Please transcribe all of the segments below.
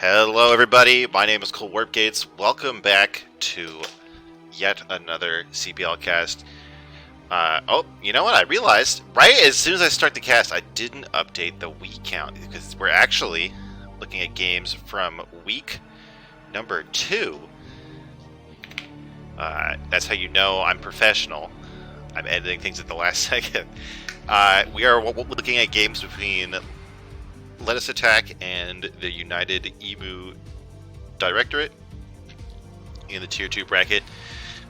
Hello everybody, my name is Cole Warpgates. Welcome back to yet another CPL cast. Oh, you know what? I realized right as soon as I start the cast, I didn't update the week count because we're actually looking at games from week number 2. That's how you know I'm professional. I'm editing things at the last second. We are looking at games between Lettuce Attack and the United Emu Directorate in the Tier 2 bracket.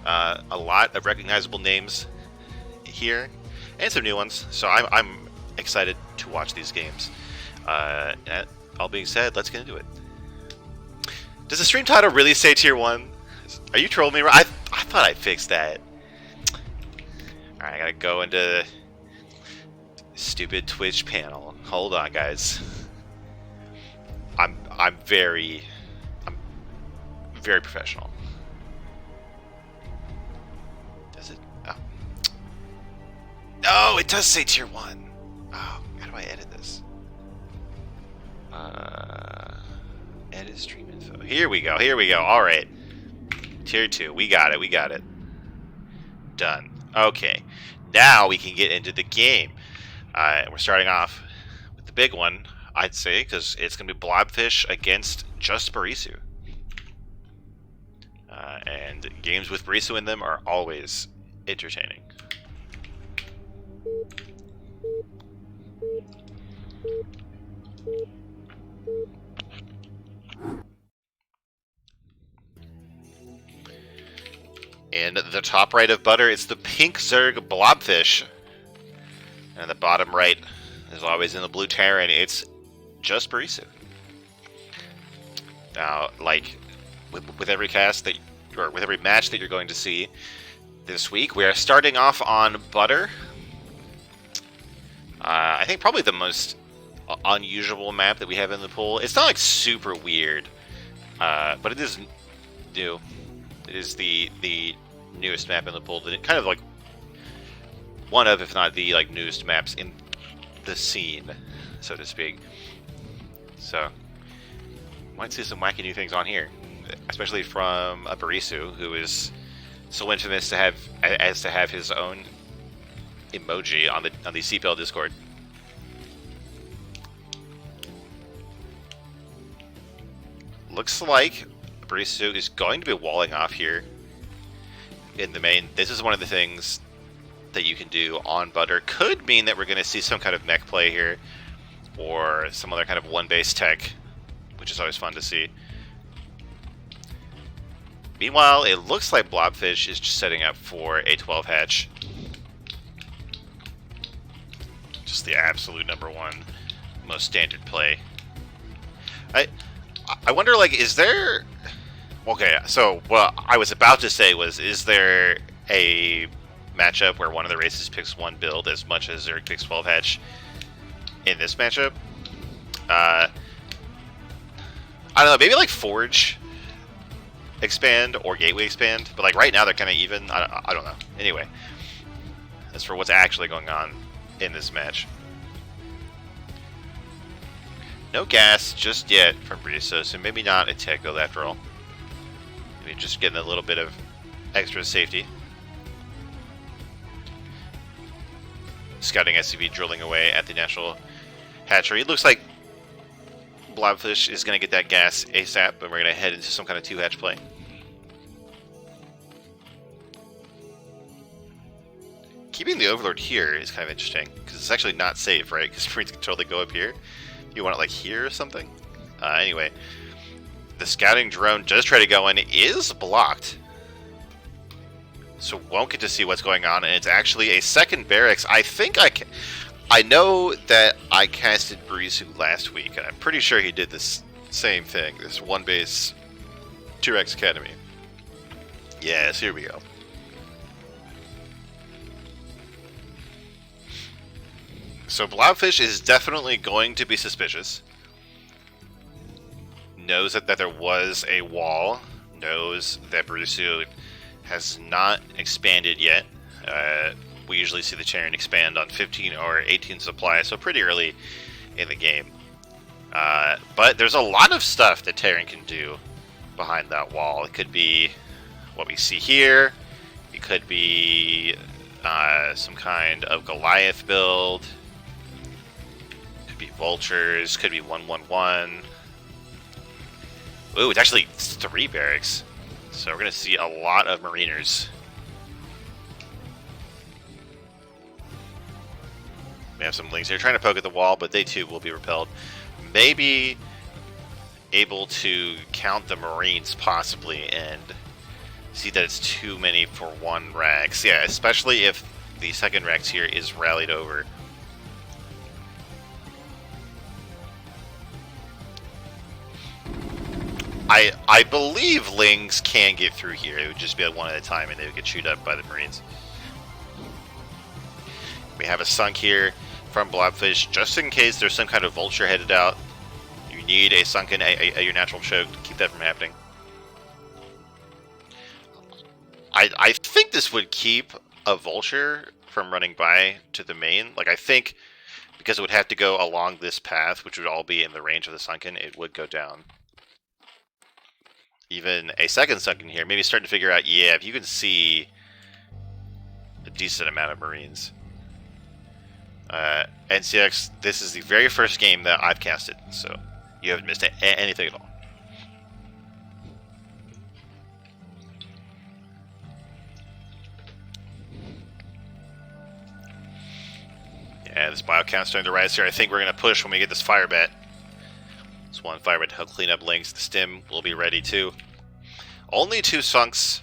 A lot of recognizable names here, and some new ones, so I'm excited to watch these games. That all being said, let's get into it. Does the stream title really say Tier 1? Are you trolling me? I thought I fixed that. Alright, I gotta go into stupid Twitch panel. Hold on, guys. I'm very professional. Does it? Oh. No, it does say Tier 1. Oh, how do I edit this? Edit stream info. Here we go. Here we go. All right. Tier 2. We got it. We got it. Done. Okay. Now we can get into the game. We're starting off with the big one, I'd say, because it's going to be blobfish against JustBorisu. And games with Borisu in them are always entertaining. In the top right of butter, it's the pink Zerg blobfish. And the bottom right, as always in the blue Terran, it's JustBorisu. Now, like with every cast that, or with every match that you're going to see this week, we are starting off on butter. I think probably the most unusual map that we have in the pool. It's not like super weird, but it is new. It is the newest map in the pool. That kind of like one of, if not the newest maps in the scene, so to speak. So might see some wacky new things on here, especially from a Borisu, who is so infamous to have his own emoji on the CPL Discord. Looks like Borisu is going to be walling off here in the main. This is one of the things that you can do on butter. Could mean that we're going to see some kind of mech play here, or some other kind of one-base tech, which is always fun to see. Meanwhile, it looks like blobfish is just setting up for a 12 hatch. Just the absolute #1 most standard play. I wonder, like, is there... Okay, so what I was about to say was, is there a matchup where one of the races picks one build as much as Zerg picks 12 hatch in this matchup? I don't know, maybe like Forge expand or Gateway expand, but like right now they're kind of even. I don't know. Anyway, as for what's actually going on in this match, no gas just yet from Borisu, so maybe not a tech build after all. Maybe just getting a little bit of extra safety. Scouting SCV drilling away at the natural hatchery. It looks like blobfish is going to get that gas ASAP, but we're going to head into some kind of 2-hatch play. Keeping the Overlord here is kind of interesting, because it's actually not safe, right? Because Marines can totally go up here. You want it like here or something? Anyway, the scouting drone does try to go in, is blocked. So won't get to see what's going on, and it's actually a second barracks. I think I know that I casted Borisu last week, and I'm pretty sure he did this same thing. This one base 2x academy. Yes, here we go. So blobfish is definitely going to be suspicious. Knows that there was a wall. Knows that Borisu has not expanded yet. We usually see the Terran expand on 15 or 18 supply, so pretty early in the game. But there's a lot of stuff that Terran can do behind that wall. It could be what we see here. It could be some kind of Goliath build. Could be vultures. Could be 1-1-1. Ooh, it's actually 3 barracks. So we're going to see a lot of Mariners. We have some Lings here trying to poke at the wall, but they too will be repelled. Maybe able to count the Marines possibly and see that it's too many for one Rax. Yeah, especially if the second Rax here is rallied over. I believe Lings can get through here. It would just be one at a time and they would get chewed up by the Marines. We have a sunk here from blobfish just in case there's some kind of vulture headed out. You need a sunken your natural choke to keep that from happening. I think this would keep a vulture from running by to the main. Like, I think because it would have to go along this path, which would all be in the range of the sunken, it would go down. Even a second sunken here, maybe starting to figure out, yeah, if you can see a decent amount of Marines. NCX, this is the very first game that I've casted, so you haven't missed anything at all. Yeah, this biocount's starting to rise here. I think we're going to push when we get this fire bat. This one fire bat to help clean up Lings. The stim will be ready too. Only 2 sunks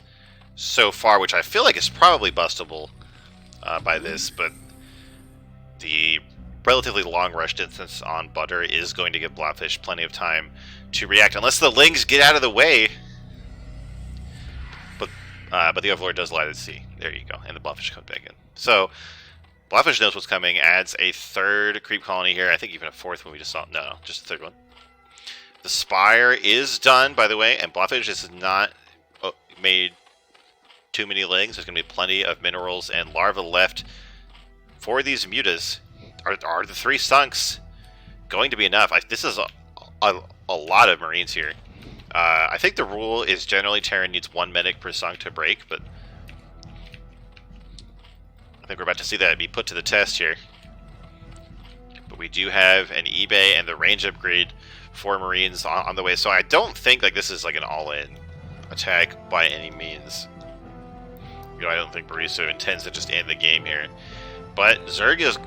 so far, which I feel like is probably bustable by this, but the relatively long rush distance on Butter is going to give blobfish plenty of time to react, unless the Lings get out of the way. But the Overlord does light at sea. There you go, and the blobfish comes back in. So blobfish knows what's coming. Adds a 3rd creep colony here. I think even a 4th one we just saw. No, just a 3rd one. The Spire is done, by the way, and blobfish has not made too many Lings. There's going to be plenty of minerals and larvae left for these mutas. Are the 3 sunks going to be enough? This is a lot of Marines here. I think the rule is generally Terran needs 1 medic per sunk to break, but I think we're about to see that be put to the test here. But we do have an eBay and the range upgrade for Marines on the way, so I don't think like this is like an all-in attack by any means. You know, I don't think Borisu intends to just end the game here. But Zerg is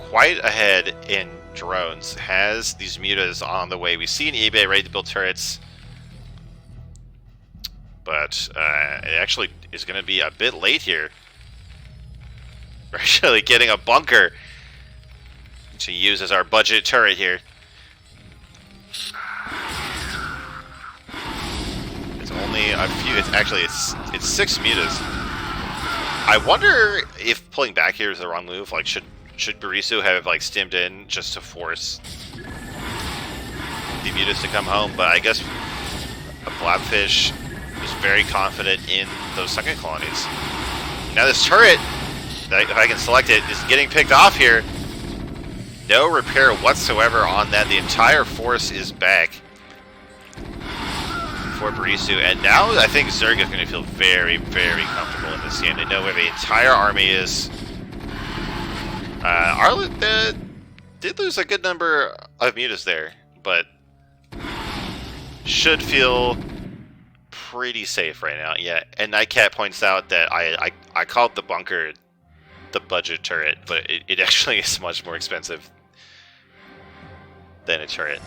quite ahead in drones, has these mutas on the way. We see an eBay ready to build turrets, but it actually is going to be a bit late here. We're actually getting a bunker to use as our budget turret here. It's only a few. It's 6 mutas. I wonder if pulling back here is the wrong move. Like, should Borisu have like stimmed in just to force the mutas to come home? But I guess a blobfish is very confident in those sunken colonies. Now this turret, if I can select it, is getting picked off here. No repair whatsoever on that. The entire force is back for Borisu, and now I think Zerg is going to feel very, very comfortable in this game. They know where the entire army is. Arlen did lose a good number of mutas there, but should feel pretty safe right now. Yeah, and Nightcat points out that I called the bunker the budget turret, but it actually is much more expensive than a turret.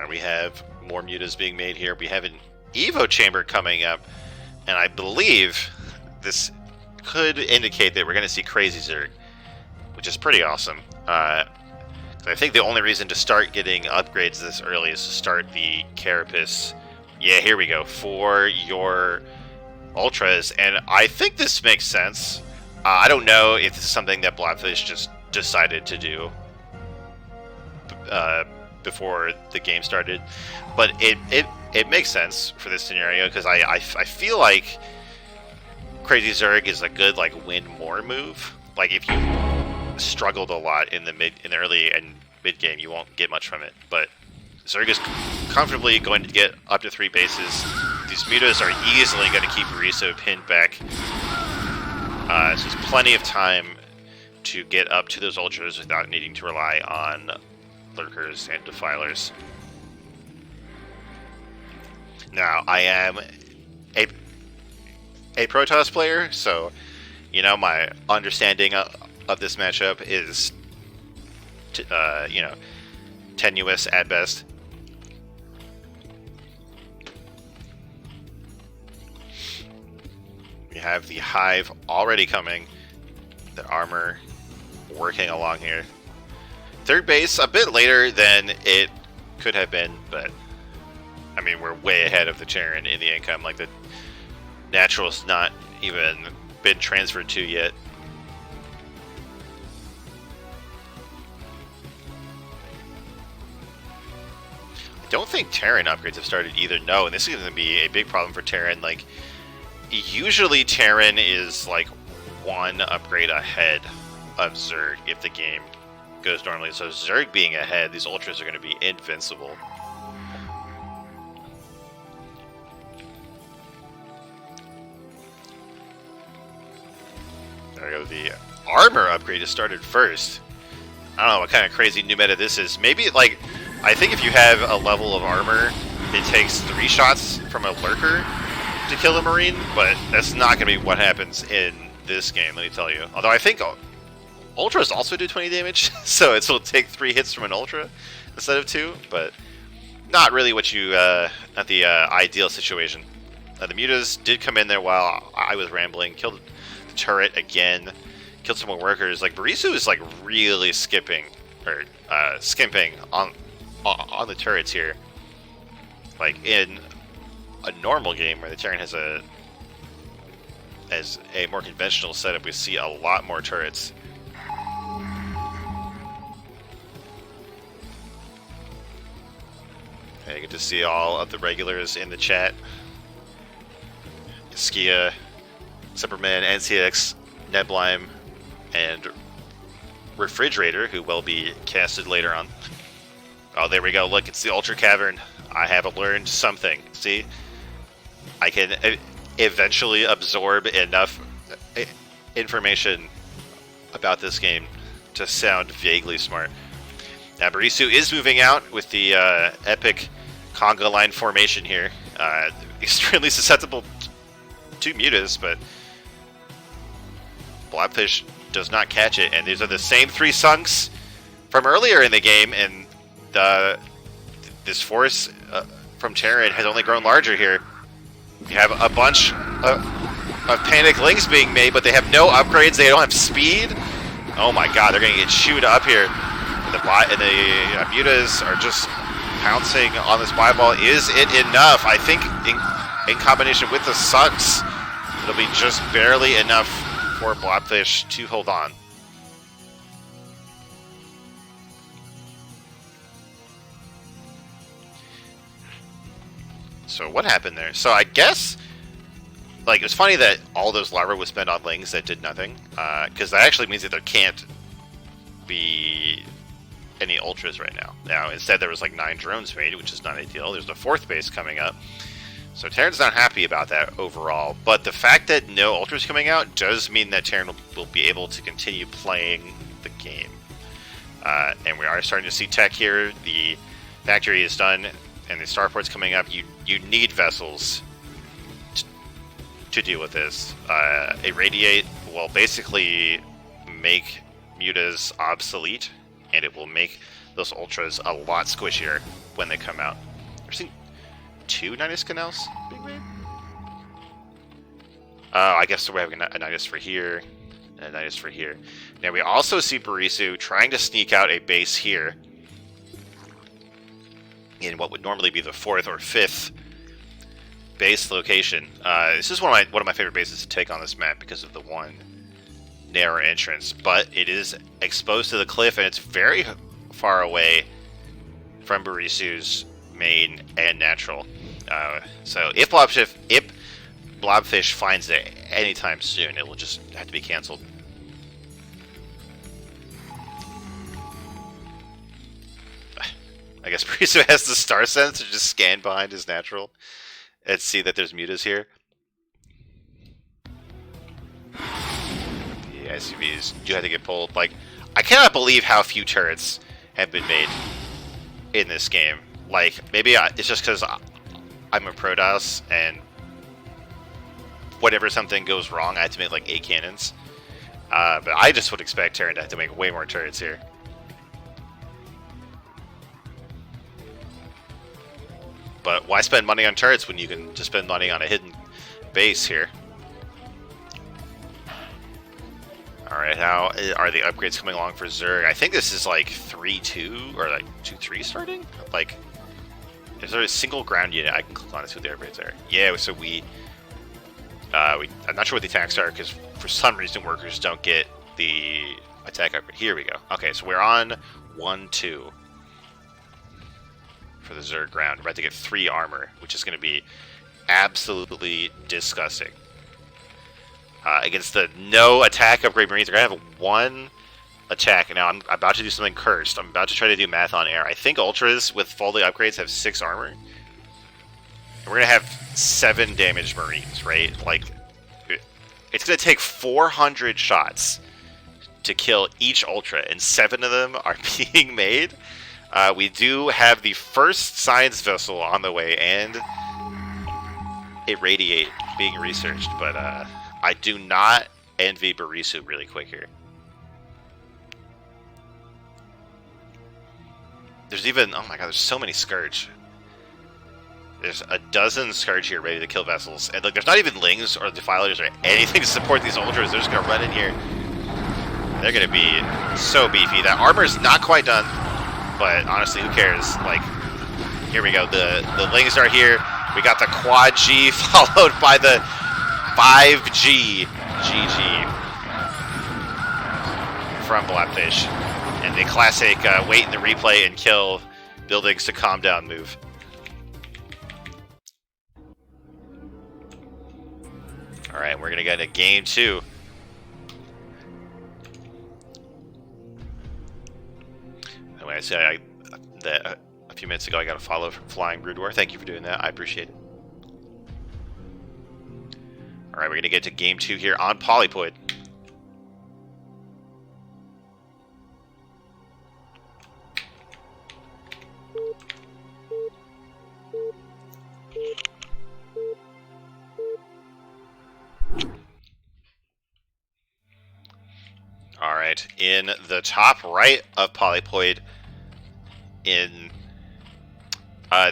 We have more mutas being made here. We have an Evo chamber coming up, and I believe this could indicate that we're going to see Crazy Zerg, which is pretty awesome. I think the only reason to start getting upgrades this early is to start the Carapace. Yeah, here we go, for your Ultras, and I think this makes sense. I don't know if this is something that blobfish just decided to do before the game started, but it makes sense for this scenario, because I feel like Crazy Zerg is a good like win more move. Like if you struggled a lot in the early and mid game. You won't get much from it, but Zerg is comfortably going to get up to 3 bases. These mutas are easily going to keep Borisu pinned back. So there's plenty of time to get up to those ultras without needing to rely on lurkers and defilers. Now, I am a Protoss player, so you know my understanding of this matchup is, you know, tenuous at best. We have the Hive already coming, the armor working along here. Third base a bit later than it could have been, but I mean we're way ahead of the Terran in the income. Like the Natural's not even been transferred to yet. I don't think Terran upgrades have started either. No, and this is going to be a big problem for Terran. Like usually Terran is like 1 upgrade ahead of Zerg if the game goes normally. So Zerg being ahead, these ultras are going to be invincible. There we go. The armor upgrade has started first. I don't know what kind of crazy new meta this is. Maybe like, I think if you have a level of armor, it takes 3 shots from a lurker to kill a Marine, but that's not going to be what happens in this game, let me tell you. Although I think Ultras also do 20 damage, so it'll take 3 hits from an Ultra instead of 2, but not really what you, not the ideal situation. The mutas did come in there while I was rambling, killed the turret again, killed some more workers. Like, Borisu is like really skimping on the turrets here. Like in a normal game where the Terran has a more conventional setup, we see a lot more turrets. Okay, you get to see all of the regulars in the chat. Skia, Superman, NCX, Neblime, and FridgeRaider, who will be casted later on. Oh, there we go. Look, it's the Ultra Cavern. I have learned something. See? I can eventually absorb enough information about this game to sound vaguely smart. Now, Borisu is moving out with the epic conga line formation here. Extremely susceptible to mutas, but blobfish does not catch it. And these are the same 3 sunks from earlier in the game, and this force from Terran has only grown larger here. You have a bunch of panic links being made, but they have no upgrades. They don't have speed. Oh my god, they're going to get chewed up here. The mutas are just pouncing on this buy ball. Is it enough? I think in combination with the sunks, it'll be just barely enough for blobfish to hold on. So what happened there? So I guess, like, it was funny that all those larvae was spent on lings that did nothing, because that actually means that there can't be any ultras right now. Now, instead there was like 9 drones made, which is not ideal. There's a 4th base coming up. So Terran's not happy about that overall, but the fact that no ultras coming out does mean that Terran will be able to continue playing the game. And we are starting to see tech here. The factory is done, and the starport's coming up. You need vessels to deal with this. A radiate will basically make mutas obsolete, and it will make those ultras a lot squishier when they come out. We're seeing 2 Nidus canals being made? I guess we're having a Nidus for here, and a Nidus for here. Now we also see Borisu trying to sneak out a base here in what would normally be the 4th or 5th base location. This is one of my favorite bases to take on this map because of the one narrow entrance, but it is exposed to the cliff and it's very far away from Borisu's main and natural. So if blobfish finds it anytime soon, it will just have to be cancelled. I guess Borisu has the star sense to just scan behind his natural and see that there's mutas here. The ICVs do have to get pulled. Like, I cannot believe how few turrets have been made in this game. Like, maybe it's just because I'm a Protoss, and whenever something goes wrong, I have to make like 8 cannons. But I just would expect Terran to have to make way more turrets here. But why spend money on turrets when you can just spend money on a hidden base here? Alright, how are the upgrades coming along for Zerg? I think this is like 3-2 or like 2-3 starting? Like, is there a single ground unit I can click on to see what the upgrades are? Yeah, so I'm not sure what the attacks are because for some reason workers don't get the attack upgrade. Here we go. Okay, so we're on 1-2 for the Zerg ground. We're about to get 3 armor, which is going to be absolutely disgusting. Against the no attack upgrade Marines, they're going to have 1 attack. Now, I'm about to do something cursed. I'm about to try to do math on air. I think Ultras with full day upgrades have 6 armor. And we're going to have 7 damaged Marines, right? Like, it's going to take 400 shots to kill each Ultra, and 7 of them are being made. We do have the first science vessel on the way, and Irradiate being researched, but I do not envy Borisu really quick here. There's even, oh my god, there's so many Scourge. There's a dozen Scourge here ready to kill vessels. And look, there's not even Lings or Defilers or anything to support these Ultras. They're just going to run in here. They're going to be so beefy. That armor's not quite done, but honestly, who cares? Like, here we go. The Lings are here. We got the Quad G followed by the 5G GG from blobfish. And the classic wait in the replay and kill buildings to calm down move. Alright, we're going to get into game 2. Anyway, I said that a few minutes ago I got a follow from Flying Brood War. Thank you for doing that. I appreciate it. Alright, we're going to get to game 2 here on Polypoid. Alright, in the top right of Polypoid,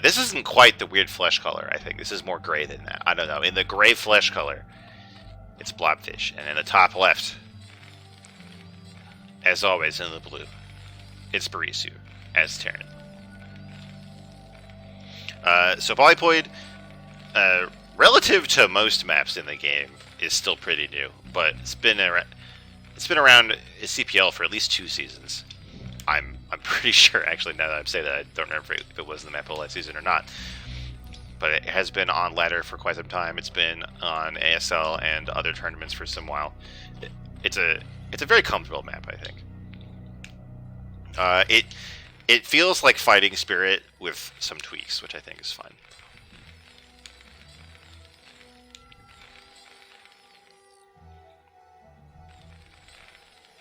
this isn't quite the weird flesh color, I think. This is more gray than that. I don't know. In the gray flesh color, it's blobfish. And in the top left, as always in the blue, it's Borisu as Terran. So Polypoid, relative to most maps in the game, is still pretty new. But it's been around CPL for at least 2 seasons. I'm pretty sure, actually, now that I'm saying that, I don't remember if it was in the map last season or not. But it has been on ladder for quite some time. It's been on ASL and other tournaments for some while. It's a very comfortable map, I think. It feels like Fighting Spirit with some tweaks, which I think is fun.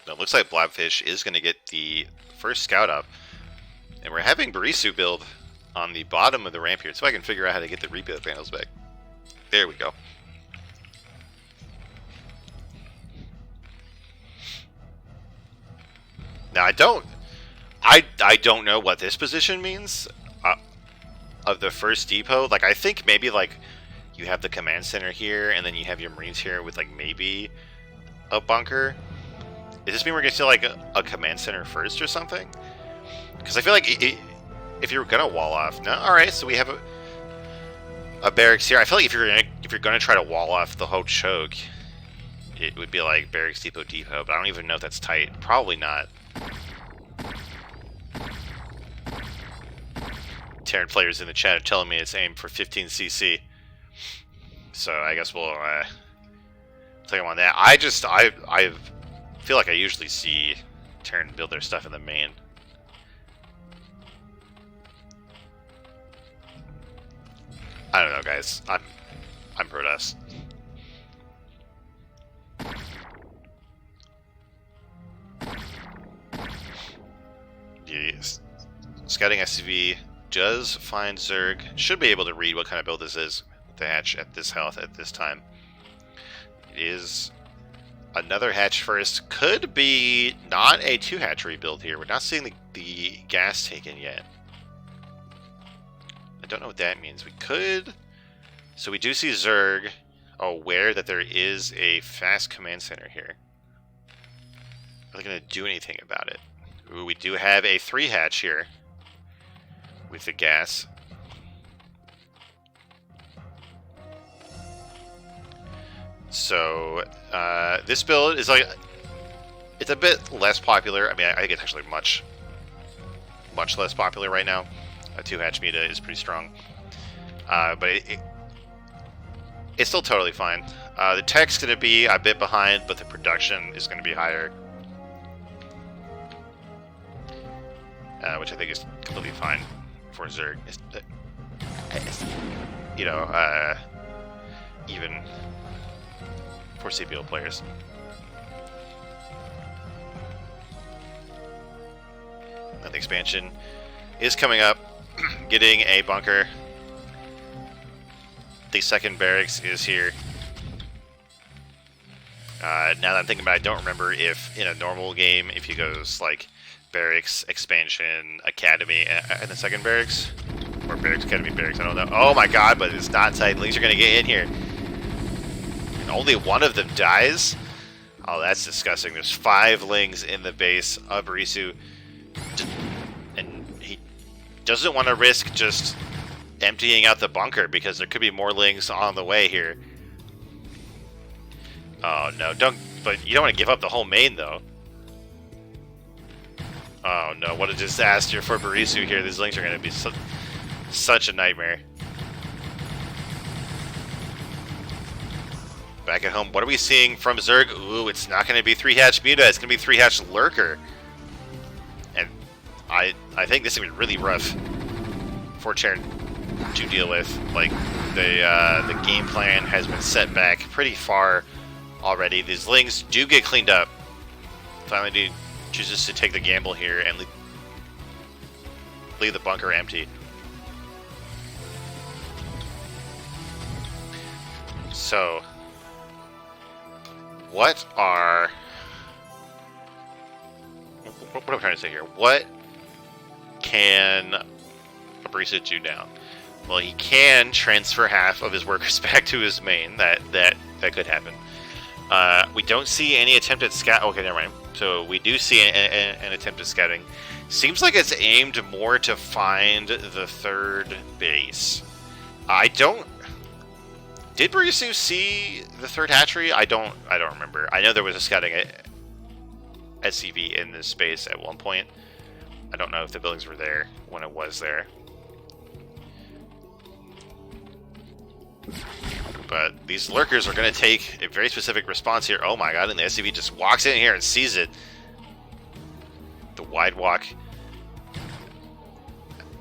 Now, it looks like blobfish is going to get the first scout up. And we're having Borisu build on the bottom of the ramp here, so I can figure out how to get the rebuild panels back. There we go. Now, I don't know what this position means of the first depot. Like, I think maybe, like, you have the command center here, and then you have your Marines here with, like, maybe a bunker. Does this mean we're going to see, like, a command center first or something? Because I feel like if you're going to wall off... No? Alright, so we have a barracks here. I feel like if you're going to try to wall off the whole choke, it would be like barracks depot, but I don't even know if that's tight. Probably not. Terran players in the chat are telling me it's aimed for 15cc. So I guess we'll take them on that. I feel like I usually see Terran build their stuff in the main. I don't know, guys. I'm pro-us. The scouting SCV does find Zerg. Should be able to read what kind of build this is. The hatch at this health at this time. It is another hatch first. Could be not a 2-hatchery build here. We're not seeing the gas taken yet. I don't know what that means. We could... So we do see Zerg aware that there is a fast command center here. Are they going to do anything about it? Ooh, we do have a 3-hatch here with the gas. So this build is like, it's a bit less popular. I mean, I think it's actually much less popular right now. A 2-hatch meta is pretty strong, but it's still totally fine. The tech's going to be a bit behind, but the production is going to be higher, which I think is completely fine for Zerg. You know, even for CPL players. And the expansion is coming up, getting a bunker. The second barracks is here. Now that I'm thinking about it, I don't remember if in a normal game, if he goes like barracks, expansion, academy, and the second barracks, or barracks, academy, barracks, I don't know. Oh my god, but it's not tight. Lings are going to get in here. And only one of them dies? Oh, that's disgusting. There's 5 Lings in the base of Borisu. And he doesn't want to risk just emptying out the bunker because there could be more Lings on the way here. Oh no, but you don't want to give up the whole main though. Oh no, what a disaster for Borisu here. These Lings are going to be such a nightmare. Back at home, what are we seeing from Zerg? Ooh, it's not going to be 3-hatch Muta, it's going to be 3-hatch Lurker. And I think this is going to be really rough for Chern to deal with. Like, the game plan has been set back pretty far already. These Lings do get cleaned up. Finally chooses to take the gamble here and leave the bunker empty. So, what am I trying to say here? What can Borisu do now? Well, he can transfer half of his workers back to his main. That could happen. We don't see any attempt at scout. Okay, never mind. So we do see an attempt at scouting. Seems like it's aimed more to find the 3rd base. Did Borisu see the 3rd hatchery? I don't remember. I know there was a scouting SCV in this space at one point. I don't know if the buildings were there when it was there. But these Lurkers are going to take a very specific response here. Oh my god, and the SCV just walks in here and sees it. The wide walk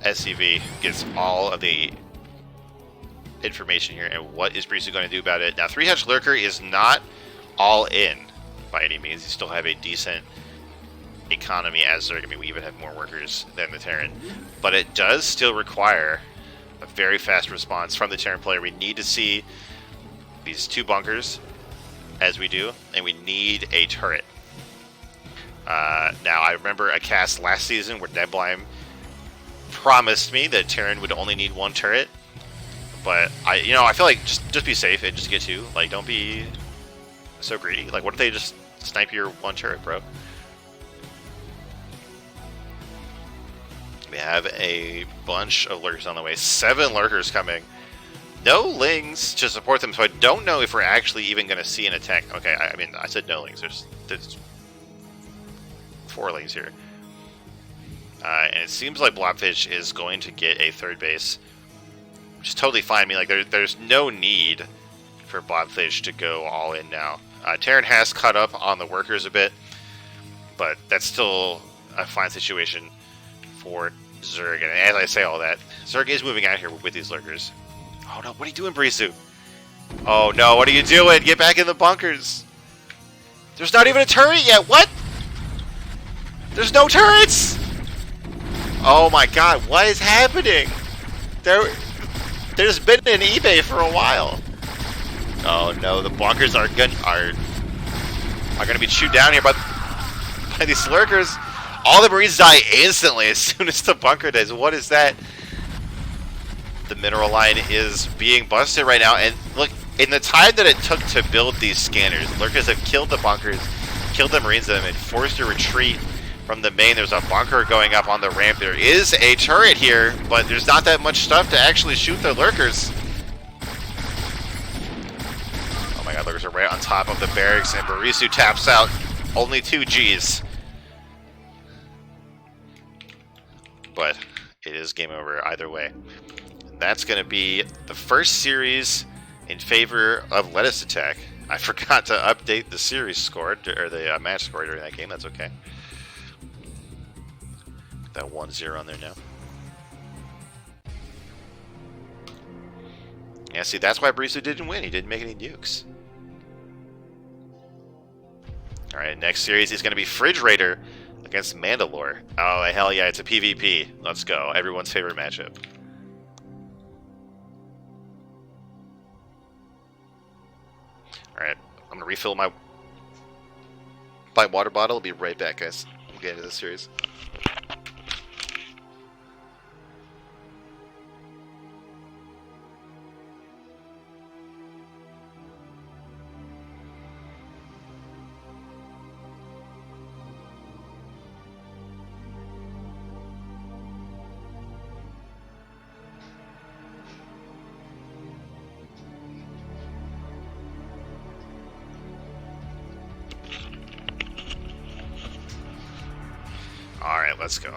SCV gets all of the information here, and what is Borisu going to do about it? Now, 3-hatch Lurker is not all in by any means. You still have a decent economy as Zerg. I mean, we even have more workers than the Terran, but it does still require a very fast response from the Terran player. We need to see these 2 bunkers, as we do, and we need a turret. Now, I remember a cast last season where Neblime promised me that Terran would only need 1 turret. But I feel like just be safe and just get 2. Like, don't be so greedy. Like, what if they just snipe your 1 turret, bro? We have a bunch of Lurkers on the way. 7 Lurkers coming. No Lings to support them, so I don't know if we're actually even going to see an attack. Okay, I mean, I said no Lings. There's 4 Lings here. And it seems like blobfish is going to get a 3rd base. Which is totally fine. I mean, like, there's no need for blobfish to go all in now. Terran has caught up on the workers a bit, but that's still a fine situation for Zerg. And as I say all that, Zerg is moving out here with these Lurkers. Oh no, what are you doing, Borisu? Oh no, what are you doing? Get back in the bunkers. There's not even a turret yet. What? There's no turrets. Oh my god, what is happening? There's been an eBay for a while. Oh no, the bunkers are gonna be chewed down here by these lurkers. All the Marines die instantly as soon as the bunker dies. What is that? The mineral line is being busted right now, and look, in the time that it took to build these scanners, lurkers have killed the bunkers, killed the Marines in them, and forced a retreat from the main. There's a bunker going up on the ramp. There is a turret here, but there's not that much stuff to actually shoot the lurkers. Oh my god, lurkers are right on top of the barracks, and Borisu taps out. Only 2 Gs. But it is game over either way. And that's going to be the first series in favor of Lettuce Attack. I forgot to update the series score, or the match score during that game. That's okay. That 1-0 on there now. Yeah, see, that's why Borisu didn't win. He didn't make any nukes. Alright, next series is going to be FridgeRaider against Mandalore. Oh, hell yeah, it's a PvP. Let's go. Everyone's favorite matchup. Alright, I'm going to refill my water bottle. I'll be right back, guys. We'll get into this series. Alright, let's go.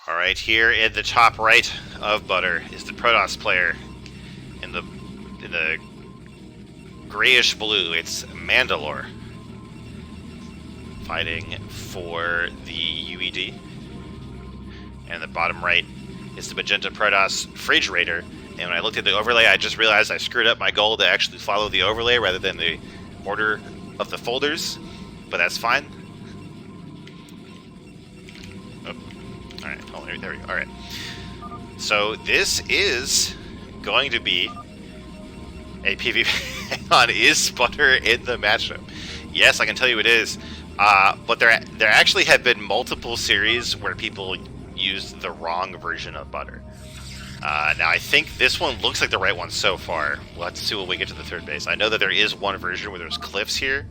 Alright, here in the top right of Butter is the Protoss player. In the grayish blue, it's Mandalore. Fighting for the UED. And the bottom right is the magenta Protoss FridgeRaider. And when I looked at the overlay, I just realized I screwed up my goal to actually follow the overlay rather than the order of the folders. But that's fine. Oh. Alright, oh, there we go. Alright. So this is going to be a PvP on is Butter in the matchup. Yes, I can tell you it is. But there actually have been multiple series where people used the wrong version of Butter. Now I think this one looks like the right one so far. We'll have to see when we get to the third base. I know that there is one version where there's cliffs here,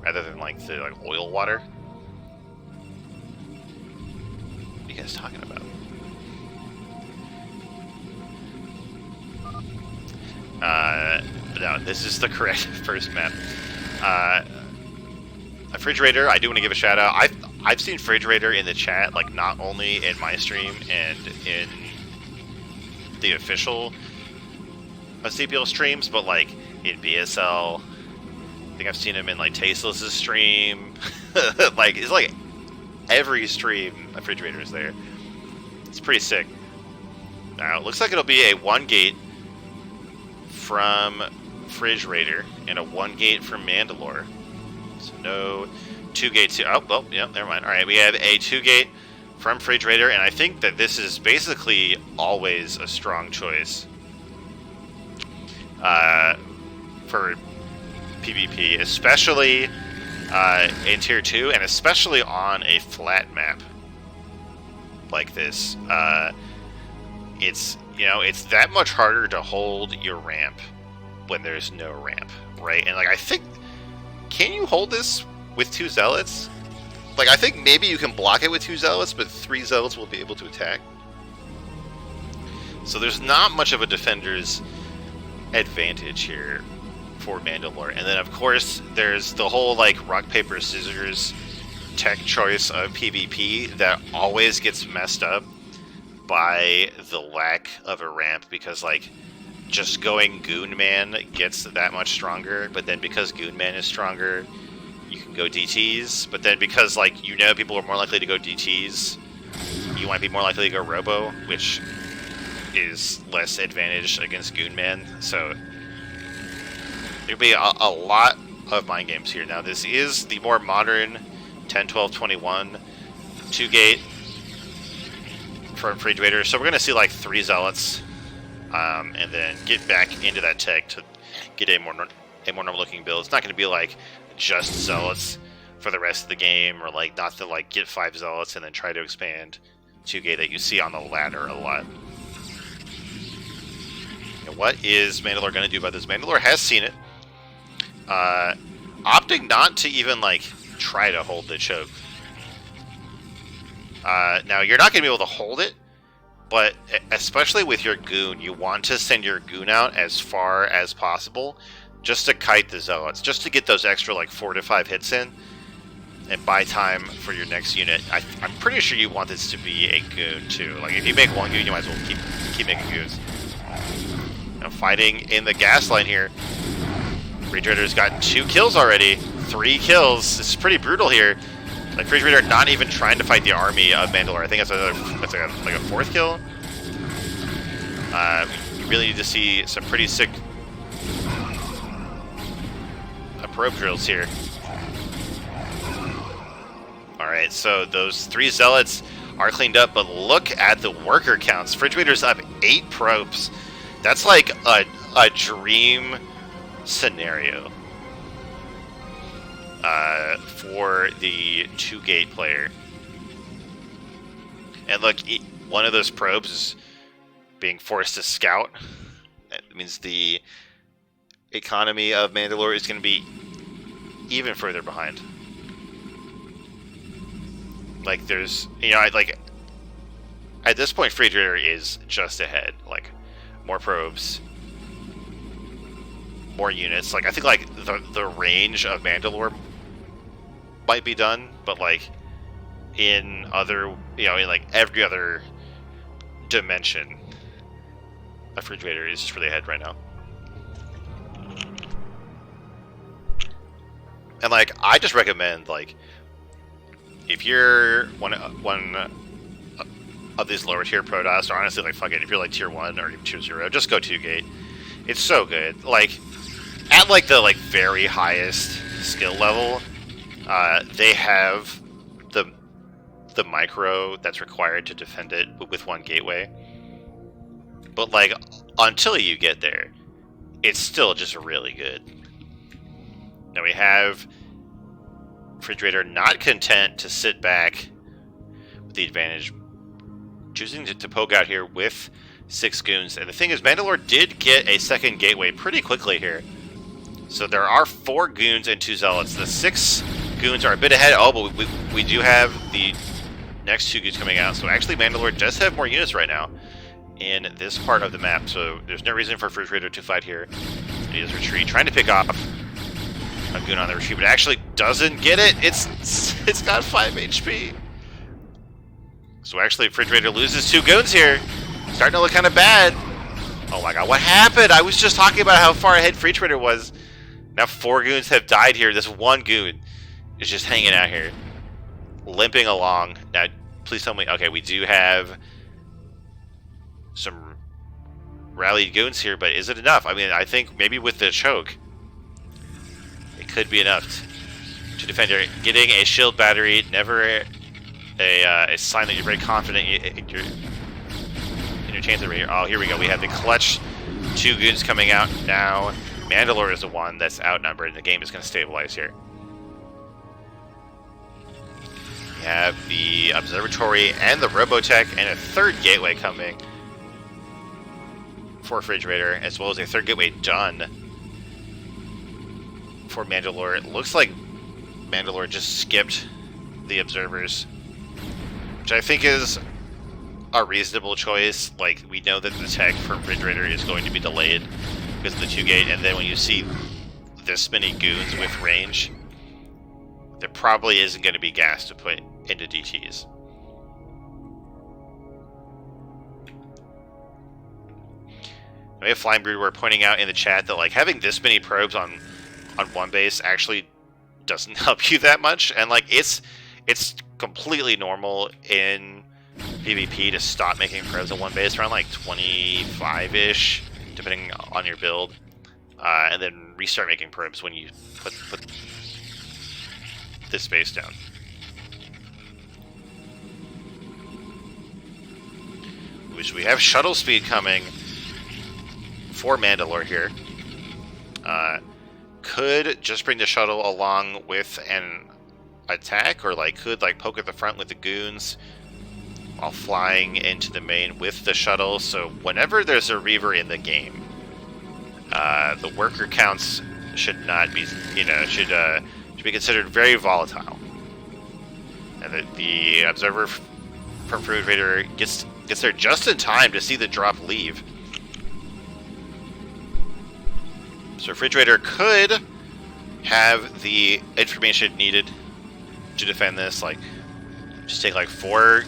rather than like the oil water. What are you guys talking about? No, this is the correct first map. FridgeRaider, I do want to give a shout out. I've seen FridgeRaider in the chat, like not only in my stream and in the official CPL streams, but like in BSL. I think I've seen him in like Tasteless's stream. Like it's like every stream a FridgeRaider is there. It's pretty sick. Now it looks like it'll be a 1 gate from FridgeRaider and a 1 gate from Mandalore. So no 2 gates. Oh, well, yeah, never mind. All right, we have a 2 gate from FridgeRaider, and I think that this is basically always a strong choice for PvP, especially in Tier 2, and especially on a flat map like this. It's that much harder to hold your ramp when there's no ramp, right? And like I think, can you hold this with 2 zealots? Like I think maybe you can block it with 2 zealots, but 3 zealots will be able to attack. So there's not much of a defender's advantage here for Mandalore. And then of course there's the whole like rock paper scissors tech choice of PvP that always gets messed up by the lack of a ramp, because like just going Goon Man gets that much stronger, but then because Goon Man is stronger, you can go DTs, but then because, like, you know people are more likely to go DTs, you might be more likely to go Robo, which is less advantage against Goon Man, so there'll be a lot of mind games here. Now, this is the more modern 10, 12, 21 2-gate from FridgeRaider, so we're going to see like 3 Zealots, and then get back into that tech to get a more normal looking build. It's not going to be like just Zealots for the rest of the game, or like not to like get 5 Zealots and then try to expand 2-gate that you see on the ladder a lot. And what is Mandalore going to do about this? Mandalore has seen it, opting not to even like try to hold the choke. Now, you're not going to be able to hold it, but especially with your Goon, you want to send your Goon out as far as possible just to kite the Zealots, just to get those extra like 4 to 5 hits in and buy time for your next unit. I'm pretty sure you want this to be a Goon too. Like, if you make one Goon, you might as well keep making Goons. Now, fighting in the gas line here. FridgeRaider's gotten 2 kills already, 3 kills. This is pretty brutal here. Like, FridgeRaider not even trying to fight the army of Mandalore. I think that's like a 4th kill. You really need to see some pretty sick probe drills here. Alright, so those 3 Zealots are cleaned up, but look at the worker counts. FridgeRaider's up 8 probes. That's like a dream scenario for the 2-gate player. And look, one of those probes is being forced to scout. That means the economy of Mandalore is going to be even further behind. Like, there's, you know, like, at this point, FridgeRaider is just ahead. Like, more probes, more units. Like, I think, like, the range of Mandalore might be done, but, like, in other, you know, in, like, every other dimension, a FridgeRaider is just really ahead right now. And, like, I just recommend, like, if you're one of these lower tier Protoss, or honestly, like, fuck it, if you're like tier 1 or tier 0, just go 2-gate. It's so good. Like, at like the very highest skill level, they have the micro that's required to defend it with 1 gateway. But like, until you get there, it's still just really good. Now we have FridgeRaider not content to sit back with the advantage, choosing to poke out here with 6 goons. And the thing is, Mandalore did get a 2nd gateway pretty quickly here. So there are 4 goons and 2 zealots. The 6 goons are a bit ahead. Oh, but we do have the next 2 goons coming out. So actually, Mandalore does have more units right now in this part of the map. So there's no reason for FridgeRaider to fight here. He is retreat, trying to pick off a goon on the retreat, but actually doesn't get it. It's got 5 HP. So actually, FridgeRaider loses 2 goons here. Starting to look kind of bad. Oh my god, what happened? I was just talking about how far ahead FridgeRaider was. Now 4 goons have died here. This 1 goon is just hanging out here, limping along. Now, please tell me, okay, we do have some rallied goons here, but is it enough? I mean, I think maybe with the choke, it could be enough to defend her. Getting a shield battery, never a sign that you're very confident in your chance of here. Oh, here we go. We have the clutch 2 goons coming out now. Mandalore is the one that's outnumbered, and the game is going to stabilize here. We have the observatory and the Robotech and a 3rd gateway coming for FridgeRaider, as well as a 3rd gateway done for Mandalore. It looks like Mandalore just skipped the observers, which I think is a reasonable choice. Like, we know that the tech for FridgeRaider is going to be delayed because of the 2-gate, and then when you see this many goons with range, there probably isn't going to be gas to put into DTs. We have Flying Brood. We're pointing out in the chat that like having this many probes on one base actually doesn't help you that much, and like it's completely normal in PvP to stop making probes on one base around like 25-ish, depending on your build, and then restart making probes when you put this base down. Which we have shuttle speed coming for Mandalore here. Could just bring the shuttle along with an attack, or like could like poke at the front with the goons while flying into the main with the shuttle. So whenever there's a Reaver in the game, the worker counts should not be, should be considered very volatile. And the observer from FridgeRaider gets there just in time to see the drop leave. So FridgeRaider could have the information needed to defend this. Like, just take like four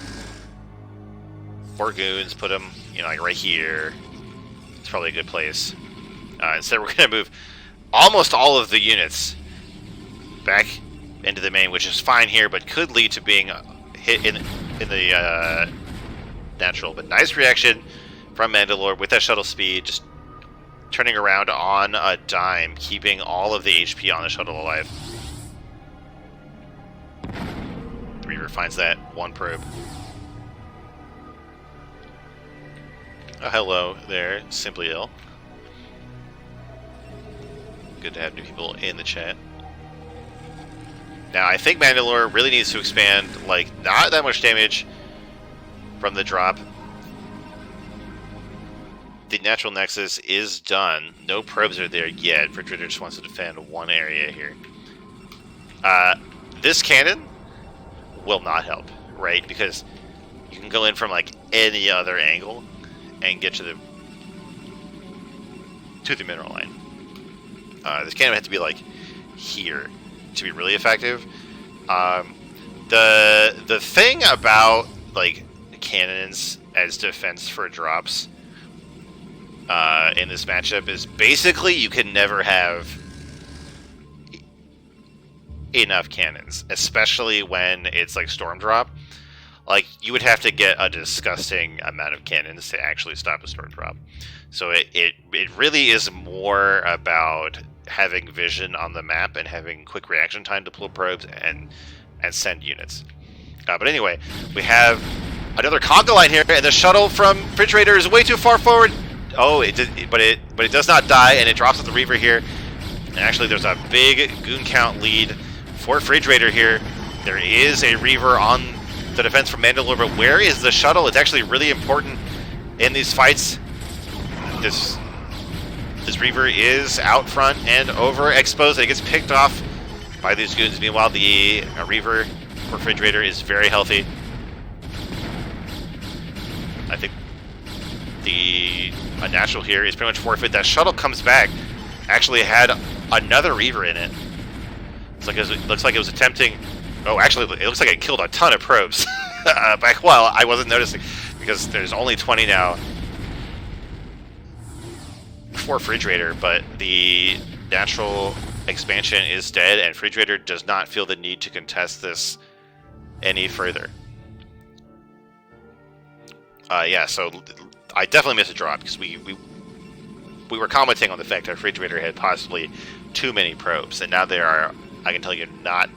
goons, put them, like right here. It's probably a good place. Instead, we're going to move almost all of the units back into the main, which is fine here, but could lead to being hit in the natural. But nice reaction from Mandalore with that shuttle speed, just turning around on a dime, keeping all of the HP on the shuttle alive. The Reaver finds that one probe. Oh, hello there, Simply Ill. Good to have new people in the chat. Now, I think Mandalore really needs to expand, like, not that much damage from the drop. The natural nexus is done. No probes are there yet. FridgeRaider just wants to defend one area here. This cannon will not help, right? Because you can go in from like any other angle and get to the mineral line. This cannon has to be like here to be really effective. The thing about like cannons as defense for drops in this matchup is basically you can never have enough cannons, especially when it's like storm drop. Like, you would have to get a disgusting amount of cannons to actually stop a storm drop. So it really is more about having vision on the map and having quick reaction time to pull probes and send units. But anyway, we have another conga line here, and the shuttle from FridgeRaider is way too far forward. Oh, but it does not die, and it drops with the Reaver here. And actually, there's a big goon count lead for FridgeRaider here. There is a Reaver on the defense from Mandalore, but where is the shuttle? It's actually really important in these fights. This Reaver is out front and overexposed. It gets picked off by these goons. Meanwhile, the Reaver for FridgeRaider is very healthy. I think a natural here is pretty much forfeit. That shuttle comes back. Actually had another Reaver in it. Looks like it was attempting. Oh, actually, it looks like it killed a ton of probes back while I wasn't noticing, because there's only 20 now for FridgeRaider, but the natural expansion is dead, and FridgeRaider does not feel the need to contest this any further. Yeah, so I definitely missed a drop, because we were commenting on the fact that FridgeRaider had possibly too many probes, and now there are, I can tell you, not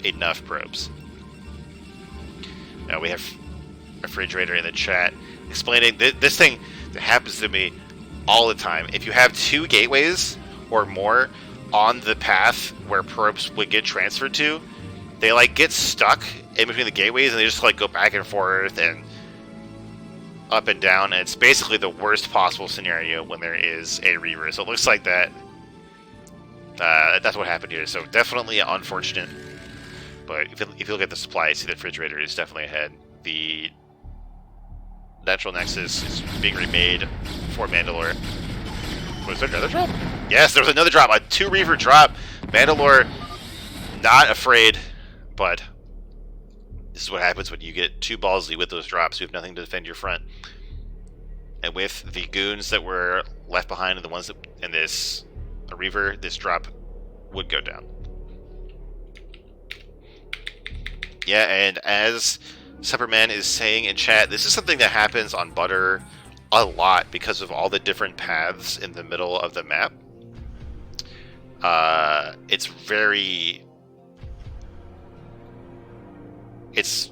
enough probes. Now we have a FridgeRaider in the chat explaining this thing that happens to me all the time. If you have two gateways or more on the path where probes would get transferred to, they like get stuck in between the gateways, and they just like go back and forth and up and down, and it's basically the worst possible scenario when there is a Reaver. So it looks like that that's what happened here. So definitely unfortunate. But if you look at the supply, you see that FridgeRaider is definitely ahead. The Natural Nexus is being remade for Mandalore. Was there another drop? Yes, there was another drop. A 2 Reaver drop. Mandalore not afraid, but this is what happens when you get too ballsy with those drops. You have nothing to defend your front. And with the goons that were left behind and the ones that in this Reaver, this drop would go down. Yeah, and as Superman is saying in chat, this is something that happens on Butter a lot because of all the different paths in the middle of the map. It's very... It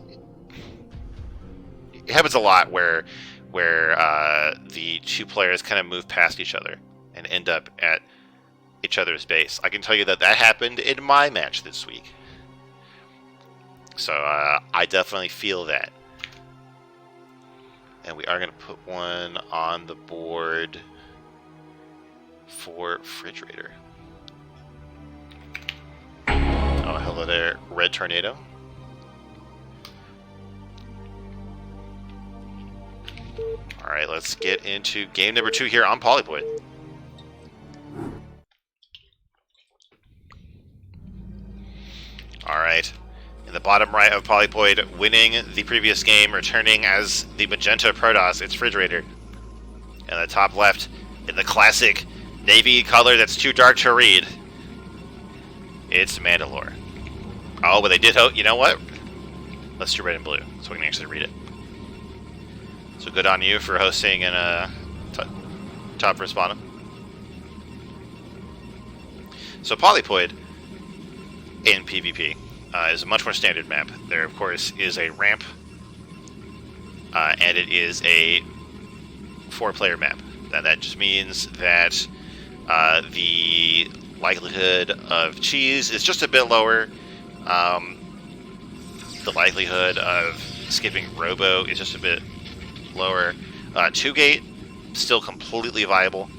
happens a lot where the two players kind of move past each other and end up at each other's base. I can tell you that happened in my match this week. So I definitely feel that. And we are going to put one on the board for FridgeRaider. Oh, hello there, Red Tornado. Alright, let's get into game number 2 here on Polypoid. Alright, in the bottom right of Polypoid, winning the previous game, returning as the Magenta Protoss, it's FridgeRaider. And the top left, in the classic navy color that's too dark to read, it's Mandalore. Oh, but they did hope, you know what? Let's do red and blue, so we can actually read it. So good on you for hosting in a top responder. So Polypoid in PvP is a much more standard map. There, of course, is a ramp, and it is a 4-player map. That just means that the likelihood of cheese is just a bit lower. The likelihood of skipping Robo is just a bit lower. 2-gate, still completely viable.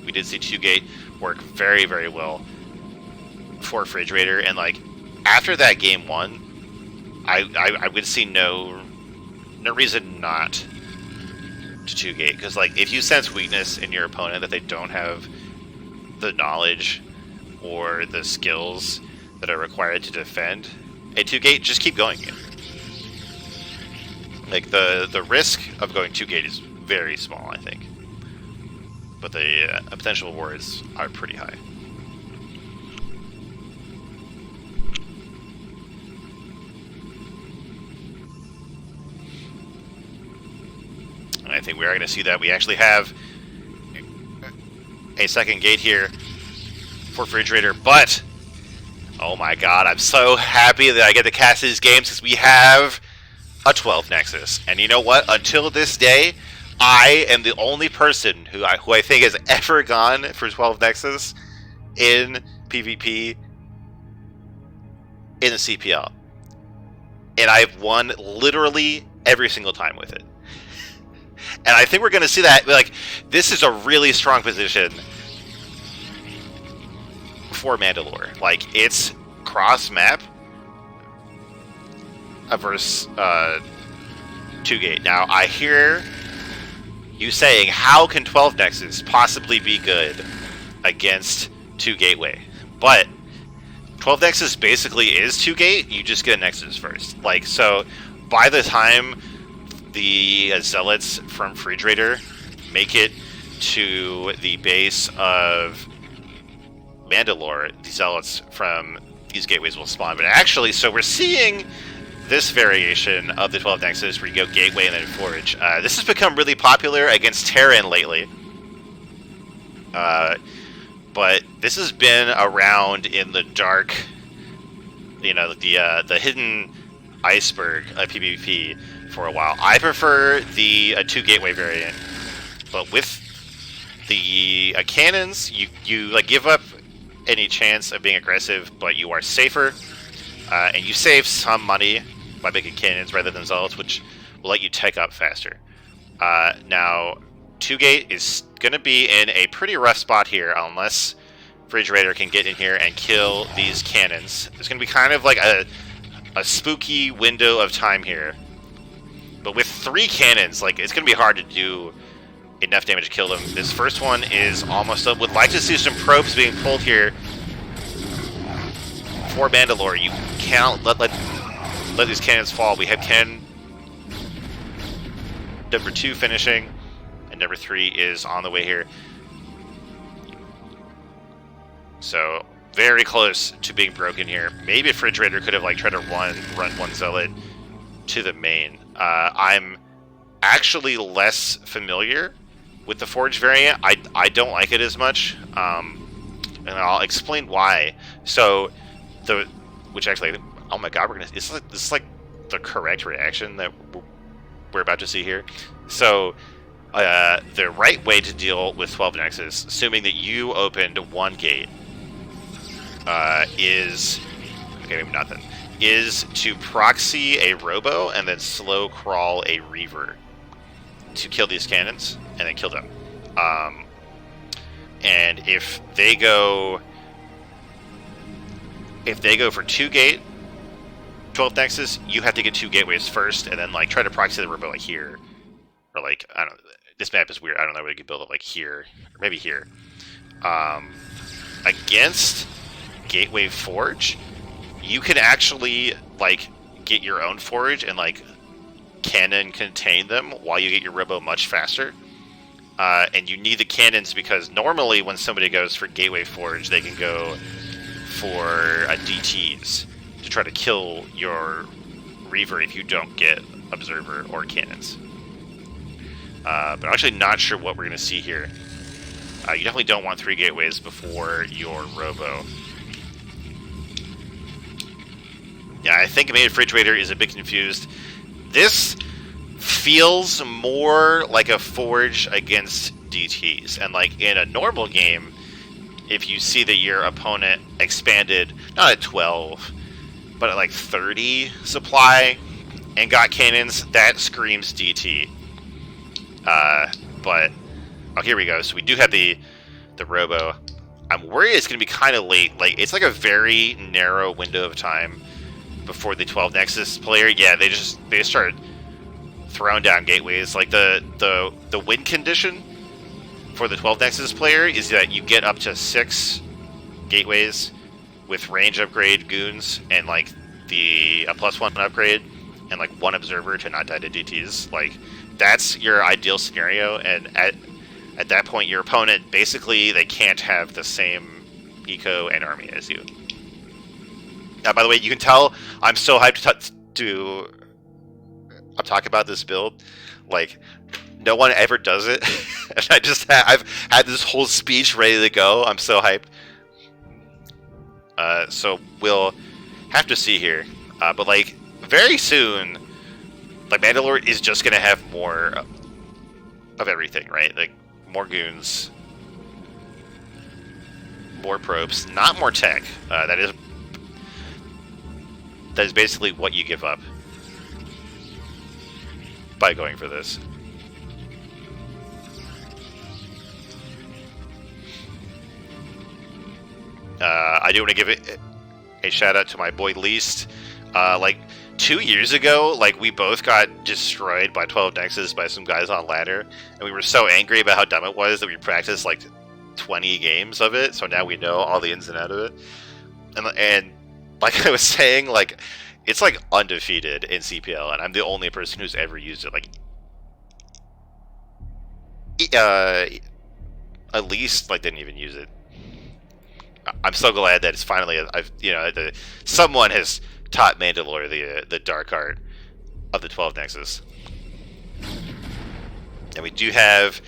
We did see 2-gate work very, very well for FridgeRaider, and like after that game 1, I would see no reason not to 2-gate, because like if you sense weakness in your opponent that they don't have the knowledge or the skills that are required to defend a 2-gate, just keep going. Like the risk of going 2-gate is very small, I think, but the potential rewards are pretty high. And I think we are going to see that we actually have a second gate here for FridgeRaider, but oh my god, I'm so happy that I get to cast these games because we have a 12 Nexus. And you know what? Until this day, I am the only person who I think has ever gone for 12 Nexus in PvP in the CPL. And I've won literally every single time with it. And I think we're going to see that, like, this is a really strong position for Mandalore. Like, it's cross-map versus 2-gate. Now, I hear you saying, how can 12 Nexus possibly be good against 2-gateway? But 12 Nexus basically is 2-gate, you just get a Nexus first. Like, so by the time the Zealots from FridgeRaider make it to the base of Mandalore, the Zealots from these gateways will spawn. But actually, so we're seeing this variation of the 12 Nexus where you go Gateway and then Forge. This has become really popular against Terran lately. But this has been around in the dark, you know, the hidden iceberg of PvP for a while. I prefer the 2 Gateway variant, but with the cannons, you like give up any chance of being aggressive, but you are safer, and you save some money by making cannons rather than Zealots, which will let you tech up faster. Now, 2-gate is going to be in a pretty rough spot here unless FridgeRaider can get in here and kill these cannons. There's going to be kind of like a spooky window of time here. But with 3 cannons, like, it's going to be hard to do enough damage to kill them. This first one is almost up. Would like to see some probes being pulled here for Mandalore. You cannot let these cannons fall. We have cannon number 2 finishing. number 3 is on the way here. So very close to being broken here. Maybe a FridgeRaider could have like tried to run one zealot to the main. I'm actually less familiar with the Forge variant. I don't like it as much, and I'll explain why. So which actually, oh my god, this is like the correct reaction that we're about to see here. So the right way to deal with 12 Nexus, assuming that you opened one gate, is, okay, maybe not then, is to proxy a Robo and then slow crawl a Reaver to kill these cannons and then kill them. And if they go for 2 gate 12 Nexus, you have to get 2 gateways first and then like try to proxy the Robo like here, or like, I don't know, this map is weird, I don't know where you can build it, like here or maybe here. Against Gateway Forge, you can actually like get your own Forge and like cannon contain them while you get your Robo much faster. And you need the cannons because normally when somebody goes for Gateway Forge, they can go for DTs to try to kill your Reaver if you don't get Observer or cannons. But I'm actually not sure what we're going to see here. You definitely don't want 3 gateways before your Robo. Yeah, I think maybe FridgeRaider is a bit confused. This feels more like a Forge against DTs. And like in a normal game, if you see that your opponent expanded, not at 12, but at like 30 supply and got cannons, that screams DT. But, oh, here we go. So we do have the Robo. I'm worried it's going to be kind of late. Like, it's like a very narrow window of time before the 12 Nexus player. Yeah, they start throwing down gateways. Like, the win condition for the 12 Nexus player is that you get up to 6 gateways with range upgrade goons and, like, a +1 upgrade and, like, 1 observer to not die to DTs. Like, that's your ideal scenario, and at that point, your opponent, basically, they can't have the same eco and army as you. Now, by the way, you can tell I'm so hyped to talk about this build. Like, no one ever does it. And I've had this whole speech ready to go. I'm so hyped. So we'll have to see here. But, like, very soon, like, Mandalore is just going to have more of everything, right? Like, more goons, more probes, not more tech. That is basically what you give up by going for this. I do want to give it a shout out to my boy Least. Like 2 years ago, like, we both got destroyed by 12 Nexus by some guys on ladder, and we were so angry about how dumb it was that we practiced like 20 games of it, so now we know all the ins and outs of it. And like I was saying, like, it's like undefeated in CPL, and I'm the only person who's ever used it. Like, at least like didn't even use it. I'm so glad that it's finally someone has taught Mandalore the dark art of the 12 Nexus. And we do have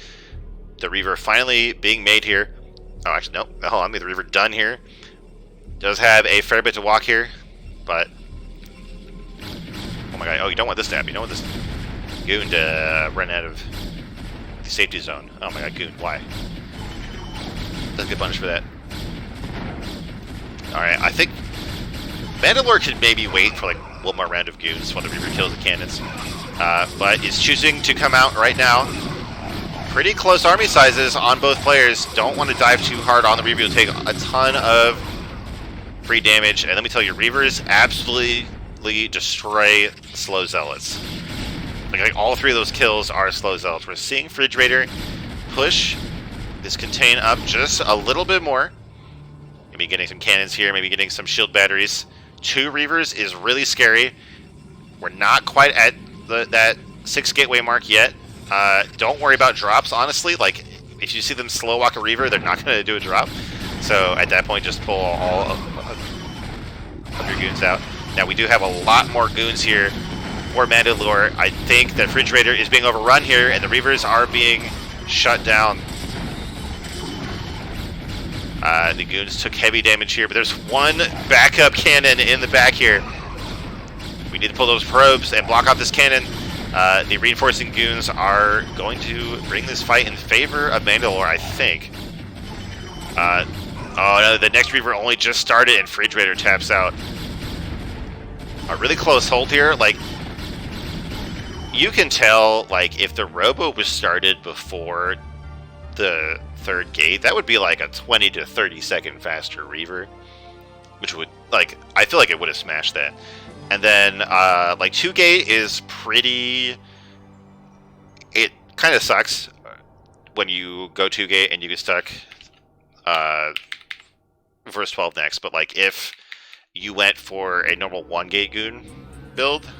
the Reaver finally being made here. Oh, actually, no. Hold on, the Reaver done here. Does have a fair bit to walk here, but... Oh my god, oh, you don't want this to happen. You don't want this Goon to run out of the safety zone. Oh my god, Goon, why? Doesn't get punished for that. Alright, I think Mandalore could maybe wait for like one more round of goons while the Reaver kills the cannons. But is choosing to come out right now. Pretty close army sizes on both players. Don't want to dive too hard on the Reaver. You'll take a ton of free damage. And let me tell you, Reavers absolutely destroy slow zealots. Like all 3 of those kills are slow zealots. We're seeing FridgeRaider push this contain up just a little bit more. Maybe getting some cannons here, maybe getting some shield batteries. 2 Reavers is really scary. We're not quite at that 6 gateway mark yet. Don't worry about drops, honestly. Like, if you see them slow walk a Reaver, they're not going to do a drop. So at that point, just pull all of your goons out. Now, we do have a lot more goons here for Mandalore. I think that FridgeRaider is being overrun here, and the Reavers are being shut down. The goons took heavy damage here, but there's one backup cannon in the back here. We need to pull those probes and block off this cannon. The reinforcing goons are going to bring this fight in favor of Mandalore, I think. Oh no, the next Reaver only just started and FridgeRaider taps out. A really close hold here. Like, you can tell, like, if the Robo was started before the third gate, that would be like a 20 to 30 second faster Reaver, which would, like, I feel like it would have smashed that. And then, like, 2 gate is pretty, it kind of sucks when you go 2 gate and you get stuck versus 12 next, but, like, if you went for a normal 1 gate goon build,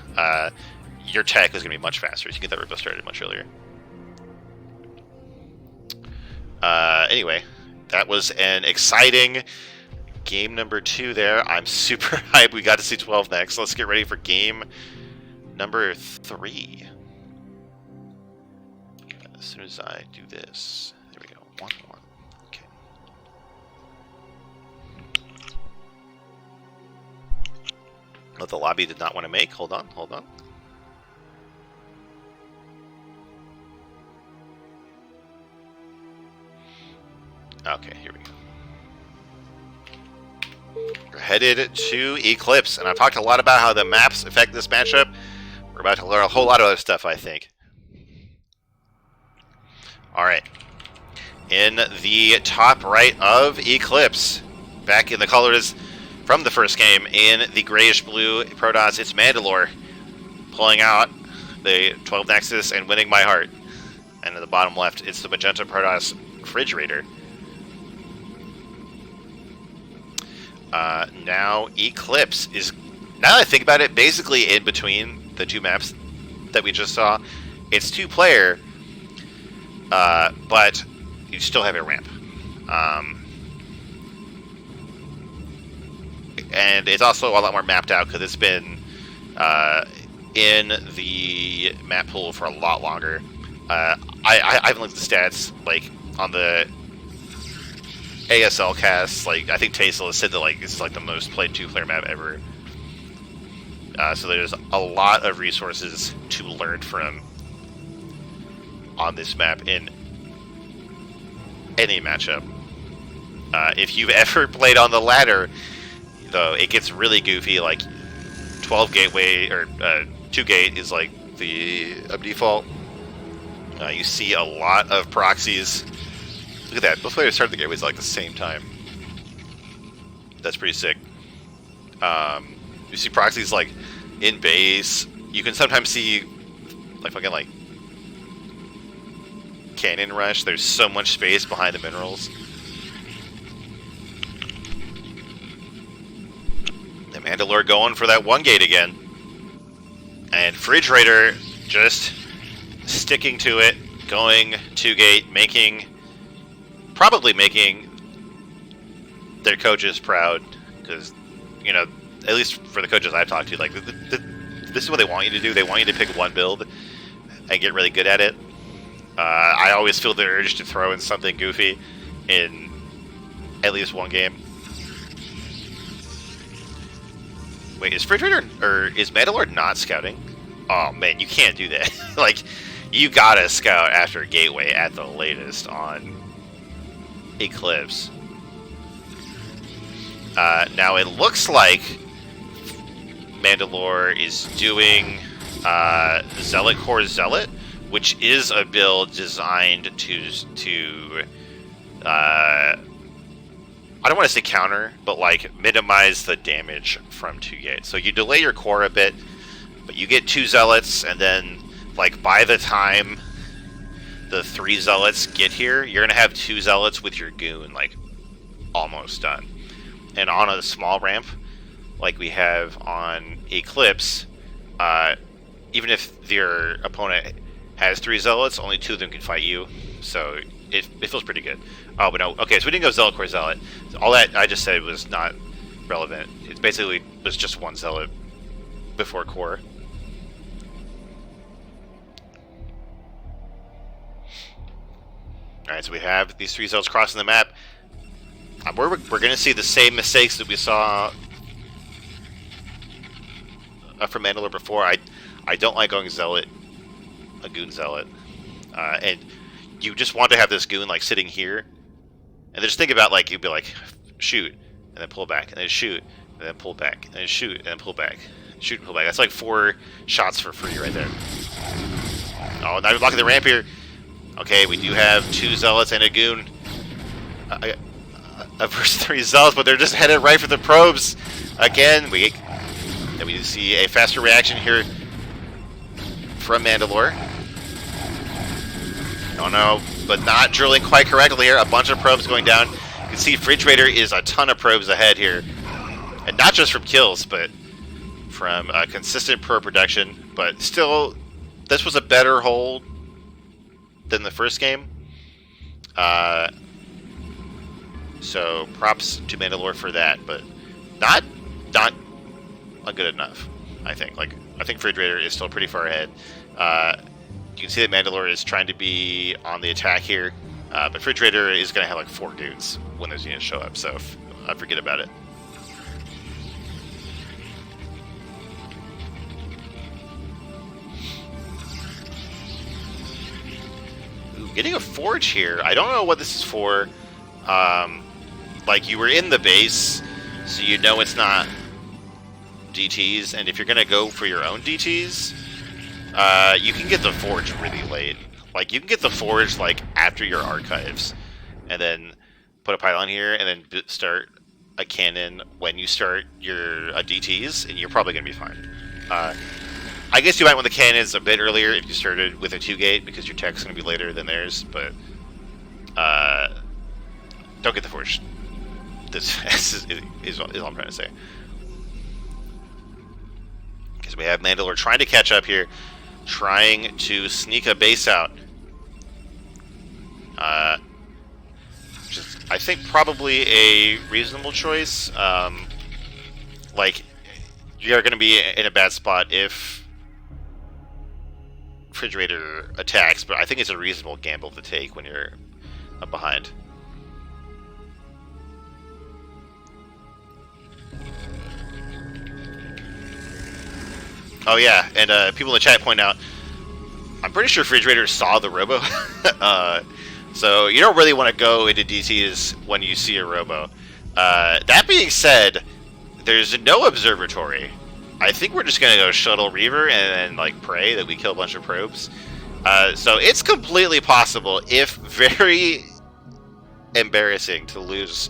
your tech is going to be much faster. You can get that Robo started much earlier. Anyway, that was an exciting game number 2 there. I'm super hyped. We got to see 12 next. Let's get ready for game number 3. As soon as I do this, there we go. 1-1. Okay. What the lobby did not want to make. Hold on, hold on. Okay, here we go. We're headed to Eclipse, and I've talked a lot about how the maps affect this matchup. We're about to learn a whole lot of other stuff, I think. Alright. In the top right of Eclipse, back in the colors from the first game, in the grayish-blue Protoss, it's Mandalore pulling out the 12 Nexus and winning my heart. And in the bottom left, it's the magenta Protoss FridgeRaider. Now Eclipse is, now that I think about it, basically in between the 2 maps that we just saw. It's 2-player, but you still have a ramp. And it's also a lot more mapped out because it's been in the map pool for a lot longer. I haven't looked at the stats, like, on the ASL cast. Like, I think Taisel has said that, like, this is like the most played 2-player map ever. So there's a lot of resources to learn from on this map in any matchup. If you've ever played on the ladder, though, it gets really goofy. Like, 12 gateway or 2 gate is like the default. You see a lot of proxies. Look at that. Both players started the gateways like the same time. That's pretty sick. You see proxies like in base. You can sometimes see like fucking like cannon rush. There's so much space behind the minerals. The Mandalore going for that 1 gate again. And FridgeRaider just sticking to it, going 2 gate, probably making their coaches proud, because, you know, at least for the coaches I've talked to, like, this is what they want you to do. They want you to pick 1 build and get really good at it. I always feel the urge to throw in something goofy in at least 1 game. Wait, is FridgeRaider, or is Mandalore not scouting? Oh man, you can't do that. Like, you gotta scout after Gateway at the latest on Eclipse. Now it looks like Mandalore is doing Zealot Core Zealot, which is a build designed to I don't want to say counter, but like minimize the damage from 2 gates. So you delay your core a bit, but you get 2 zealots, and then like by the time the 3 zealots get here, you're gonna have 2 zealots with your goon like almost done. And on a small ramp, like we have on Eclipse, even if your opponent has 3 zealots. Only 2 of them can fight you, so it feels pretty good. Oh, but no. Okay, so we didn't go zealot core zealot. All that I just said was not relevant. It basically was just 1 zealot before core. Alright, so we have these 3 zealots crossing the map. We're going to see the same mistakes that we saw from Mandalore before. I don't like going zealot, a goon zealot, and you just want to have this goon like sitting here, and then just think about like you'd be like shoot and then pull back and then shoot and then pull back and then shoot and then pull back, shoot and pull back. That's like 4 shots for free right there. Oh, now we're blocking the ramp here. Okay, we do have 2 zealots and a goon versus 3 zealots, but they're just headed right for the probes again. We see a faster reaction here from Mandalore. Oh no, but not drilling quite correctly here. A bunch of probes going down. You can see FridgeRaider is a ton of probes ahead here. And not just from kills, but from consistent probe production. But still, this was a better hold than the first game. So props to Mandalore for that, but not good enough, I think. I think FridgeRaider is still pretty far ahead. You can see that Mandalore is trying to be on the attack here, but FridgeRaider is going to have like 4 dudes when those units show up, so forget about it. Ooh, getting a forge here. I don't know what this is for. Like, you were in the base, so you know it's not DTs, and if you're going to go for your own DTs, you can get the forge really late. Like, you can get the forge, like, after your archives, and then put a pylon here, and then start a cannon when you start your DTs, and you're probably going to be fine. I guess you might want the cannons a bit earlier if you started with a 2-gate, because your tech's going to be later than theirs, but don't get the forge. This is all I'm trying to say. Because we have Mandalore trying to catch up here, trying to sneak a base out. Which is, I think, probably a reasonable choice. Like, you're going to be in a bad spot if FridgeRaider attacks, but I think it's a reasonable gamble to take when you're up behind. Oh yeah, and people in the chat point out, I'm pretty sure FridgeRaider saw the robo, so you don't really want to go into DTs when you see a robo. That being said, there's no observatory. I think we're just gonna go shuttle Reaver and then like pray that we kill a bunch of probes. So it's completely possible, if very embarrassing, to lose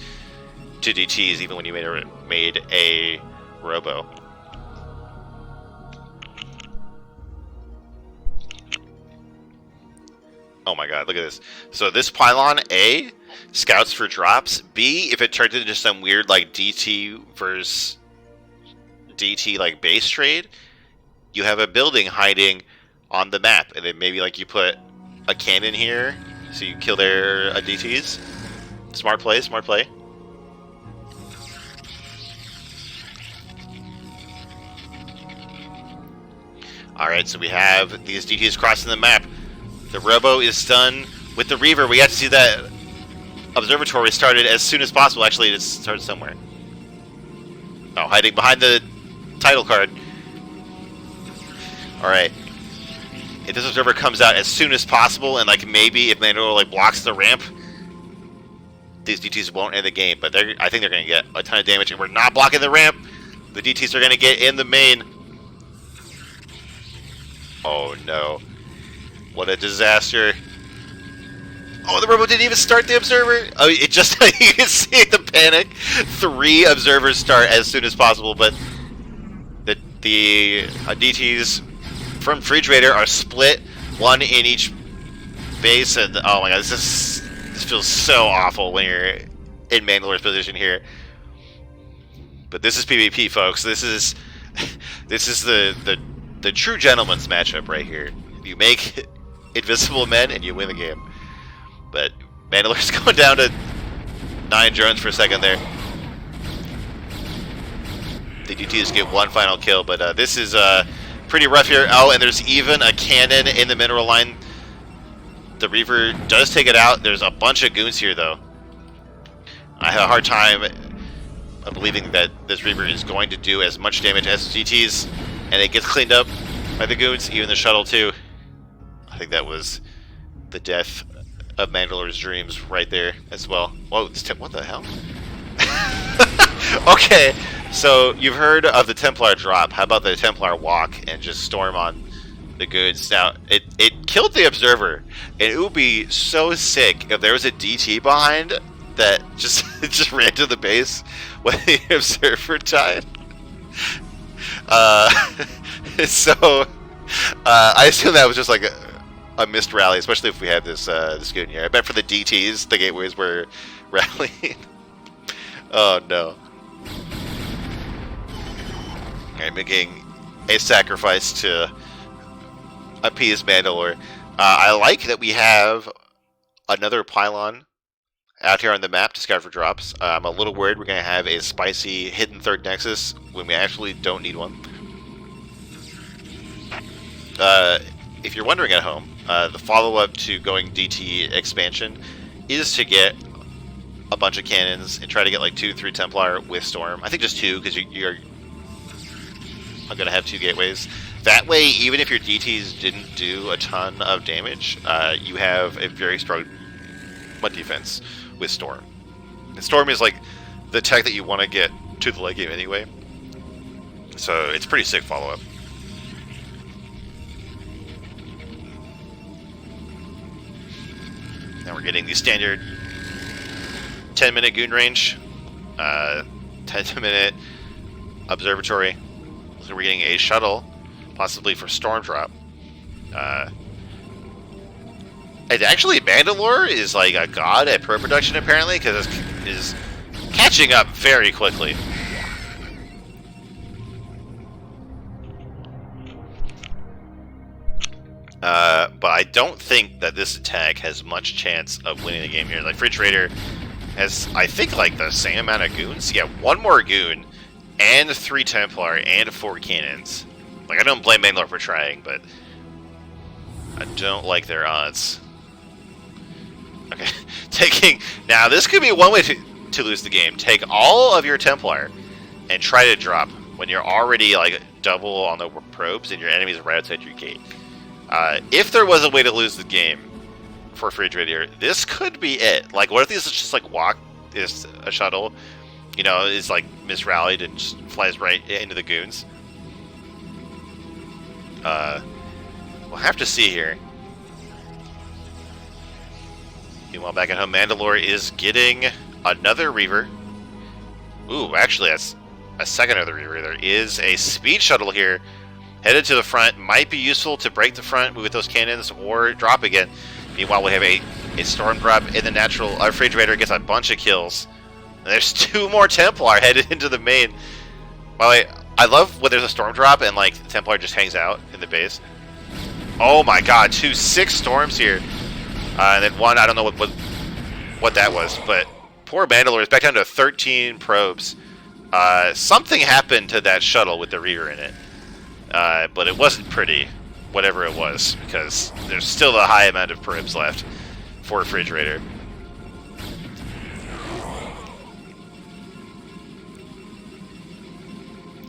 to DTs even when you made a robo. Oh my god, look at this. So this pylon, A, scouts for drops. B, if it turns into some weird like DT versus DT like base trade, you have a building hiding on the map. And then maybe like you put a cannon here so you kill their DTs. Smart play, smart play. Alright, so we have these DTs crossing the map. The robo is done with the Reaver. We got to see that observatory started as soon as possible. Actually, it started somewhere. Oh, hiding behind the title card. Alright. If this observer comes out as soon as possible, and like maybe if Mandalore like blocks the ramp, these DTs won't end the game. But I think they're going to get a ton of damage, and we're not blocking the ramp. The DTs are going to get in the main. Oh no. What a disaster. Oh, the robo didn't even start the observer. Oh, it just, you can see the panic. 3 observers start as soon as possible, but the DTs from FridgeRaider are split, 1 in each base, and oh my god, this feels so awful when you're in Mandalore's position here. But this is PvP, folks. This is the true gentleman's matchup right here. You make invisible men, and you win the game. But Mandalorian's going down to 9 drones for a second there. The DTs get one final kill, but this is pretty rough here. Oh, and there's even a cannon in the mineral line. The Reaver does take it out. There's a bunch of goons here, though. I have a hard time believing that this Reaver is going to do as much damage as the DTs, and it gets cleaned up by the goons, even the shuttle, too. I think that was the death of Mandalore's dreams right there as well. Whoa, what the hell? Okay, so you've heard of the Templar drop. How about the Templar walk and just storm on the goods? Now, it killed the Observer, and it would be so sick if there was a DT behind that just ran to the base when the Observer died. So I assume that was just like a missed rally, especially if we had this goon here. I bet for the DTs, the gateways were rallying. Oh no. Alright, making a sacrifice to appease Mandalore. I like that we have another pylon out here on the map to scout for drops. I'm a little worried we're going to have a spicy hidden third nexus when we actually don't need one. If you're wondering at home, the follow-up to going DT expansion is to get a bunch of cannons and try to get like 2-3 Templar with Storm. I think just 2, because you're going to have 2 gateways. That way, even if your DTs didn't do a ton of damage, you have a very strong mud defense with Storm. And Storm is like the tech that you want to get to the late game anyway. So it's pretty sick follow-up. Now we're getting the standard 10-minute goon range, 10-minute observatory. So we're getting a shuttle, possibly for storm drop. And actually, Mandalore is like a god at probe production apparently, because it is catching up very quickly. But I don't think that this attack has much chance of winning the game here. Like, FridgeRaider has, I think, like the same amount of goons. Yeah, 1 more goon, and 3 Templar, and 4 cannons. Like, I don't blame Mandalore for trying, but I don't like their odds. Okay, now this could be one way to lose the game. Take all of your Templar and try to drop when you're already like double on the probes and your enemy's right outside your gate. If there was a way to lose the game for FridgeRaider, this could be it. Like, what if this is just like is a shuttle, you know, is like misrallied and just flies right into the goons? We'll have to see here. Meanwhile, back at home, Mandalore is getting another Reaver. Ooh, actually, that's a second other Reaver. There is a speed shuttle here, headed to the front. Might be useful to break the front with those cannons or drop again. Meanwhile, we have a storm drop in the natural. Our FridgeRaider gets a bunch of kills. And there's 2 more Templar headed into the main. Well, I love when there's a storm drop and like Templar just hangs out in the base. Oh my god, 6 storms here. And then 1, I don't know what that was, but poor Mandalore is back down to 13 probes. Something happened to that shuttle with the Reaver in it. But it wasn't pretty, whatever it was, because there's still a high amount of probes left for FridgeRaider.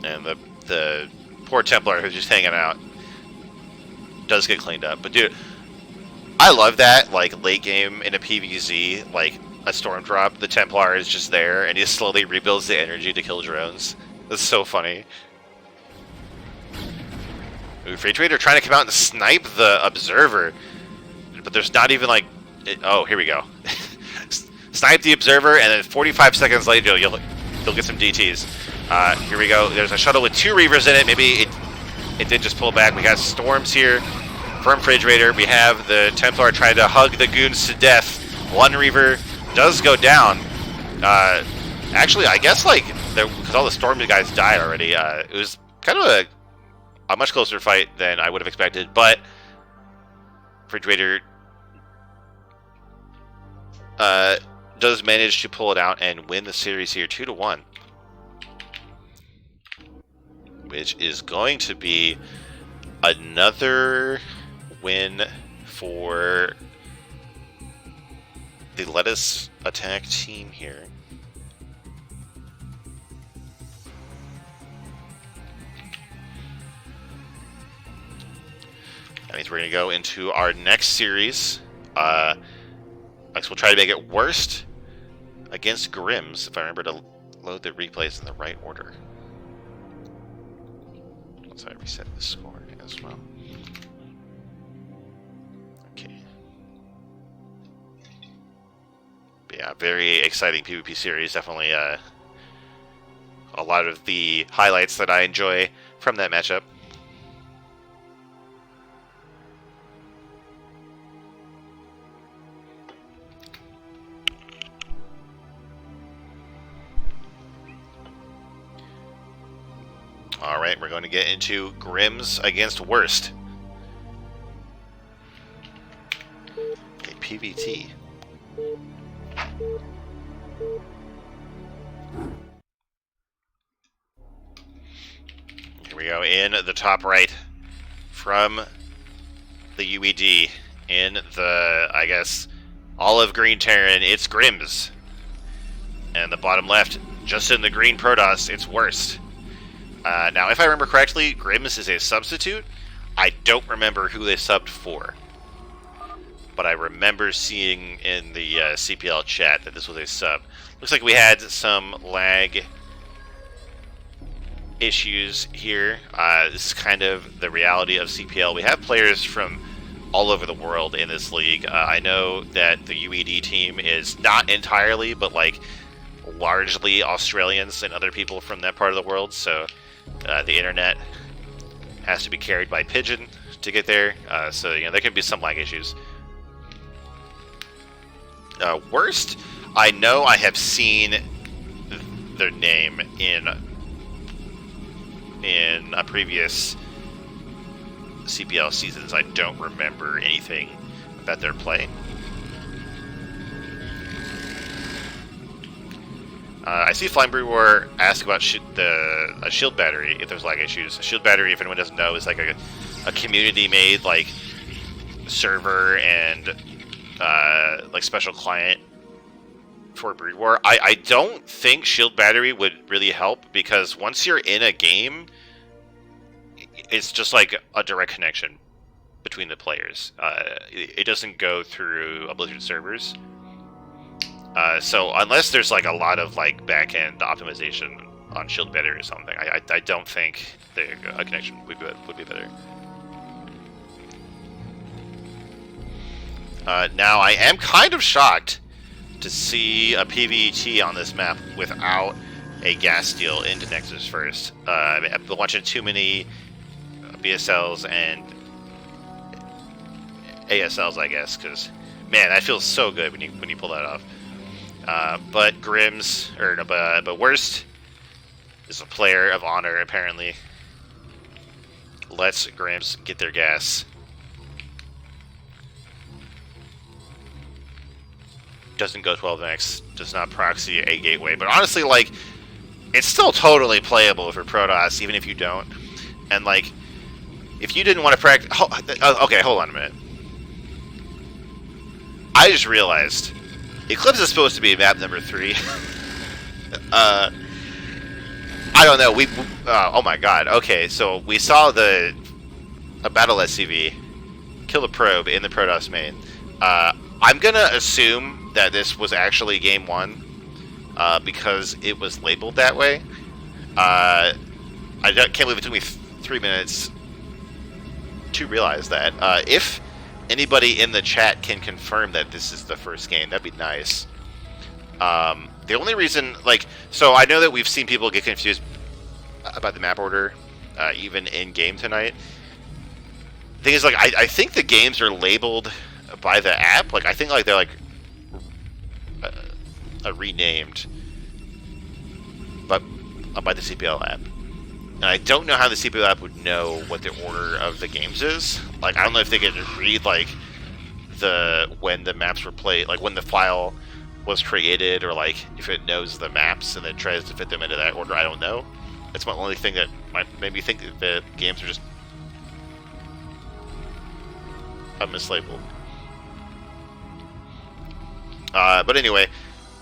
And the poor Templar who's just hanging out does get cleaned up. But dude, I love that, like, late game in a PvZ, like, a storm drop, the Templar is just there, and he slowly rebuilds the energy to kill drones. That's so funny. Ooh, FridgeRaider trying to come out and snipe the Observer, but there's not even, like... oh, here we go. Snipe the Observer, and then 45 seconds later, you'll get some DTs. Here we go. There's a shuttle with 2 Reavers in it. Maybe it did just pull back. We got storms here from FridgeRaider. We have the Templar trying to hug the goons to death. 1 Reaver does go down. Actually, I guess, like, because all the storm guys died already, it was kind of a much closer fight than I would have expected, but FridgeRaider does manage to pull it out and win the series here 2-1. Which is going to be another win for the Lettuce Attack team here. That means we're going to go into our next series. Next, we'll try to make it worst against grimZ, if I remember to load the replays in the right order. Once I reset the score as well. Okay. But yeah, very exciting PvP series. Definitely a lot of the highlights that I enjoy from that matchup. Alright, we're going to get into grimZ against worst. Okay, PvT. Here we go, in the top right from the UED, in the, I guess, olive green Terran, it's grimZ. And the bottom left, just in the green Protoss, it's worst. Now, if I remember correctly, grimZ is a substitute. I don't remember who they subbed for. But I remember seeing in the CPL chat that this was a sub. Looks like we had some lag issues here. This is kind of the reality of CPL. We have players from all over the world in this league. I know that the UED team is not entirely, but like largely Australians and other people from that part of the world, so the internet has to be carried by pigeon to get there, so you know there can be some lag issues. Worst, I know I have seen their name in a previous CPL seasons. I don't remember anything about their play. I see Flying Brew War ask about a shield battery if there's lag issues. A shield battery, if anyone doesn't know, is like a community-made like server and like special client for Breed War. I don't think shield battery would really help because once you're in a game, it's just like a direct connection between the players. It doesn't go through a Blizzard servers. So unless there's like a lot of like back-end optimization on shield battery or something, I don't think a connection would be better. Now I am kind of shocked to see a PvT on this map without a gas steal into Nexus first. I've been watching too many BSLs and ASLs, I guess, because man, that feels so good when you pull that off. But grimZ, or no, but worst is a player of honor apparently. Let's grimZ get their gas. Doesn't go 12x, does not proxy a gateway, but honestly, like, it's still totally playable for Protoss, even if you don't. And like, if you didn't want to practice, okay, hold on a minute. I just realized Eclipse is supposed to be map number 3. I don't know. Oh my god. Okay, so we saw a battle SCV kill a probe in the Protoss main. I'm gonna assume that this was actually game 1 because it was labeled that way. I can't believe it took me 3 minutes to realize that. If anybody in the chat can confirm that this is the first game, that'd be nice. The only reason, like, so I know that we've seen people get confused about the map order, even in game tonight. The thing is, like, I think the games are labeled by the app. Like, I think like they're like renamed, but by the CPL app. And I don't know how the CPL app would know what the order of the games is. Like, I don't know if they get to read, like, when the maps were played, like when the file was created, or like if it knows the maps and then tries to fit them into that order. I don't know. That's my only thing that might made me think that the games are just mislabeled. But anyway,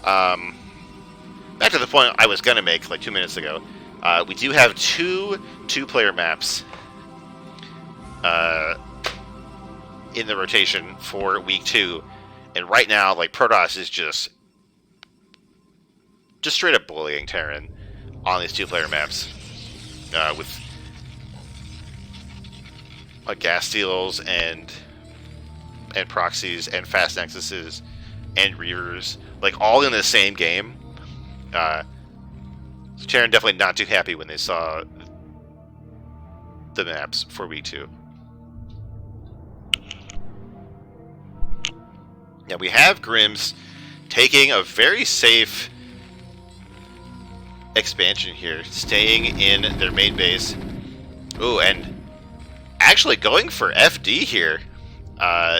back to the point I was gonna make like 2 minutes ago. We do have two-player maps in the rotation for week 2, and right now, like, Protoss is just straight up bullying Terran on these two-player maps with gas steals and proxies and fast nexuses and reavers, like, all in the same game. So Terran definitely not too happy when they saw the maps for week 2. Now we have grimZ taking a very safe expansion here, staying in their main base. Ooh, and actually going for FD here.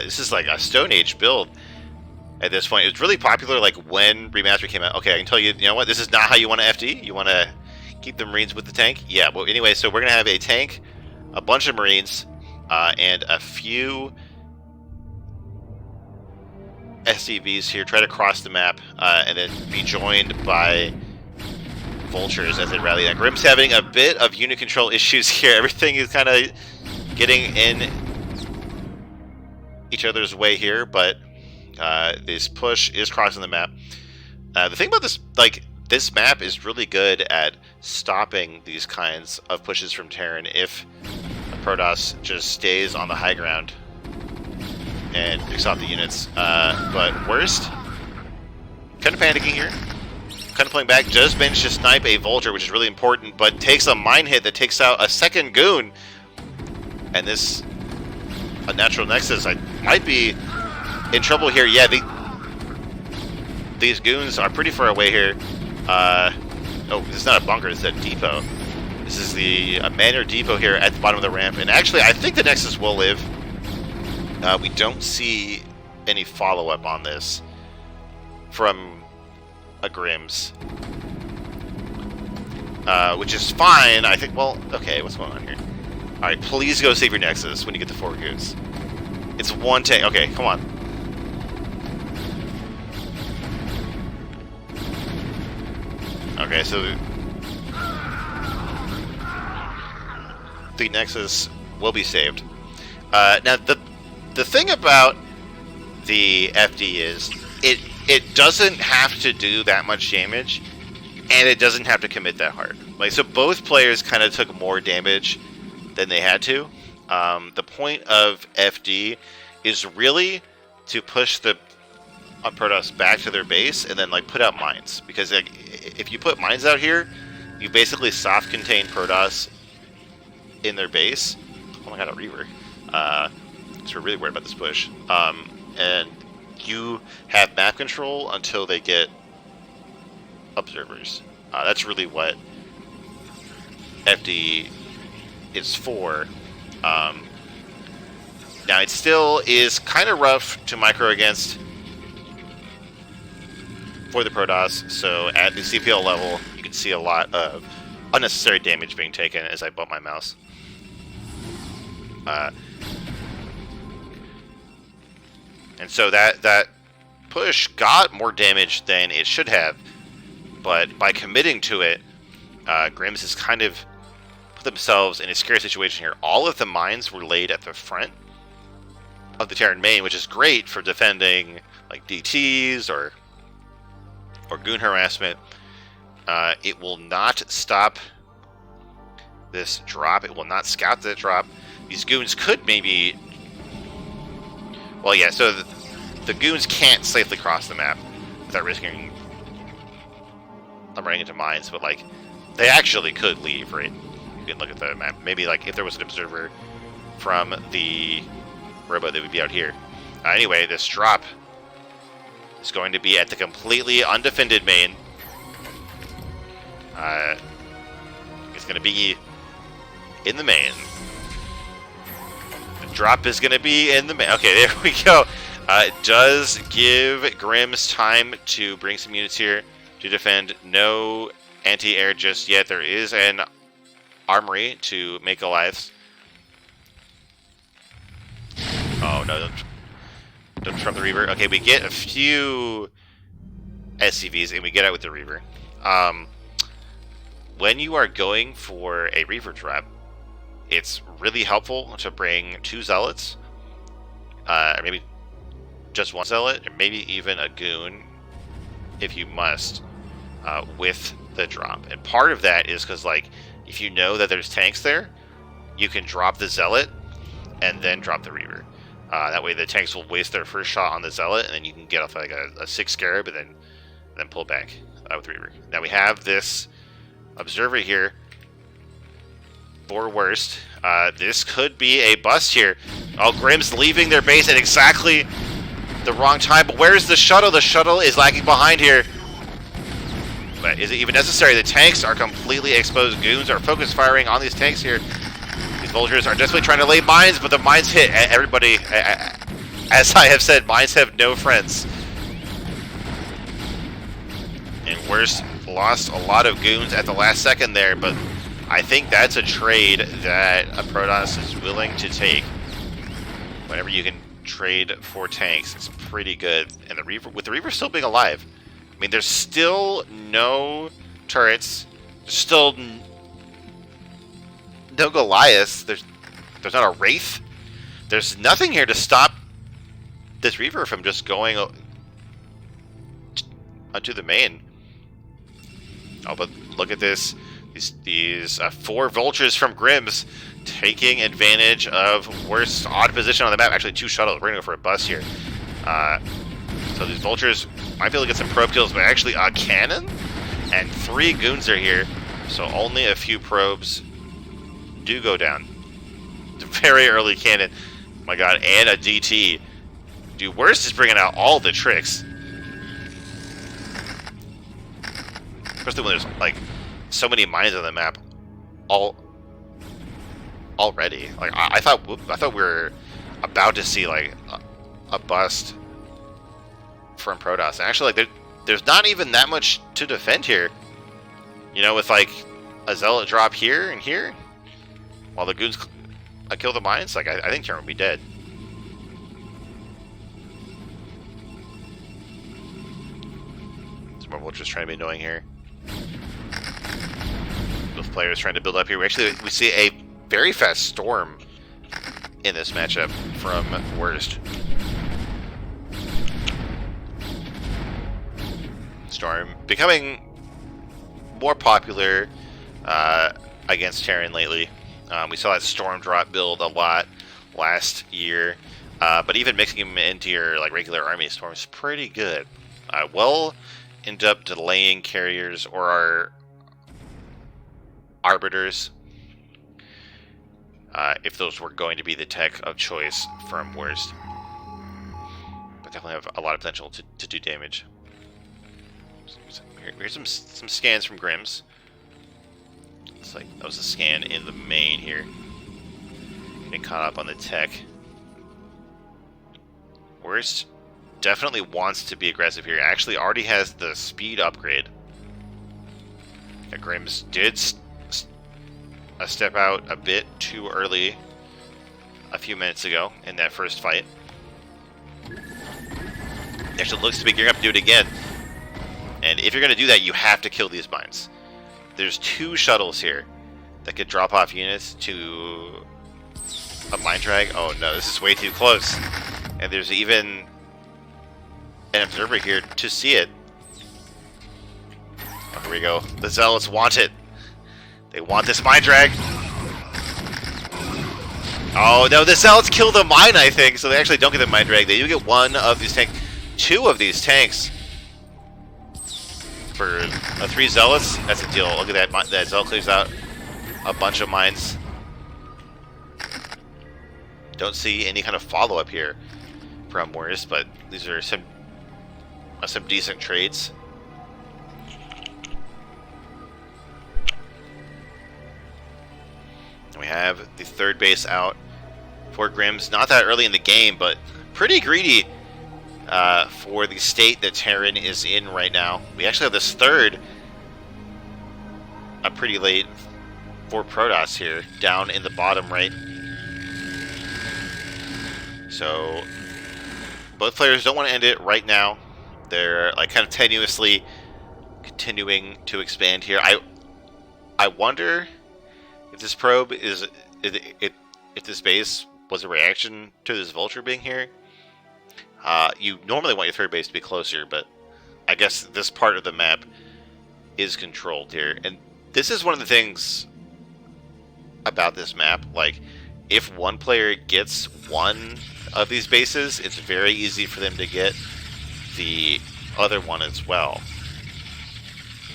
This is like a Stone Age build at this point. It was really popular like when Remastered came out. Okay, I can tell you, you know what, this is not how you want to FD. You want to keep the Marines with the tank? Yeah, well, anyway, so we're going to have a tank, a bunch of Marines, and a few SCVs here, try to cross the map, and then be joined by vultures as they rally. Now, grimZ having a bit of unit control issues here. Everything is kind of getting in each other's way here, but this push is crossing the map. The thing about this, like, this map is really good at stopping these kinds of pushes from Terran if Protoss just stays on the high ground and picks off the units. But worst, kind of panicking here, kind of pulling back, does manage to snipe a vulture, which is really important, but takes a mine hit that takes out a second goon. And this, a natural nexus, I might be in trouble here. Yeah, these goons are pretty far away here. Oh, this is not a bunker, this is a depot. This is the Manor Depot here at the bottom of the ramp. And actually, I think the nexus will live. We don't see any follow-up on this from a grimZ. Which is fine, I think. Well, okay, what's going on here? Alright, please go save your nexus when you get the 4 goons. It's one tank. Okay, come on. Okay, so the nexus will be saved. Now, the thing about the FD is it doesn't have to do that much damage, and it doesn't have to commit that hard. Like, so both players kind of took more damage than they had to. The point of FD is really to push the Protoss back to their base and then like put out mines, because like, if you put mines out here, you basically soft contain Protoss in their base. Oh my god, a reaver. So we're really worried about this push. And you have map control until they get observers. That's really what FD is for. Now it still is kind of rough to micro against for the Protoss, so at the CPL level you can see a lot of unnecessary damage being taken as I bump my mouse. And so that push got more damage than it should have, but by committing to it, grimZ has kind of put themselves in a scary situation here. All of the mines were laid at the front of the Terran main, which is great for defending like DTs or goon harassment. It will not stop this drop. It will not scout that drop. These goons could maybe... Well, yeah, so the goons can't safely cross the map without risking them running into mines, but like, they actually could leave, right? You can look at the map. Maybe like if there was an observer from the robo, they would be out here. Anyway, this drop is going to be at the completely undefended main. It's going to be in the main. The drop is going to be in the main. Okay, there we go. It does give grimZ time to bring some units here to defend. No anti-air just yet. There is an armory to make alives. Oh no, don't trump the Reaver. Okay, we get a few SCVs and we get out with the Reaver. When you are going for a Reaver drop, it's really helpful to bring 2 Zealots, or maybe just 1 Zealot, or maybe even a Goon, if you must, with the drop. And part of that is because, like, if you know that there's tanks there, you can drop the Zealot and then drop the Reaver. That way the tanks will waste their first shot on the Zealot, and then you can get off like a 6 Scarab and then pull back with Reaver. Now we have this Observer here for worst. This could be a bust here. Oh, grimZ leaving their base at exactly the wrong time. But where's the shuttle? The shuttle is lagging behind here. But is it even necessary? The tanks are completely exposed. Goons are focus firing on these tanks here. These vultures are desperately trying to lay mines, but the mines hit everybody. As I have said, mines have no friends. And worst, lost a lot of goons at the last second there, but I think that's a trade that a Protoss is willing to take. Whenever you can trade for tanks, it's pretty good. And the Reaver, with the Reaver still being alive, I mean, there's still no turrets. There's still no Goliaths. There's not a Wraith. There's nothing here to stop this Reaver from just going onto the main. Oh, but look at this. These 4 vultures from grimZ taking advantage of worst odd position on the map. Actually, 2 shuttles. We're going to go for a bust here. So these vultures might be able to get some probe kills, but actually a cannon and 3 goons are here. So only a few probes do go down. It's a very early cannon. Oh my god, and a DT. Dude, worst is bringing out all the tricks. Especially when there's like so many mines on the map already. Like I thought we were about to see like a bust from Protoss. And actually, like there's not even that much to defend here. You know, with like a Zealot drop here and here, while the goons kill the mines. Like I think Turn will be dead. Some more vultures trying to be annoying here. Both players trying to build up here. We see a very fast Storm in this matchup from worst. Storm becoming more popular against Terran lately. We saw that Storm drop build a lot last year, but even mixing him into your like regular army, Storm's pretty good. Will end up delaying carriers or our arbiters if those were going to be the tech of choice from worst. But definitely have a lot of potential to do damage. Here's some scans from grimZ. It's like that was a scan in the main here. Getting caught up on the tech. Worst definitely wants to be aggressive here. Actually already has the speed upgrade. Yeah, grimZ did step out a bit too early a few minutes ago in that first fight. Actually looks to be gearing up to do it again. And if you're going to do that, you have to kill these mines. There's 2 shuttles here that could drop off units to a mine drag. Oh no, this is way too close. And there's even an observer here to see it. Oh, here we go. The Zealots want it. They want this mine drag. Oh no, the Zealots kill the mine, I think, so they actually don't get the mine drag. They do get 1 of these tanks, 2 of these tanks. For 3 Zealots, that's a deal. Look at that, that Zealot clears out a bunch of mines. Don't see any kind of follow-up here from worst, but these are some decent trades. And we have the 3rd base out for grimZ. Not that early in the game, but pretty greedy for the state that Terran is in right now. We actually have this third, pretty late for Protoss here, down in the bottom right. So both players don't want to end it right now. They're like kind of tenuously continuing to expand here. I wonder if this probe is if this base was a reaction to this vulture being here. You normally want your third base to be closer, but I guess this part of the map is controlled here. And this is one of the things about this map. Like, if one player gets one of these bases, it's very easy for them to get the other one as well.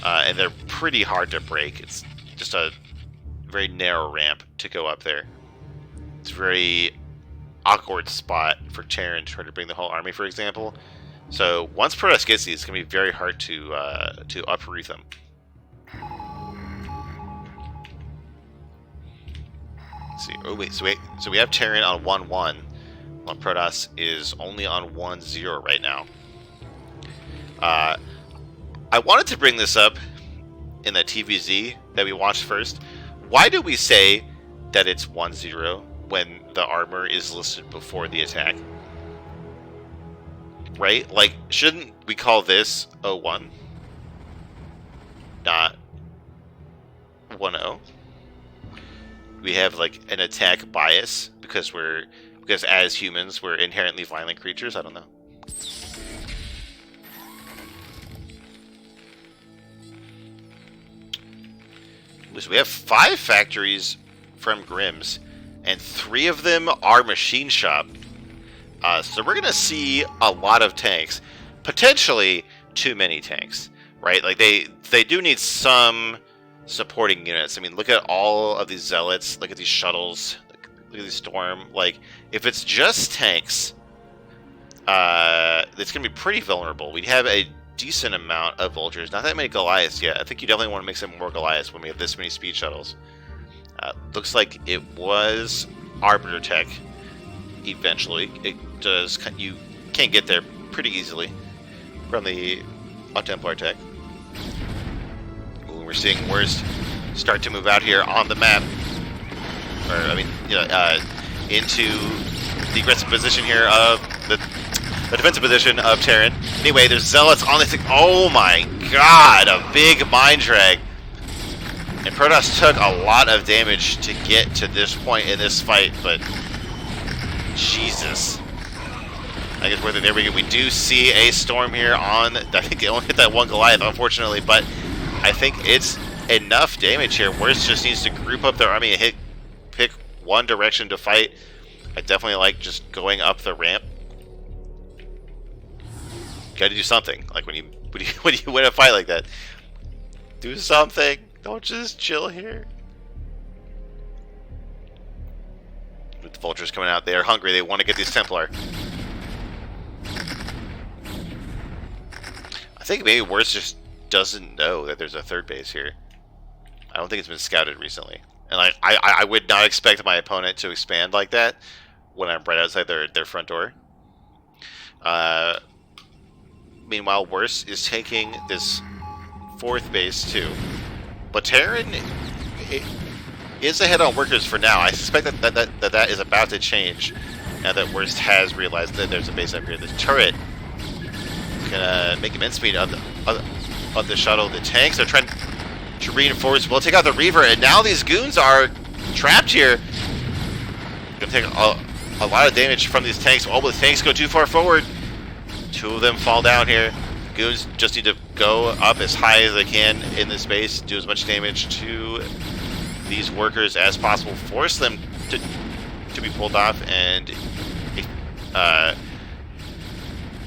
And they're pretty hard to break. It's just a very narrow ramp to go up there. It's a very awkward spot for Terran to try to bring the whole army, for example. So once Protoss gets these, it's going to be very hard to uproot them. Let's see. Oh wait, so we have Terran on 1-1, while Protoss is only on 1-0 right now. I wanted to bring this up in the TVZ that we watched first. Why do we say that it's 1-0 when the armor is listed before the attack? Right? Like, shouldn't we call this 0-1? Not 1-0? We have like an attack bias because as humans we're inherently violent creatures. I don't know. So we have 5 factories from grimZ, and 3 of them are machine shop. So we're gonna see a lot of tanks, potentially too many tanks, right? Like they do need some supporting units. I mean, look at all of these zealots. Look at these shuttles. Look at these storm. Like, if it's just tanks, it's gonna be pretty vulnerable. We have a decent amount of vultures. Not that many Goliaths yet. I think you definitely want to mix in more Goliaths when we have this many speed shuttles. Looks like it was Arbiter Tech. Eventually, you can get there pretty easily from the Templar Tech. Ooh, we're seeing Worst start to move out here on the map, or I mean, into the aggressive position here of the defensive position of Terran. Anyway, there's Zealots on this thing. Oh my god, a big mind drag. And Protoss took a lot of damage to get to this point in this fight, but Jesus. I guess there we go. We do see a storm here on, I think they only hit that one Goliath, unfortunately, but I think it's enough damage here. Worst just needs to group up their army and pick one direction to fight. I definitely like just going up the ramp. Got to do something. Like when you win a fight like that, do something. Don't just chill here. With the vultures coming out, they are hungry. They want to get these Templar. I think maybe Worst just doesn't know that there's a third base here. I don't think it's been scouted recently, and I would not expect my opponent to expand like that when I'm right outside their front door. Meanwhile, Worst is taking this 4th base too. But Terran is ahead on workers for now. I suspect that is about to change now that Worst has realized that there's a base up here. The turret is gonna make immense speed of the shuttle. The tanks are trying to reinforce. We'll take out the Reaver, and now these goons are trapped here. Gonna take a lot of damage from these tanks. Oh, but the tanks go too far forward. 2 of them fall down here. Goons just need to go up as high as they can in this base, do as much damage to these workers as possible, force them to be pulled off, and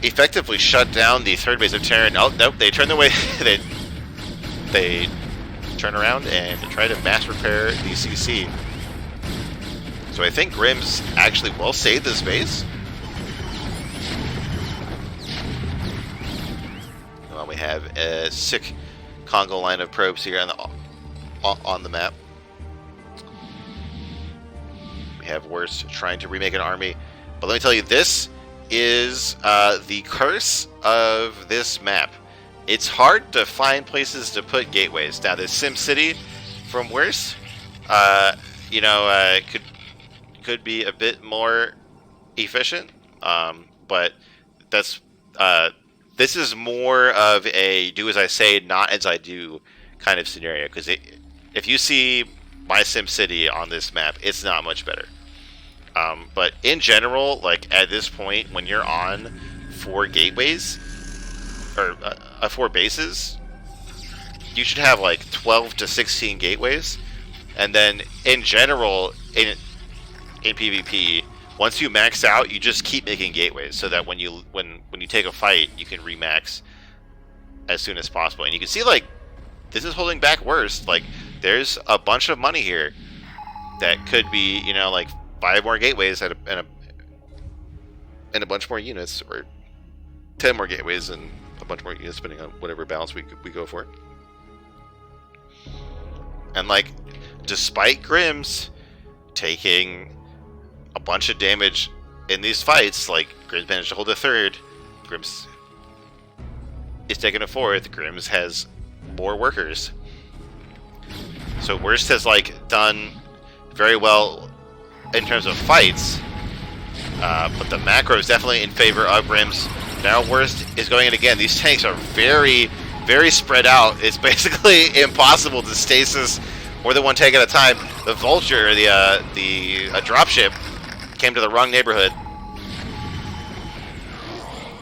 effectively shut down the 3rd base of Terran. Oh, nope, they turn away. they turn around and try to mass repair the CC. So I think grimZ actually will save this base. We have a sick Congo line of probes here on the map. We have Worst trying to remake an army, but let me tell you, this is the curse of this map. It's hard to find places to put gateways. Now, the SimCity from worse, could be a bit more efficient, but that's this is more of a do as I say, not as I do kind of scenario. Because if you see my SimCity on this map, it's not much better. But in general, like at this point, when you're on 4 gateways or 4 bases, you should have like 12 to 16 gateways. And then in general, in PvP, once you max out, you just keep making gateways so that when you take a fight, you can remax as soon as possible. And you can see like this is holding back worst. Like there's a bunch of money here that could be, like 5 more gateways and a bunch more units, or 10 more gateways and a bunch more units, depending on whatever balance we go for. And like, despite grimZ taking a bunch of damage in these fights, like grimZ managed to hold a 3rd, grimZ is taking a 4th, grimZ has more workers. So worst has like done very well in terms of fights, but the macro is definitely in favor of grimZ. Now worst is going in again. These tanks are very, very spread out. It's basically impossible to stasis more than one tank at a time. The vulture, the dropship, came to the wrong neighborhood.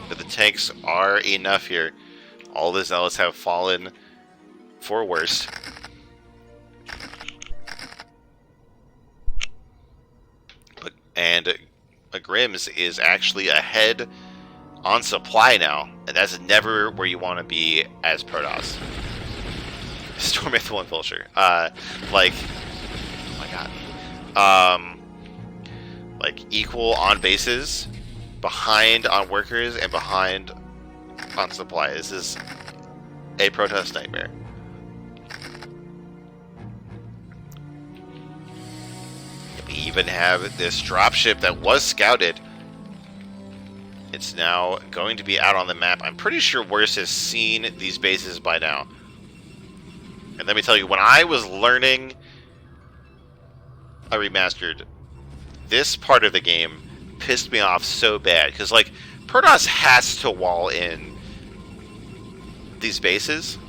But the tanks are enough here. All the zealots have fallen for worst. And grimZ is actually ahead on supply now, and that's never where you want to be as Protoss. Stormwraith 1 Vulture. Like, oh my god. Like, equal on bases, behind on workers, and behind on supply. This is a Protoss nightmare. We even have this dropship that was scouted. It's now going to be out on the map. I'm pretty sure worst has seen these bases by now. And let me tell you, when I was learning a remastered, this part of the game pissed me off so bad. Because, like, Protoss has to wall in these bases.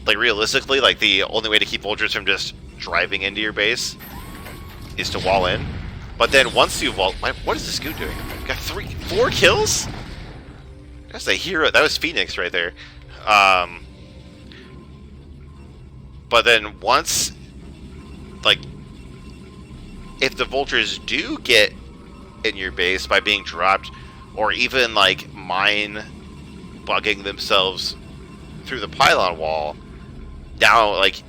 Like, realistically, like, the only way to keep vultures from just driving into your base is to wall in. But then once you wall... What is this Scoot doing? Got 4 kills? That's a hero. That was Phoenix right there. But then once... Like... If the vultures do get in your base by being dropped, or even, like, mine bugging themselves through the pylon wall, now, like...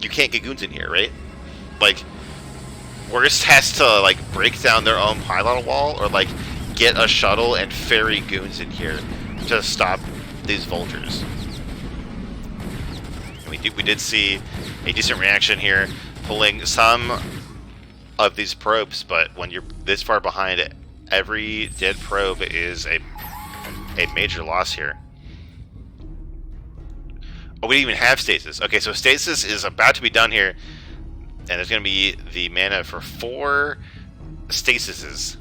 You can't get goons in here, right? Like, worst has to, like, break down their own pylon wall, or, like, get a shuttle and ferry goons in here to stop these vultures. And we did see a decent reaction here, pulling some of these probes, but when you're this far behind it, every dead probe is a major loss here. Oh, we didn't even have stasis. Okay, so stasis is about to be done here, and there's going to be the mana for 4 stasises,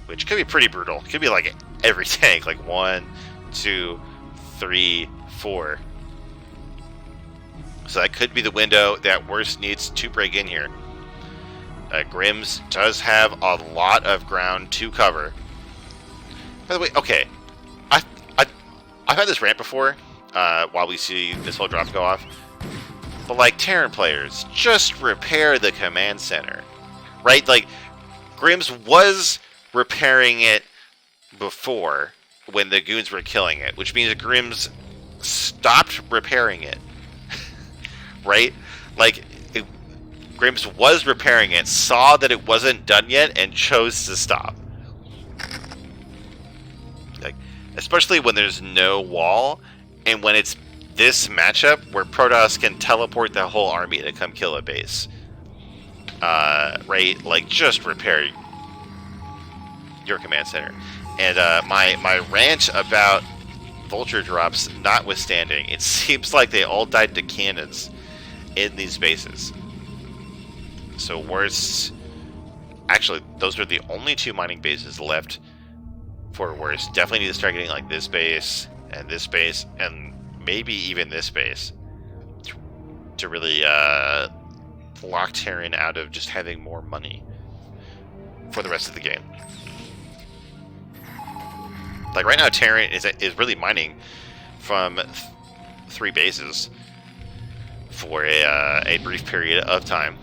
which could be pretty brutal. It could be like every tank, like 1, 2, 3, 4. So that could be the window that worst needs to break in here. grimZ does have a lot of ground to cover. By the way, okay, I've had this rant before. While we see this whole drop go off. But like, Terran players, just repair the command center. Right? Like, grimZ was repairing it before when the goons were killing it, which means grimZ stopped repairing it. Right? Like, grimZ was repairing it, saw that it wasn't done yet, and chose to stop. Like, especially when there's no wall. And when it's this matchup where Protoss can teleport the whole army to come kill a base, right? Like, just repair your command center. And my rant about vulture drops notwithstanding, it seems like they all died to cannons in these bases. So worst... Actually, those are the only 2 mining bases left for worst. Definitely need to start getting like this base, and maybe even this base to really lock Terran out of just having more money for the rest of the game. Like right now, Terran is really mining from 3 bases for a brief period of time.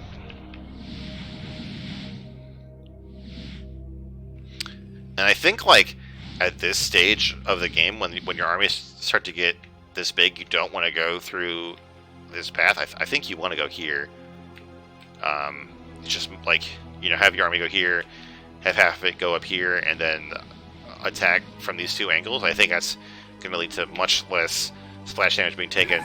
And I think, like, at this stage of the game, when your armies start to get this big, you don't want to go through this path. I think you want to go here. Just, like, you know, have your army go here, have half of it go up here, and then attack from these 2 angles. I think that's going to lead to much less splash damage being taken.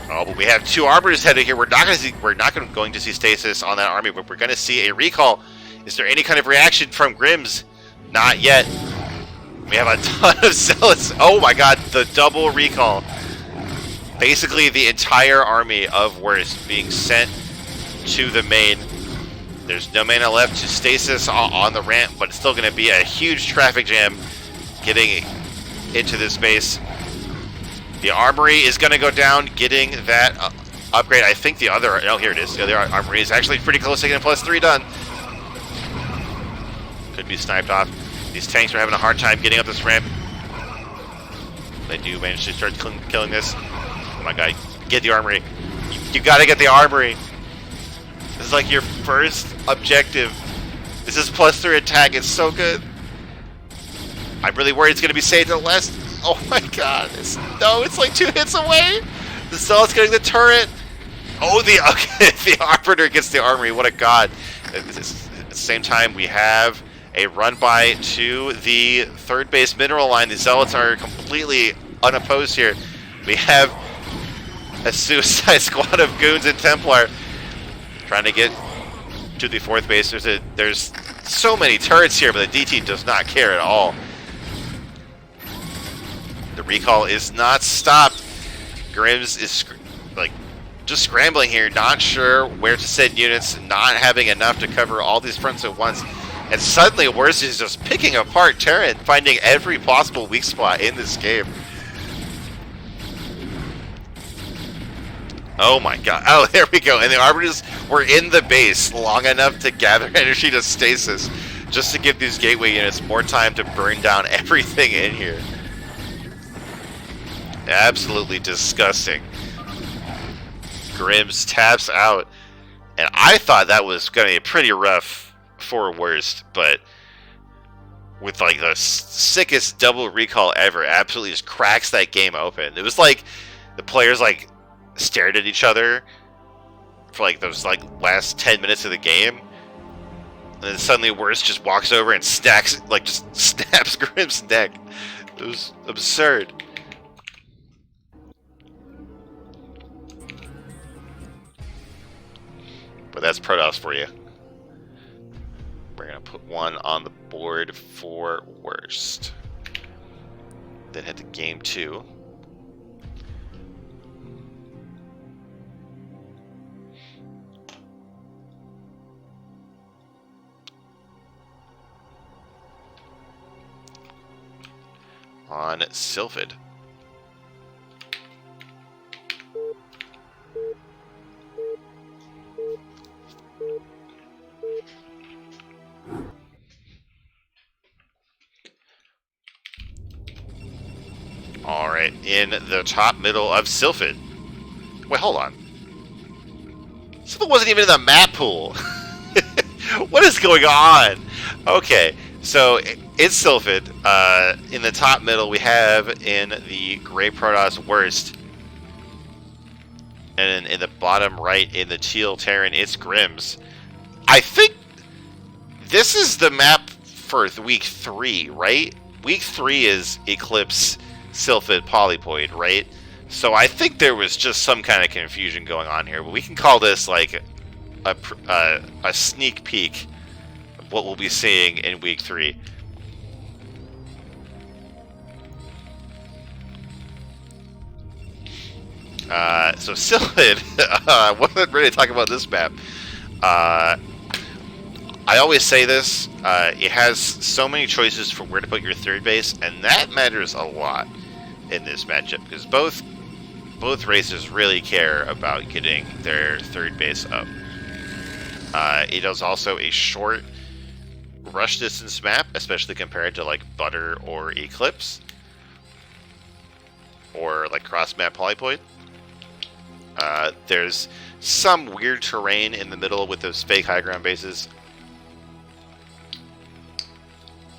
Oh, but we have 2 arbiters headed here. We're not going to see stasis on that army, but we're going to see a recall. Is there any kind of reaction from grimZ? Not yet. We have a ton of zealots. Oh my god, the double recall. Basically the entire army of worst being sent to the main. There's no mana left to stasis on the ramp, but it's still going to be a huge traffic jam getting into this base. The armory is going to go down, getting that upgrade. I think the other... Oh, here it is. The other armory is actually pretty close to getting +3 done. Could be sniped off. These tanks are having a hard time getting up this ramp. They do manage to start killing this. Oh my god, get the armory. You gotta get the armory. This is like your first objective. This is +3 attack. It's so good. I'm really worried it's gonna be saved at last. Oh my god. It's like 2 hits away. The zealot's getting the turret. Oh, the arbiter gets the armory. What a god. At the same time, we have a run-by to the 3rd base mineral line. The zealots are completely unopposed here. We have a suicide squad of goons and Templar trying to get to the 4th base. There's so many turrets here, but the DT does not care at all. The recall is not stopped. grimZ is like just scrambling here, not sure where to send units, not having enough to cover all these fronts at once. And suddenly, worst is just picking apart Terran, finding every possible weak spot in this game. Oh my god. Oh, there we go. And the arbiters were in the base long enough to gather energy to stasis, just to give these gateway units more time to burn down everything in here. Absolutely disgusting. grimZ taps out. And I thought that was going to be pretty rough for worst, but with like the sickest double recall ever, absolutely just cracks that game open. It was like the players like stared at each other for like those like last 10 minutes of the game, and then suddenly worst just walks over and stacks, like just snaps grimZ's neck. It was absurd. But that's Protoss for you. We're going to put 1 on the board for worst. Then head to game 2. On Sylphid. Alright, in the top middle of Sylphid. Wait, hold on. Sylphid wasn't even in the map pool. What is going on? Okay, so it's Sylphid. In the top middle, we have in the gray Protoss worst. And in the bottom right, in the teal Terran, it's grimZ. I think this is the map for week 3, right? Week 3 is Eclipse, Sylphid, Polypoid, right? So I think there was just some kind of confusion going on here, but we can call this like a sneak peek what we'll be seeing in week 3. So Sylvan, I wasn't ready to talk about this map. I always say this, it has so many choices for where to put your third base, and that matters a lot in this matchup, because both races really care about getting their third base up. It is also a short rush distance map, especially compared to like Butter or Eclipse, or like cross map Polypoid. There's some weird terrain in the middle with those fake high ground bases.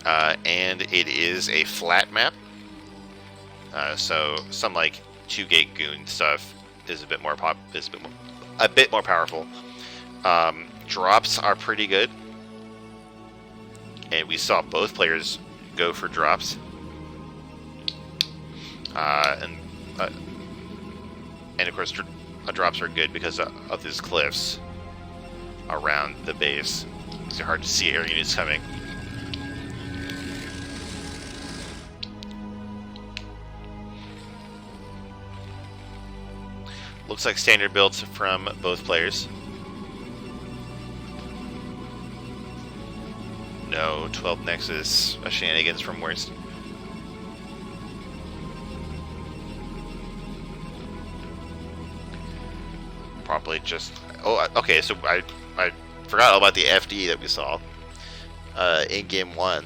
And it is a flat map. So some like 2-gate goon stuff is a bit more powerful. Drops are pretty good. And we saw both players go for drops. And of course drops are good because of these cliffs around the base. It's hard to see air units coming. Looks like standard builds from both players. No 12 Nexus shenanigans from Worst. Probably just... Oh, okay, so I forgot all about the FD that we saw in Game 1.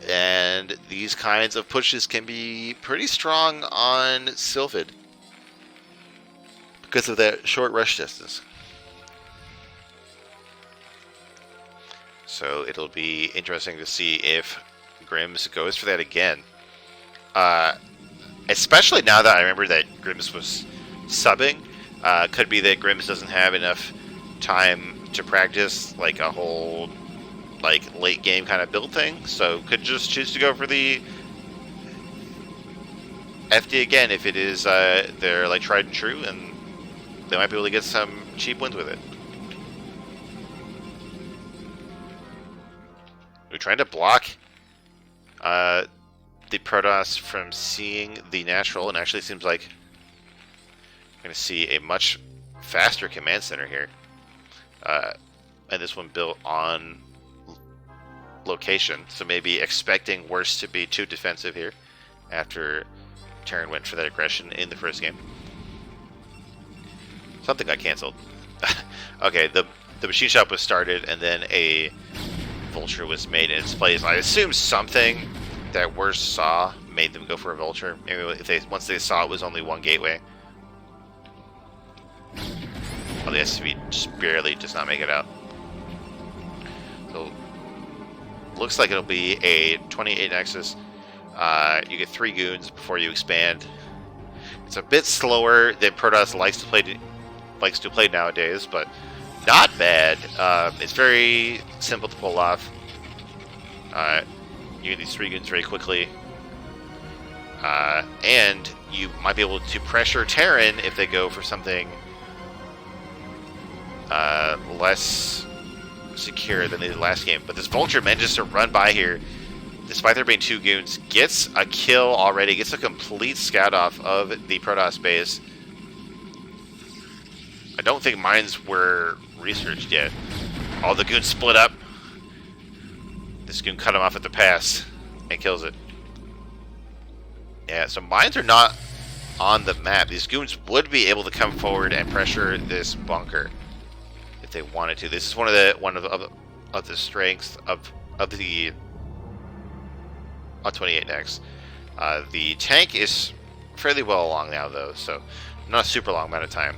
And these kinds of pushes can be pretty strong on Sylphid because of that short rush distance. So it'll be interesting to see if grimZ goes for that again. Especially now that I remember that grimZ was subbing. Could be that grimZ doesn't have enough time to practice like a whole like late game kind of build thing, so could just choose to go for the FD again if it is they're like tried and true, and they might be able to get some cheap wins with it. We're trying to block the Protoss from seeing the natural, and actually seems like we're going to see a much faster command center here. And this one built on location, so maybe expecting Worst to be too defensive here after Terran went for that aggression in the first game. Something got cancelled. Okay, the machine shop was started, and then a vulture was made in its place. I assume something that Worst saw made them go for a vulture. Maybe if once they saw it was only one gateway. Oh, the SCV just barely does not make it out. So looks like it'll be a 28 Nexus. You get 3 goons before you expand. It's a bit slower than Protoss likes to play nowadays, but not bad. It's very simple to pull off. You get these 3 goons very quickly, and you might be able to pressure Terran if they go for something less secure than they did last game. But this vulture manages to run by here, despite there being 2 goons, gets a kill already, gets a complete scout off of the Protoss base. I don't think mines were researched yet. All the goons split up. This goon cut him off at the pass and kills it. Yeah, so mines are not on the map. These goons would be able to come forward and pressure this bunker if they wanted to. This is one of the strengths of the 28 next. The tank is fairly well along now, though, so not a super long amount of time.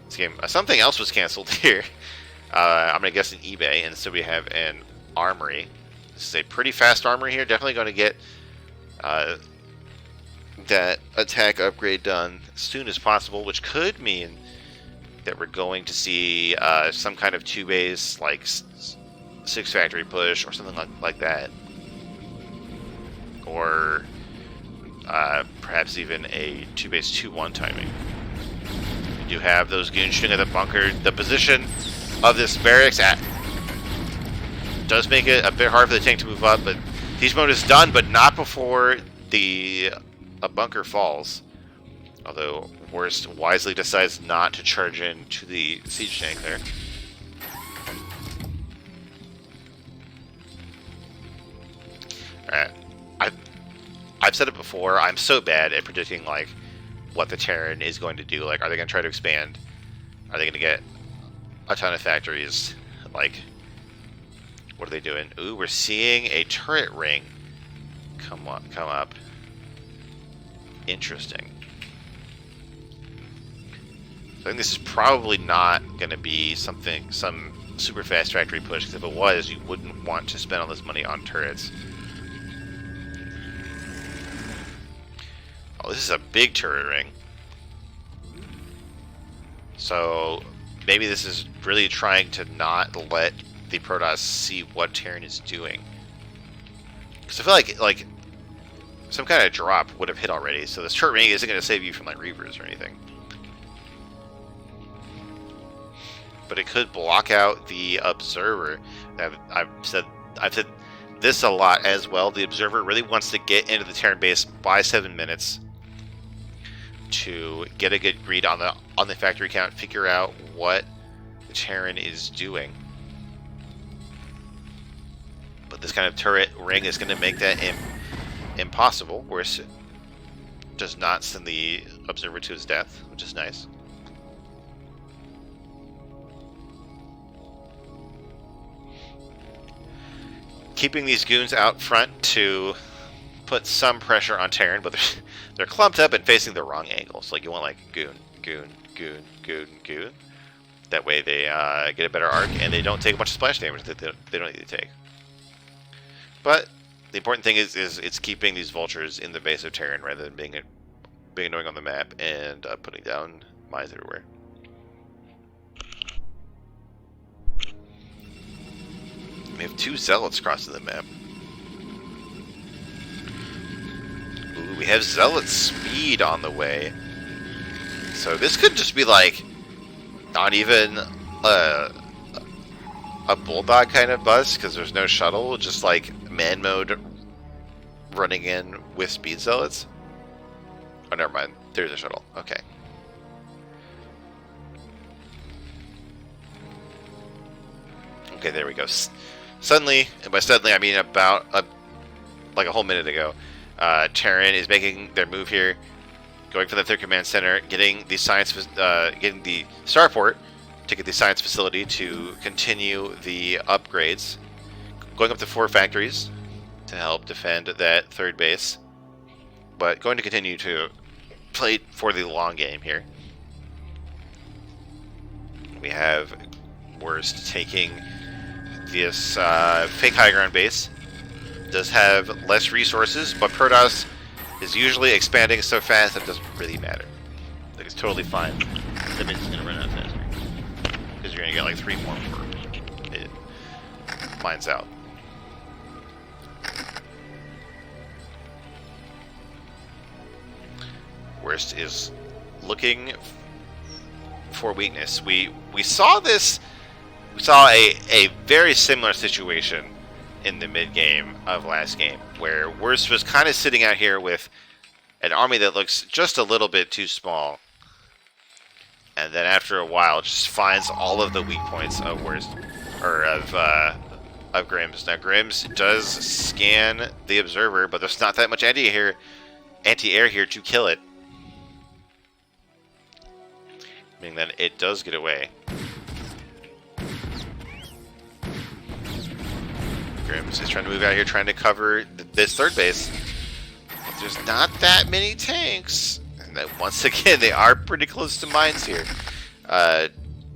This game, something else was canceled here. I'm gonna guess an eBay, and so we have an armory. This is a pretty fast armory here. Definitely going to get that attack upgrade done as soon as possible, which could mean that we're going to see some kind of 2-base, like 6 factory push or something like that, or perhaps even a 2-base 2-1 timing. You have those goons shooting at the bunker. The position of this barracks does make it a bit hard for the tank to move up, but siege mode is done, but not before a bunker falls. Although Worst wisely decides not to charge in to the siege tank there. Alright. I've said it before, I'm so bad at predicting like what the Terran is going to do. Like, are they going to try to expand? Are they going to get a ton of factories? Like, what are they doing? Ooh, we're seeing a turret ring come up. Interesting. I think this is probably not going to be some super fast factory push, because if it was, you wouldn't want to spend all this money on turrets. Oh, this is a big turret ring. So maybe this is really trying to not let the Protoss see what Terran is doing. Because I feel like some kind of drop would have hit already, so this turret ring isn't going to save you from like Reavers or anything. But it could block out the Observer. I've said this a lot as well. The Observer really wants to get into the Terran base by 7 minutes to get a good read on the factory count, figure out what the Terran is doing. But this kind of turret ring is going to make that impossible, where it does not send the Observer to his death, which is nice. Keeping these goons out front to put some pressure on Terran, but they're clumped up and facing the wrong angles. Like, you want like goon. That way they get a better arc and they don't take a bunch of splash damage that they don't need to take. But the important thing is it's keeping these vultures in the base of Terran rather than being annoying on the map and putting down mines everywhere. We have 2 zealots crossing the map. Ooh, we have zealot speed on the way. So this could just be like not even a bulldog kind of bus, because there's no shuttle, just like man mode running in with speed zealots. Oh, never mind. There's a shuttle. Okay. Okay, there we go. Suddenly, and by suddenly I mean about like a whole minute ago, Terran is making their move here, going for the 3rd command center, getting the getting the starport to get the science facility to continue the upgrades, going up to 4 factories to help defend that 3rd base, but going to continue to play for the long game here. We have Worst taking this fake high ground base. Does have less resources, but Protoss is usually expanding so fast that it doesn't really matter. Like, it's totally fine. The base is going to run out faster, because you're going to get like 3 more per it mines out. Worst is looking for weakness. We saw this. We saw a very similar situation in the mid-game of last game, where Worst was kind of sitting out here with an army that looks just a little bit too small, and then after a while just finds all of the weak points of Worst, or of grimZ. Now grimZ does scan the Observer, but there's not that much anti-air here to kill it, meaning that it does get away. grimZ is trying to move out here, trying to cover this 3rd base. But there's not that many tanks. And that, once again, they are pretty close to mines here.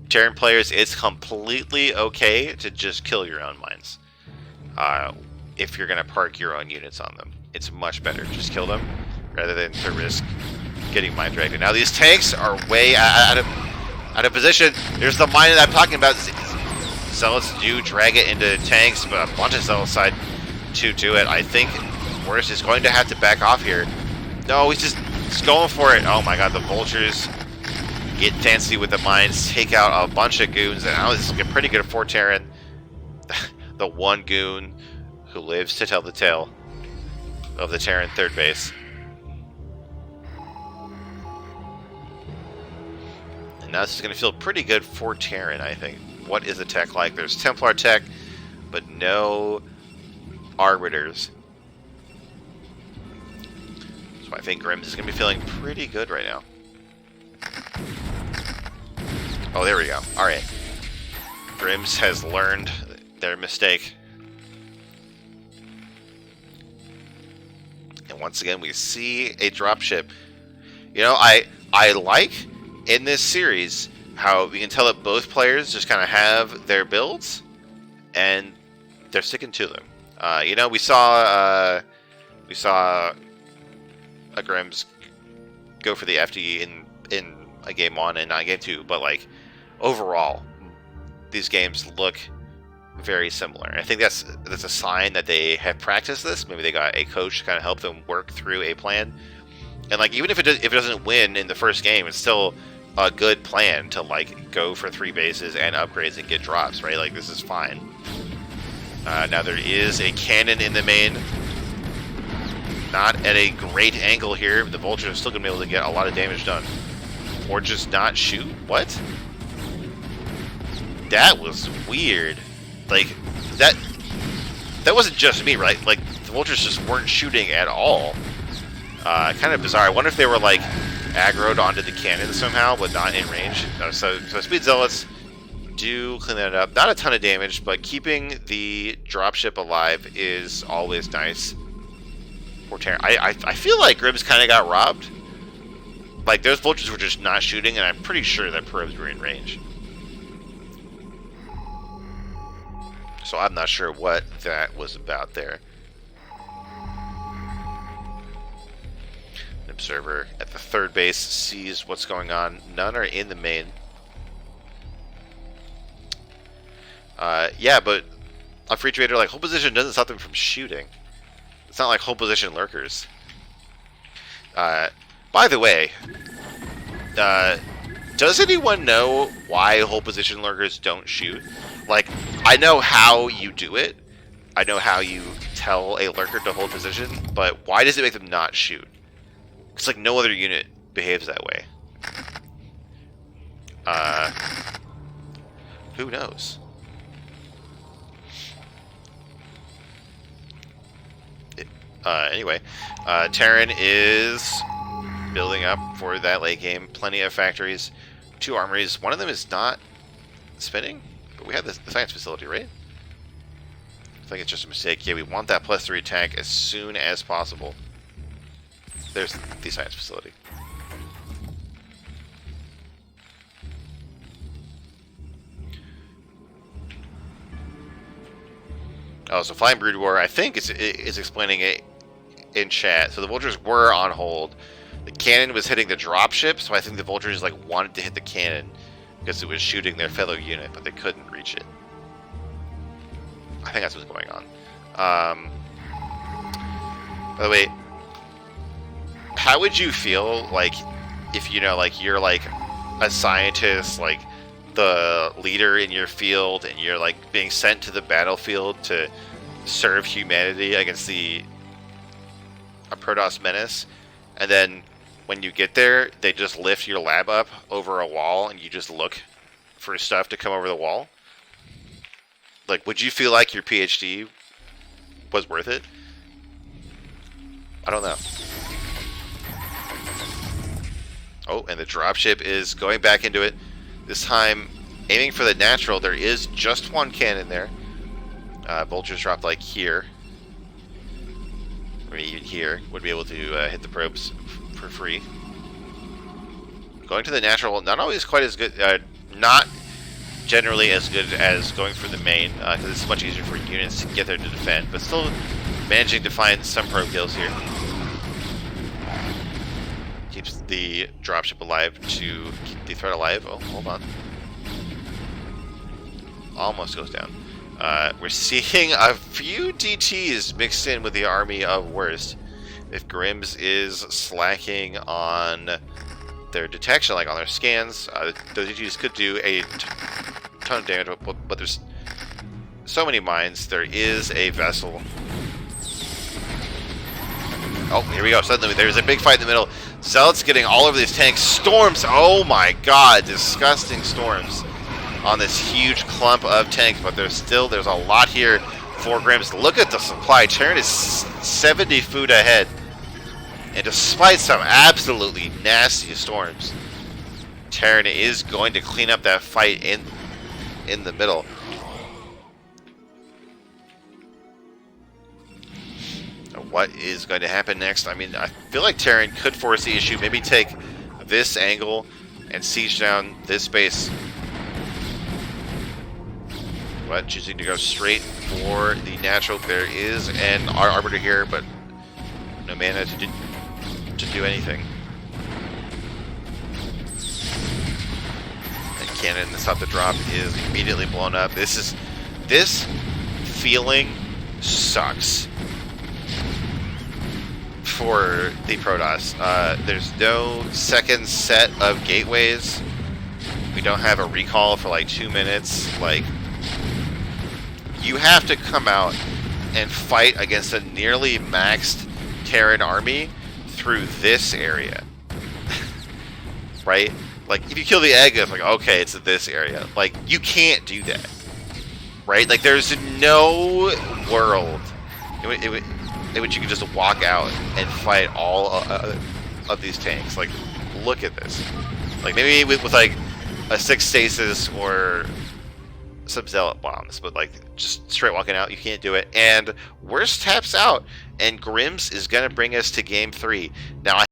Terran players, it's completely okay to just kill your own mines. If you're going to park your own units on them. It's much better. Just kill them rather than to risk getting mine dragged. Now these tanks are way out of position. There's the mine that I'm talking about. Zealots do drag it into tanks, but a bunch of zealots side to do it. I think Worst is going to have to back off here. No, he's just going for it. Oh my god, the vultures get fancy with the mines, take out a bunch of goons, and now this is looking pretty good for Terran. The one goon who lives to tell the tale of the Terran third base. And now this is going to feel pretty good for Terran, I think. What is the tech like? There's Templar tech, but no Arbiters. So I think grimZ is going to be feeling pretty good right now. Oh, there we go. Alright. grimZ has learned their mistake. And once again, we see a dropship. You know, I like in this series how we can tell that both players just kind of have their builds and they're sticking to them. You know, we saw a grimZ go for the FD in a game 1 and not game 2, but like overall, these games look very similar. I think that's a sign that they have practiced this. Maybe they got a coach to kind of help them work through a plan. And like even if it doesn't win in the first game, it's still a good plan to like go for 3 bases and upgrades and get drops, right? Like this is fine. Now there is a cannon in the main. Not at a great angle here, but the Vulture is still going to be able to get a lot of damage done. Or just not shoot? What? That was weird. Like, that wasn't just me, right? Like, the Vultures just weren't shooting at all. Kind of bizarre. I wonder if they were, like, aggroed onto the cannon somehow, but not in range. So Speed Zealots do clean that up. Not a ton of damage, but keeping the dropship alive is always nice. For Terran. I feel like grimZ kind of got robbed. Like, those Vultures were just not shooting, and I'm pretty sure that probes were in range. So I'm not sure what that was about there. An observer at the third base sees what's going on. None are in the main. Yeah, but a FridgeRaider, like, hold position doesn't stop them from shooting. It's not like hold position lurkers. By the way, does anyone know why hold position lurkers don't shoot? Like, I know how you do it. I know how you tell a lurker to hold position, but why does it make them not shoot? It's like no other unit behaves that way. Who knows? Anyway, Terran is building up for that late game. Plenty of factories, 2 armories. One of them is not spinning, but we have the science facility, right? I think it's just a mistake. Yeah, we want that +3 tank as soon as possible. There's the science facility. Oh, so Flying Brood War, I think is explaining it in chat. So the Vultures were on hold. The cannon was hitting the dropship, so I think the Vultures like wanted to hit the cannon because it was shooting their fellow unit, but they couldn't reach it. I think that's what's going on. By the way, how would you feel like if you know, like you're like a scientist, like the leader in your field, and you're like being sent to the battlefield to serve humanity against a Protoss menace, and then when you get there, they just lift your lab up over a wall, and you just look for stuff to come over the wall? Like, would you feel like your PhD was worth it? I don't know. Oh, and the dropship is going back into it. This time, aiming for the natural. There is just one cannon there. Vultures dropped like here. Or even here. Would be able to hit the probes for free. Going to the natural, not always quite as good. Not generally as good as going for the main, because it's much easier for units to get there to defend. But still managing to find some probe kills here. Keeps the dropship alive to keep the threat alive. Oh, hold on. Almost goes down. We're seeing a few DTs mixed in with the army of worst. If grimZ is slacking on their detection, like on their scans. Those EGs could do a ton of damage, but there's so many mines. There is a vessel. Oh, here we go. Suddenly there's a big fight in the middle. Zealot's getting all over these tanks. Storms! Oh my god, disgusting storms on this huge clump of tanks, but there's a lot here for grimZ. Look at the supply. Terran is 70 food ahead. And despite some absolutely nasty storms, Terran is going to clean up that fight in the middle. What is going to happen next? I mean, I feel like Terran could force the issue, maybe take this angle and siege down this base. But choosing to go straight for the natural. There is an arbiter here, but no mana to do anything. And cannon that's up the drop is immediately blown up. This feeling sucks for the Protoss. There's no second set of gateways. We don't have a recall for like 2 minutes. Like, you have to come out and fight against a nearly maxed Terran army through this area. Right? Like, if you kill the egg, it's like, okay, it's this area. Like, you can't do that. Right? Like, there's no world in which you can just walk out and fight all of these tanks. Like, look at this. Like, maybe with like a 6 stasis or some zealot bombs, but like just straight walking out, you can't do it. And worst taps out, and grimZ is gonna bring us to game 3. Now,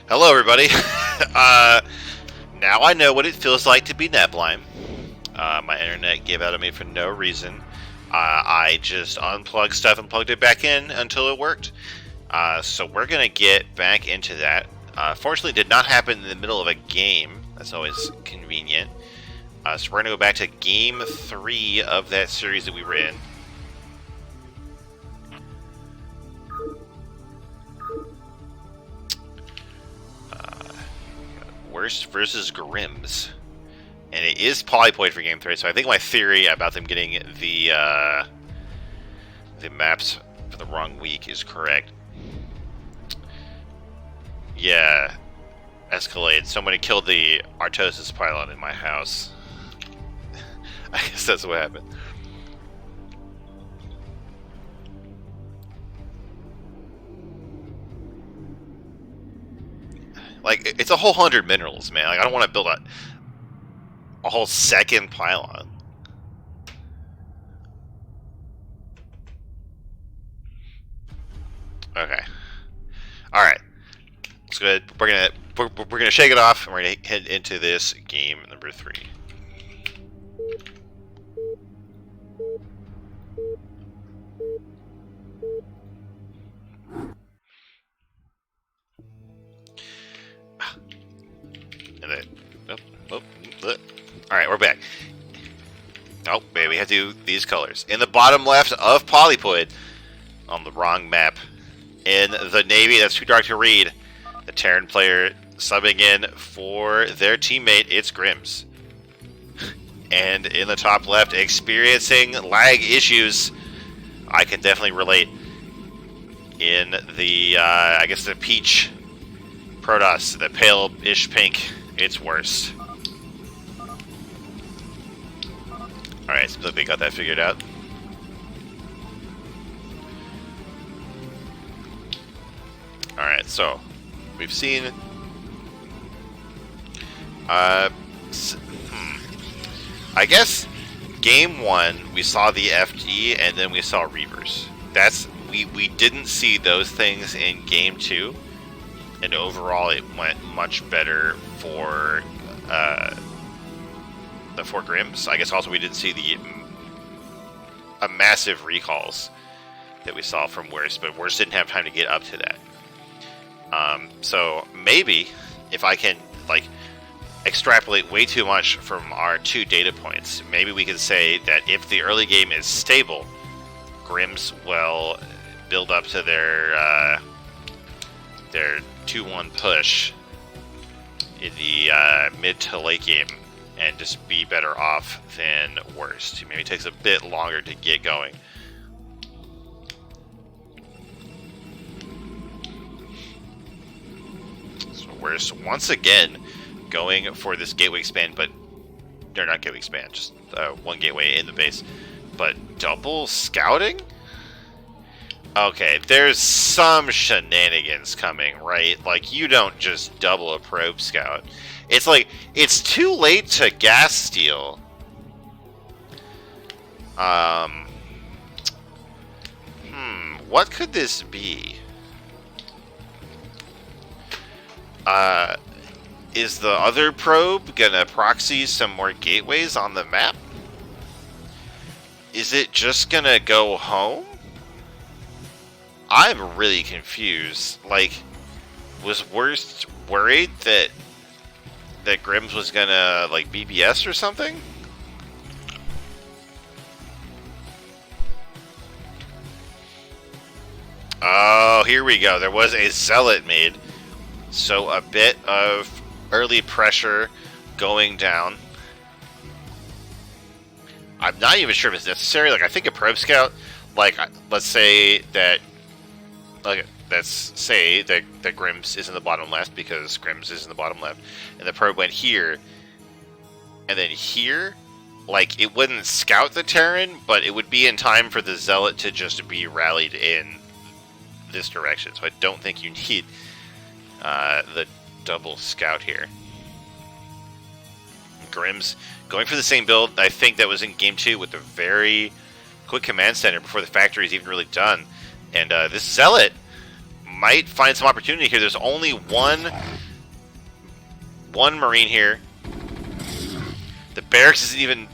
hello everybody. Now I know what it feels like to be netblind. My internet gave out on me for no reason. I just unplugged stuff and plugged it back in until it worked. So we're going to get back into that. Fortunately, it did not happen in the middle of a game. That's always convenient. So we're going to go back to game 3 of that series that we were in. Worst versus grimZ. And it is polypoid for game 3, so I think my theory about them getting the maps for the wrong week is correct. Yeah, Escalade. Somebody killed the Artosis pylon in my house. I guess that's what happened. Like, it's a whole 100 minerals, man. Like, I don't want to build a whole second pylon. Okay. All right. Let's go ahead. We're gonna shake it off, and we're gonna head into this game number 3. And then, all right, we're back. Oh, man, we have to do these colors. In the bottom left of Polypoid, on the wrong map. In the Navy, that's too dark to read. The Terran player subbing in for their teammate, it's grimZ. And in the top left, experiencing lag issues. I can definitely relate. In the, I guess the peach Protoss, the pale-ish pink, it's worse. Alright, seems like they got that figured out. Alright, so we've seen I guess game 1 we saw the FD and then we saw Reavers. That's we didn't see those things in game 2, and overall it went much better for the 4 grimZ. I guess also we didn't see the massive recalls that we saw from Worst, but Worst didn't have time to get up to that. So maybe if I can like extrapolate way too much from our 2 data points, maybe we could say that if the early game is stable, grimZ will build up to their 2-1 push in the mid to late game and just be better off than Worst. Maybe it takes a bit longer to get going. So Worst once again going for this gateway expand, but they're not gateway expand, just 1 gateway in the base. But double scouting? Okay, there's some shenanigans coming, right? Like, you don't just double a probe scout. It's like, it's too late to gas steal. What could this be? Is the other probe gonna proxy some more gateways on the map? Is it just gonna go home? I'm really confused. Like, was Worst worried that grimZ was gonna like BBS or something? Oh, here we go. There was a zealot made, so a bit of early pressure going down. I'm not even sure if it's necessary. Like, I think a probe scout, like, let's say that, like, let's say that grimZ is in the bottom left because grimZ is in the bottom left, and the probe went here, and then here, like, it wouldn't scout the Terran, but it would be in time for the zealot to just be rallied in this direction. So I don't think you need the double scout here. grimZ going for the same build, I think that was in game 2 with a very quick command center before the factory is even really done. And this zealot might find some opportunity here. There's only one Marine here. The barracks isn't even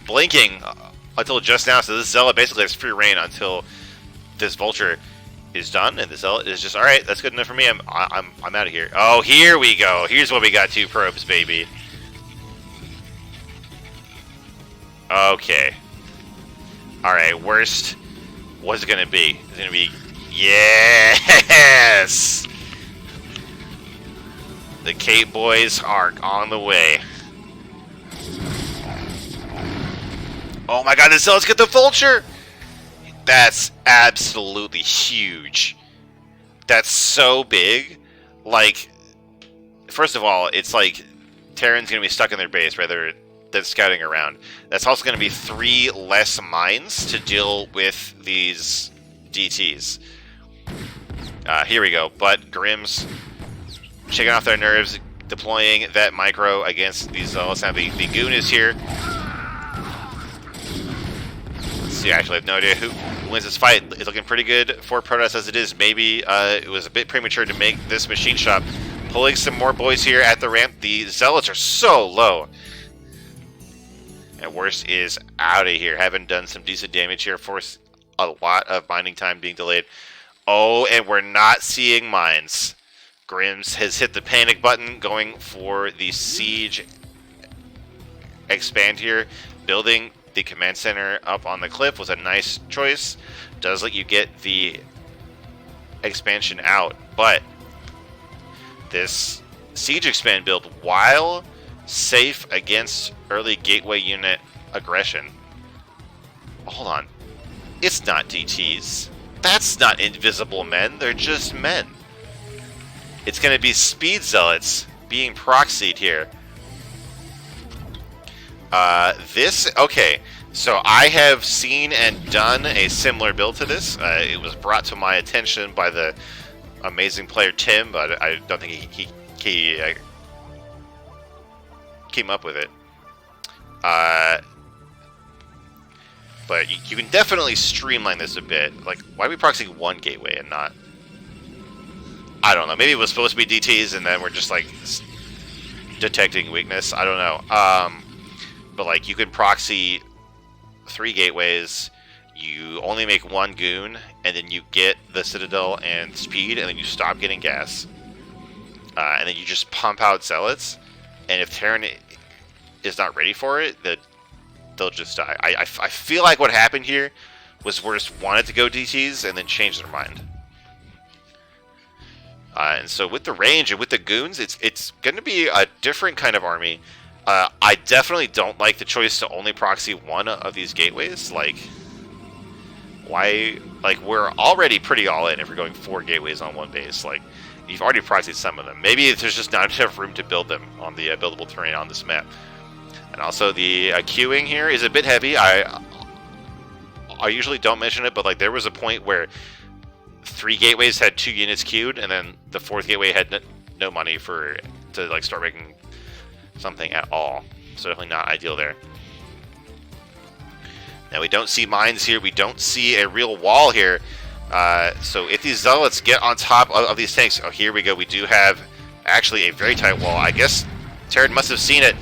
blinking until just now, so this zealot basically has free reign until this vulture is done, and the zealot is just, all right, that's good enough for me. I'm out of here. Oh, here we go. Here's what we got. 2 probes, baby. Okay. All right. Worst. What's it gonna be? It's gonna be yes. The Cape boys are on the way. Oh my God! The zealots get the vulture. That's absolutely huge. That's so big. Like, first of all, it's like Terran's going to be stuck in their base rather than scouting around. That's also going to be 3 less mines to deal with these DTs. Here we go. But grimZ shaking off their nerves, deploying that micro against these zealots. Now the goon is here. Let's see, actually I have no idea who wins this fight. It's looking pretty good for Protoss as it is. Maybe it was a bit premature to make this machine shop. Pulling some more boys here at the ramp. The zealots are so low. And worst is out of here. Having done some decent damage here. Force a lot of mining time being delayed. Oh, and we're not seeing mines. grimZ has hit the panic button, going for the siege expand here. Building the command center up on the cliff was a nice choice. Does let you get the expansion out, but this siege expand build, while safe against early gateway unit aggression. Hold on. It's not DTs. That's not invisible men. They're just men. It's going to be speed zealots being proxied here. Okay. So I have seen and done a similar build to this. It was brought to my attention by the amazing player Tim, but I don't think he came up with it. But you can definitely streamline this a bit. Like, why are we proxying one gateway and not... I don't know. Maybe it was supposed to be DTs and then we're just, like, detecting weakness. I don't know. But, like, you can proxy 3 gateways. You only make 1 goon, and then you get the Citadel and speed, and then you stop getting gas. And then you just pump out zealots. And if Terran is not ready for it, they'll just die. I feel like what happened here was Worst wanted to go DTs and then changed their mind. And so with the range and with the goons, it's going to be a different kind of army. I definitely don't like the choice to only proxy 1 of these gateways. Like, why? Like, we're already pretty all in if we're going 4 gateways on 1 base. Like, you've already proxied some of them. Maybe there's just not enough room to build them on the buildable terrain on this map. And also the queuing here is a bit heavy. I usually don't mention it, but like there was a point where 3 gateways had 2 units queued, and then the 4th gateway had no money to like start making something at all. So definitely not ideal there. Now we don't see mines here. We don't see a real wall here. So if these zealots get on top of these tanks, oh, here we go. We do have actually a very tight wall. I guess Terran must have seen it.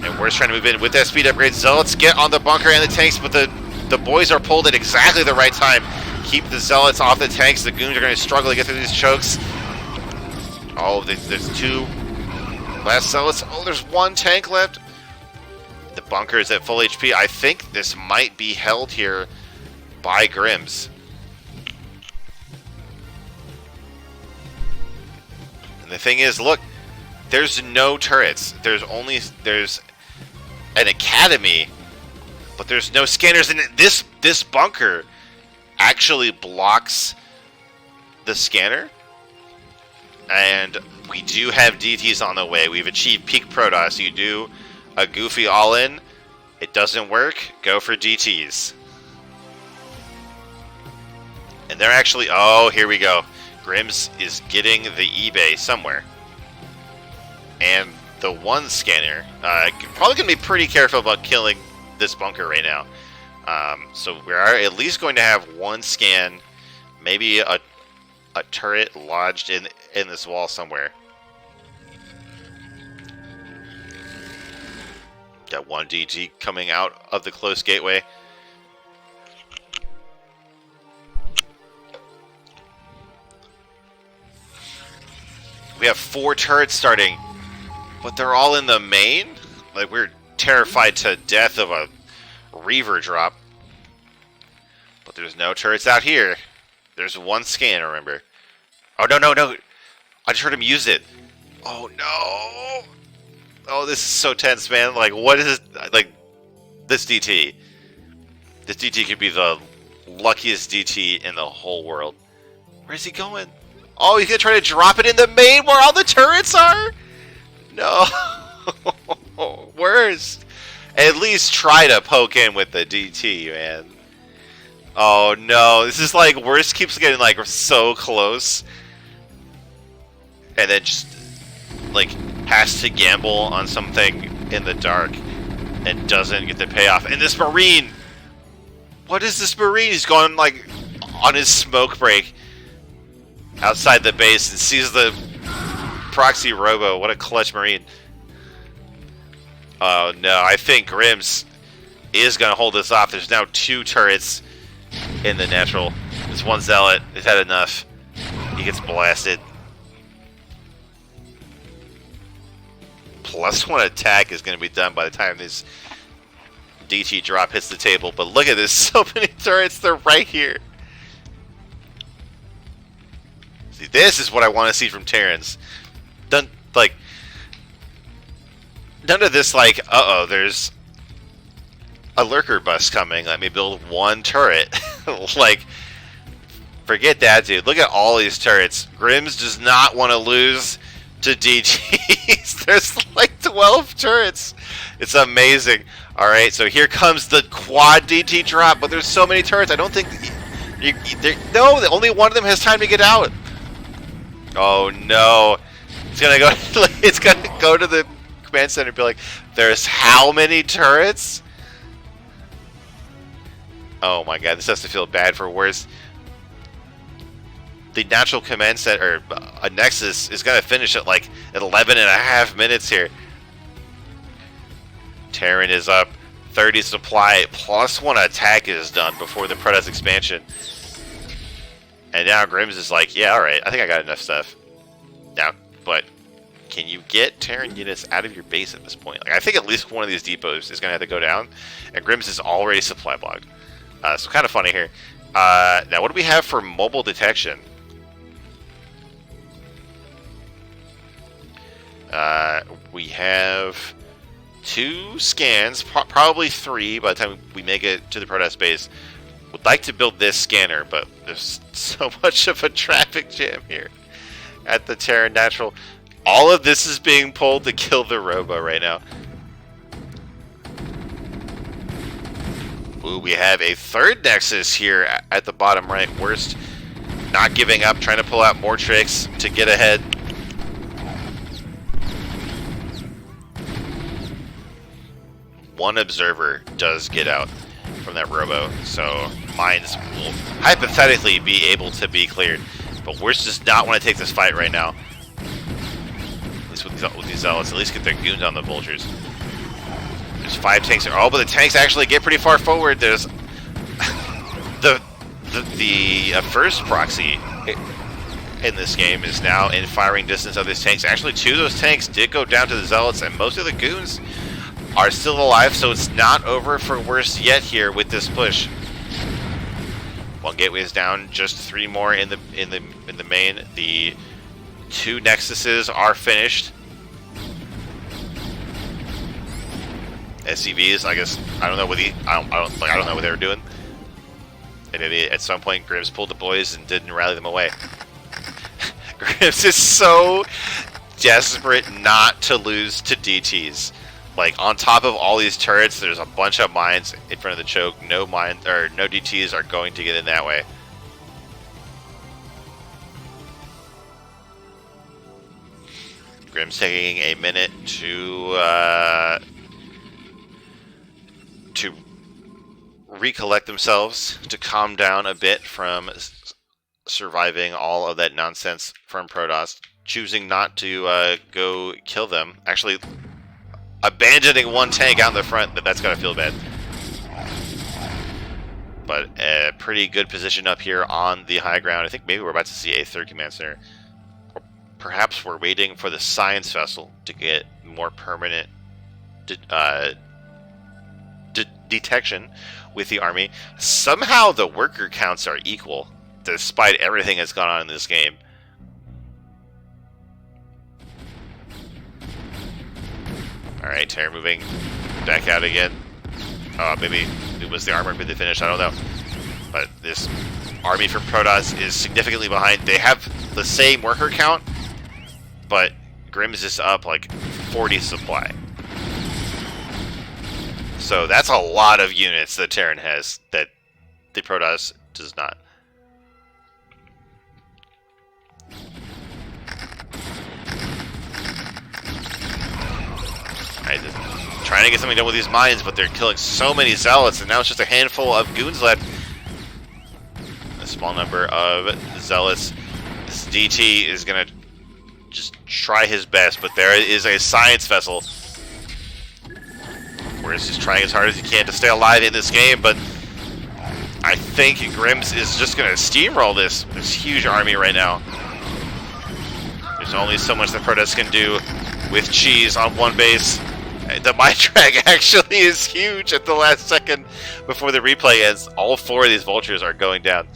And we're trying to move in with that speed upgrade. Zealots get on the bunker and the tanks, but the boys are pulled at exactly the right time. Keep the zealots off the tanks. The goons are going to struggle to get through these chokes. Oh, there's 2 last zealots. Oh, there's 1 tank left. The bunker is at full HP. I think this might be held here by grimZ. And the thing is, look, there's no turrets. There's an academy, but there's no scanners. And this bunker actually blocks the scanner. And we do have DTs on the way. We've achieved peak Protoss. You do a goofy all-in. It doesn't work. Go for DTs. And they're actually... Oh, here we go. grimZ is getting the eBay somewhere. And the 1 scanner. Probably going to be pretty careful about killing this bunker right now. So we are at least going to have 1 scan. Maybe a turret lodged in this wall somewhere. Got 1 DT coming out of the close gateway. We have 4 turrets starting, but they're all in the main? Like, we're terrified to death of a Reaver drop. But there's no turrets out here. There's 1 scan, remember. Oh, no. I just heard him use it. Oh, no. Oh, this is so tense, man. Like, what is this? Like, this DT. This DT could be the luckiest DT in the whole world. Where's he going? Oh, he's going to try to drop it in the main where all the turrets are? No. Worst. At least try to poke in with the DT, man. Oh, no. This is like, Worst keeps getting, like, so close. and then just like has to gamble on something in the dark and doesn't get the payoff. And this Marine, what is this Marine? He's going like on his smoke break outside the base and sees the proxy robo. What a clutch Marine. Oh no, I think grimZ is going to hold this off. There's now 2 turrets in the natural. There's 1 zealot. He's had enough. He gets blasted. +1 attack is going to be done by the time this DT drop hits the table. But look at this, so many turrets, they're right here. See, this is what I want to see from Terrans. None of this like, uh-oh, there's a lurker bus coming, let me build 1 turret. Like, forget that, dude. Look at all these turrets. grimZ does not want to lose to DTs. There's like 12 turrets. It's amazing. Alright, so here comes the quad DT drop, but there's so many turrets, I don't think... no, only one of them has time to get out. Oh no. It's gonna go to the command center and be like, there's how many turrets? Oh my god, this has to feel bad for worse. The natural command center, a Nexus, is going to finish at like 11.5 minutes here. Terran is up. 30 supply, +1 attack is done before the Protoss expansion. And now grimZ is like, yeah, alright, I think I got enough stuff. Now, but can you get Terran units out of your base at this point? Like, I think at least one of these depots is going to have to go down. And grimZ is already supply blocked. So kind of funny here. Now, what do we have for mobile detection? We have 2 scans, probably 3 by the time we make it to the Protoss base. Would like to build this scanner, but there's so much of a traffic jam here at the Terran Natural. All of this is being pulled to kill the Robo right now. Ooh, we have a 3rd Nexus here at the bottom right. Worst not giving up, trying to pull out more tricks to get ahead. One observer does get out from that robo, so mines will hypothetically be able to be cleared. But Worst does not want to take this fight right now. At least with these zealots, at least get their goons on the vultures. There's 5 tanks there. Oh, but the tanks actually get pretty far forward. There's the first proxy in this game is now in firing distance of these tanks. Actually, 2 of those tanks did go down to the zealots, and most of the goons are still alive, so it's not over for Worst yet here with this push. 1 gateway is down, just 3 more in the main. The 2 Nexuses are finished. SCVs, I guess, I don't know what I don't know what they were doing. And maybe at some point grimZ pulled the boys and didn't rally them away. grimZ is so desperate not to lose to DTs. Like, on top of all these turrets, there's a bunch of mines in front of the choke. No DTs are going to get in that way. grimZ taking a minute to recollect themselves, to calm down a bit from surviving all of that nonsense from Protoss, choosing not to go kill them. Actually, abandoning 1 tank out in the front, that's gotta feel bad. But a pretty good position up here on the high ground. I think maybe we're about to see a 3rd command center. Or perhaps we're waiting for the science vessel to get more permanent detection with the army. Somehow the worker counts are equal, despite everything that's gone on in this game. Alright, Terran moving back out again. Maybe it was the armor mid to finish, I don't know. But this army from Protoss is significantly behind. They have the same worker count, but grimZ is up like 40 supply. So that's a lot of units that Terran has that the Protoss does not. Right, trying to get something done with these mines, but they're killing so many zealots, and now it's just a handful of goons left. A small number of zealots. This DT is gonna just try his best, but there is a science vessel where he's just trying as hard as he can to stay alive in this game, but I think grimZ is just gonna steamroll this huge army right now. There's only so much that Protoss can do with cheese on one base. The mine drag actually is huge at the last second before the replay ends. All 4 of these vultures are going down.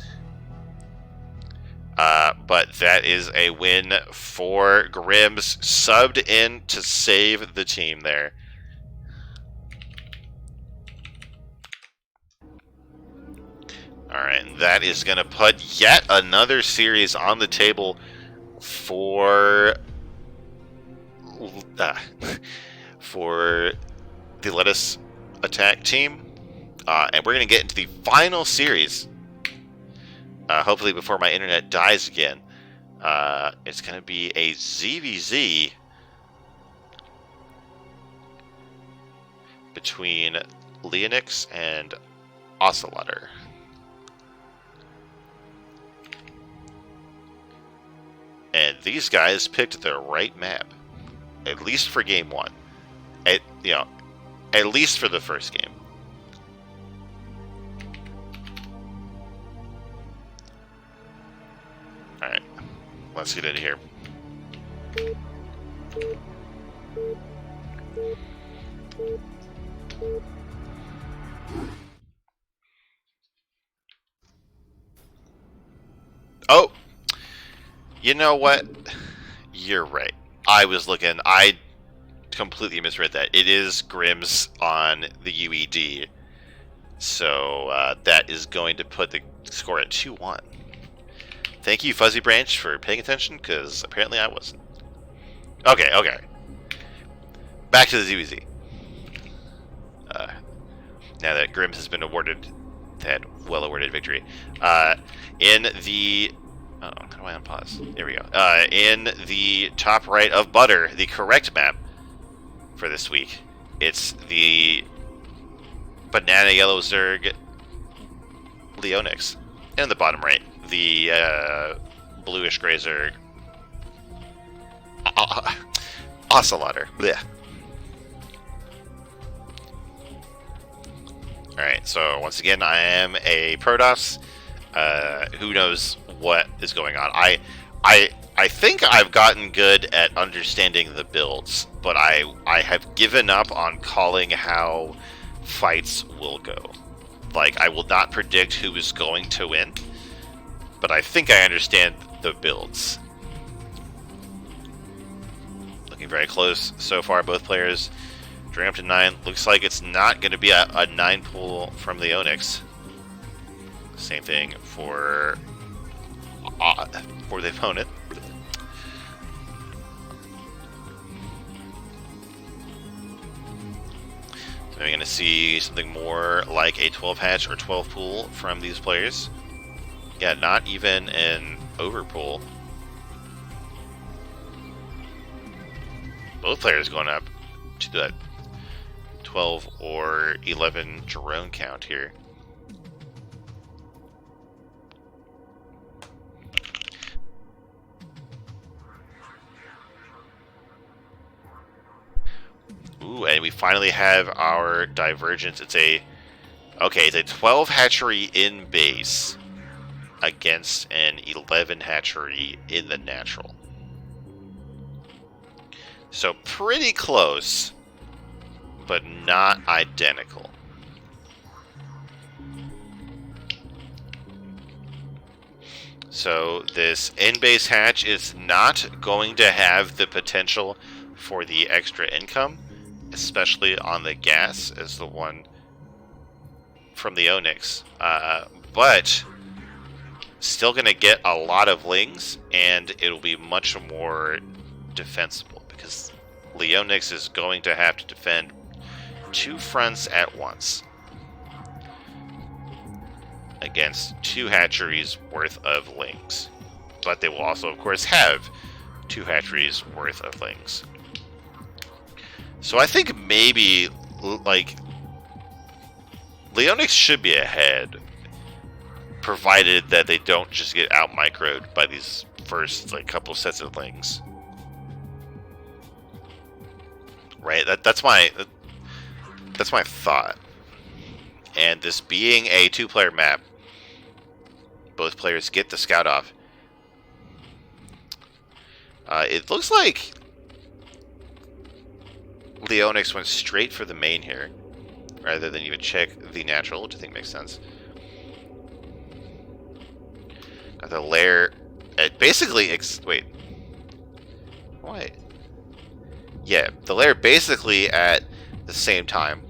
But that is a win for grimZ, subbed in to save the team there. Alright, that is going to put yet another series on the table for the Lettuce Attack team. And we're going to get into the final series. Hopefully before my internet dies again. It's going to be a ZVZ between Leonix and Ocelotter. And these guys picked the right map, at least for game 1. At least for the first game. All right, let's get in here. Oh, you know what? You're right. I completely misread that. It is grimZ on the UED. So that is going to put the score at 2-1. Thank you, Fuzzy Branch, for paying attention, because apparently I wasn't. Okay. Back to the ZVZ. Now that grimZ has been awarded that well-awarded victory. In the... Oh, how do I unpause? There we go. In the top right of Butter, the correct map for this week, it's the Banana Yellow Zerg Leonix. And in the bottom right, the bluish gray Zerg Ocelotter. Blech. Alright, so once again, I am a Protoss. Who knows what is going on? I think I've gotten good at understanding the builds, but I have given up on calling how fights will go. Like, I will not predict who is going to win, but I think I understand the builds. Looking very close so far, both players. Dragging up to 9. Looks like it's not going to be a 9 pull from the Leonix. Same thing for the opponent. So we're going to see something more like a 12 hatch or 12 pull from these players. Yeah, not even an overpull. Both players going up to that 12 or 11 drone count here. Ooh, and we finally have our divergence. It's a 12 hatchery in base against an 11 hatchery in the natural. So pretty close, but not identical. So this in-base hatch is not going to have the potential for the extra income, especially on the gas as the one from the Leonix. But still going to get a lot of lings, and it'll be much more defensible because Leonix is going to have to defend 2 fronts at once against 2 hatcheries worth of lings. But they will also, of course, have 2 hatcheries worth of lings. So I think maybe, like, Leonix should be ahead, provided that they don't just get out microed by these first, like, couple sets of lings. Right? That's my thought. And this being a two-player map, both players get the scout off. It looks like Leonix went straight for the main here, rather than even check the natural, which I think makes sense. Got the lair at basically wait. What? Yeah, the lair basically at the same time.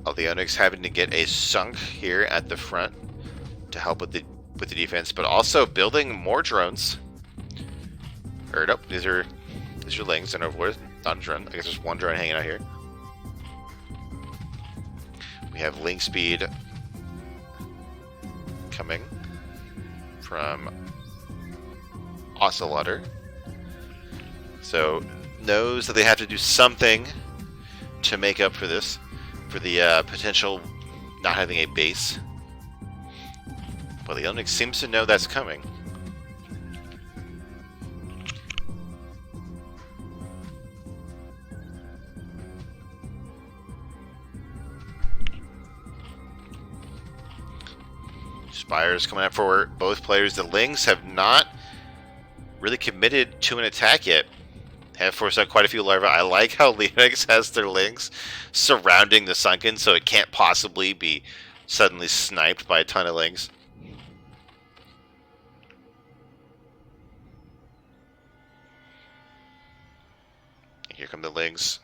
Leonix having to get a sunk here at the front to help with the defense, but also building more drones. Or nope, these are lings and overlords, not a drone. I guess there's one drone hanging out here. We have ling speed coming from ocelotter. So knows that they have to do something to make up for this, for the potential not having a base. Well, the Leonix seems to know that's coming. Spires coming out for both players. The Lings have not really committed to an attack yet. Have forced out quite a few larvae. I like how Leonix has their Lings surrounding the sunken, so it can't possibly be suddenly sniped by a ton of Lings. And here come the Lings.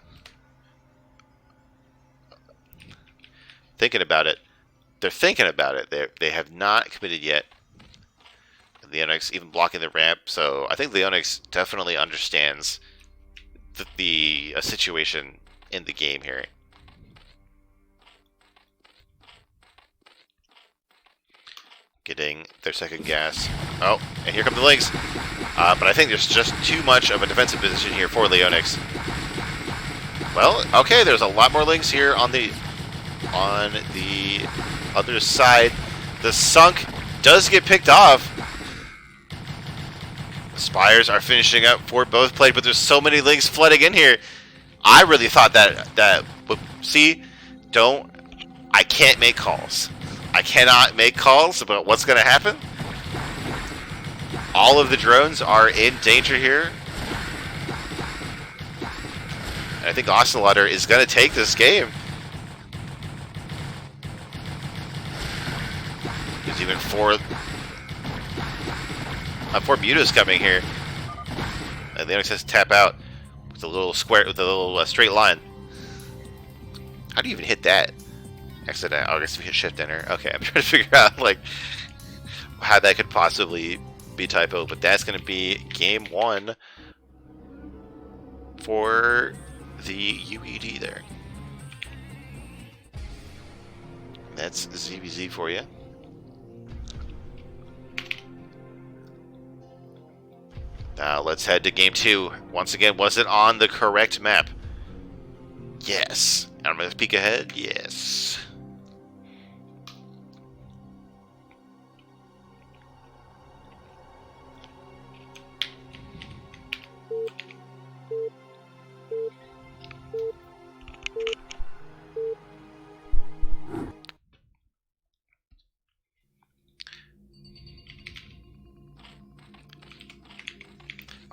Thinking about it. They're thinking about it. They have not committed yet. Leonix even blocking the ramp, so I think Leonix definitely understands the situation in the game here. Getting their second gas. Oh, and here come the Lings. But I think there's just too much of a defensive position here for Leonix. Well, okay, there's a lot more Lings here on the other side. The sunk does get picked off. The Spires are finishing up for both players, but there's so many Lings flooding in here. I really thought that would see. I can't make calls. I cannot make calls about what's going to happen. All of the drones are in danger here. And I think ocelotter is going to take this game. There's even four mutas coming here. And Leonix has to tap out with a little square, with a little straight line. How do you even hit that? Accident. I guess we hit shift enter. Okay, I'm trying to figure out like how that could possibly be typo, but that's going to be game one for the UED there. That's ZBZ for you. Now let's head to game two. Once again, was it on the correct map? Yes. And I'm going to peek ahead. Yes.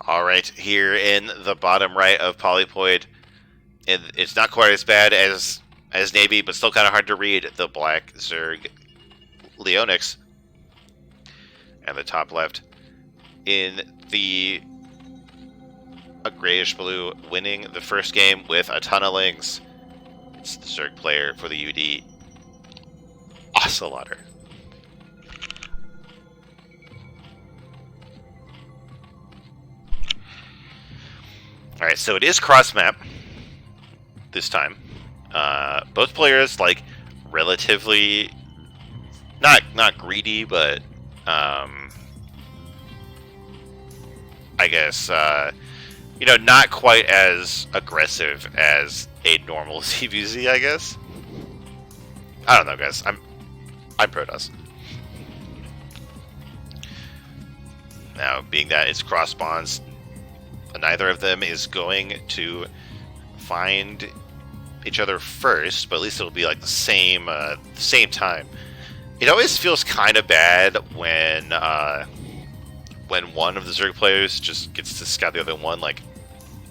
Alright, here in the bottom right of Polypoid, it's not quite as bad as Navy, but still kind of hard to read. The black Zerg Leonix. And the top left in a grayish blue, winning the first game with a ton of Lings. It's the Zerg player for the UD, ocelotter. Alright, so it is cross-map this time. Both players, like, relatively not greedy, but I guess, you know, not quite as aggressive as a normal CVZ, I guess. I don't know, guys. I'm Protoss. Now, being that it's cross spawns, neither of them is going to find each other first, but at least it'll be like the same time. It always feels kind of bad when one of the Zerg players just gets to scout the other one like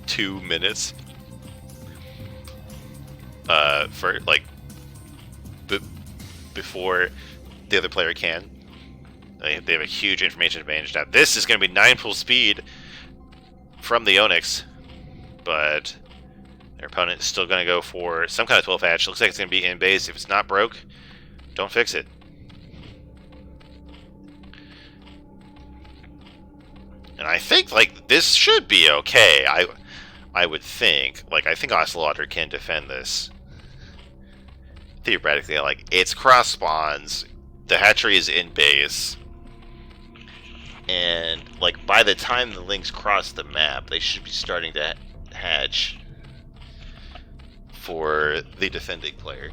2 minutes for like before the other player can. They have a huge information advantage. Now this is going to be 9 full speed from the Leonix, but their opponent is still going to go for some kind of 12 hatch. Looks like it's going to be in base. If it's not broke, don't fix it. And I think like this should be okay. I would think. Like I think ocelotter can defend this. Theoretically, like it's cross spawns, the hatchery is in base, and like by the time the links cross the map, they should be starting to hatch for the defending player.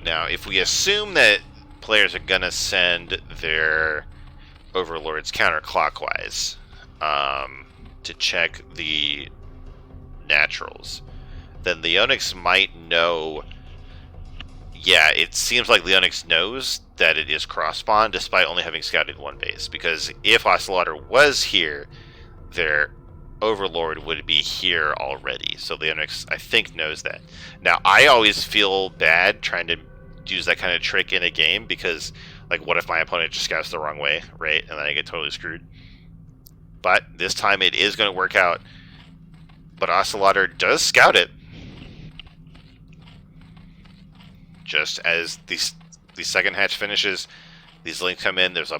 Now, if we assume that players are gonna send their overlords counterclockwise to check the naturals, then Leonix might know. Yeah, it seems like Leonix knows that it is cross-spawn despite only having scouted one base. Because if ocelotter was here, their overlord would be here already. So Leonix, I think, knows that. Now, I always feel bad trying to use that kind of trick in a game because, like, what if my opponent just scouts the wrong way, right? And then I get totally screwed. But this time it is going to work out. But ocelotter does scout it. Just as the second hatch finishes, these links come in. There's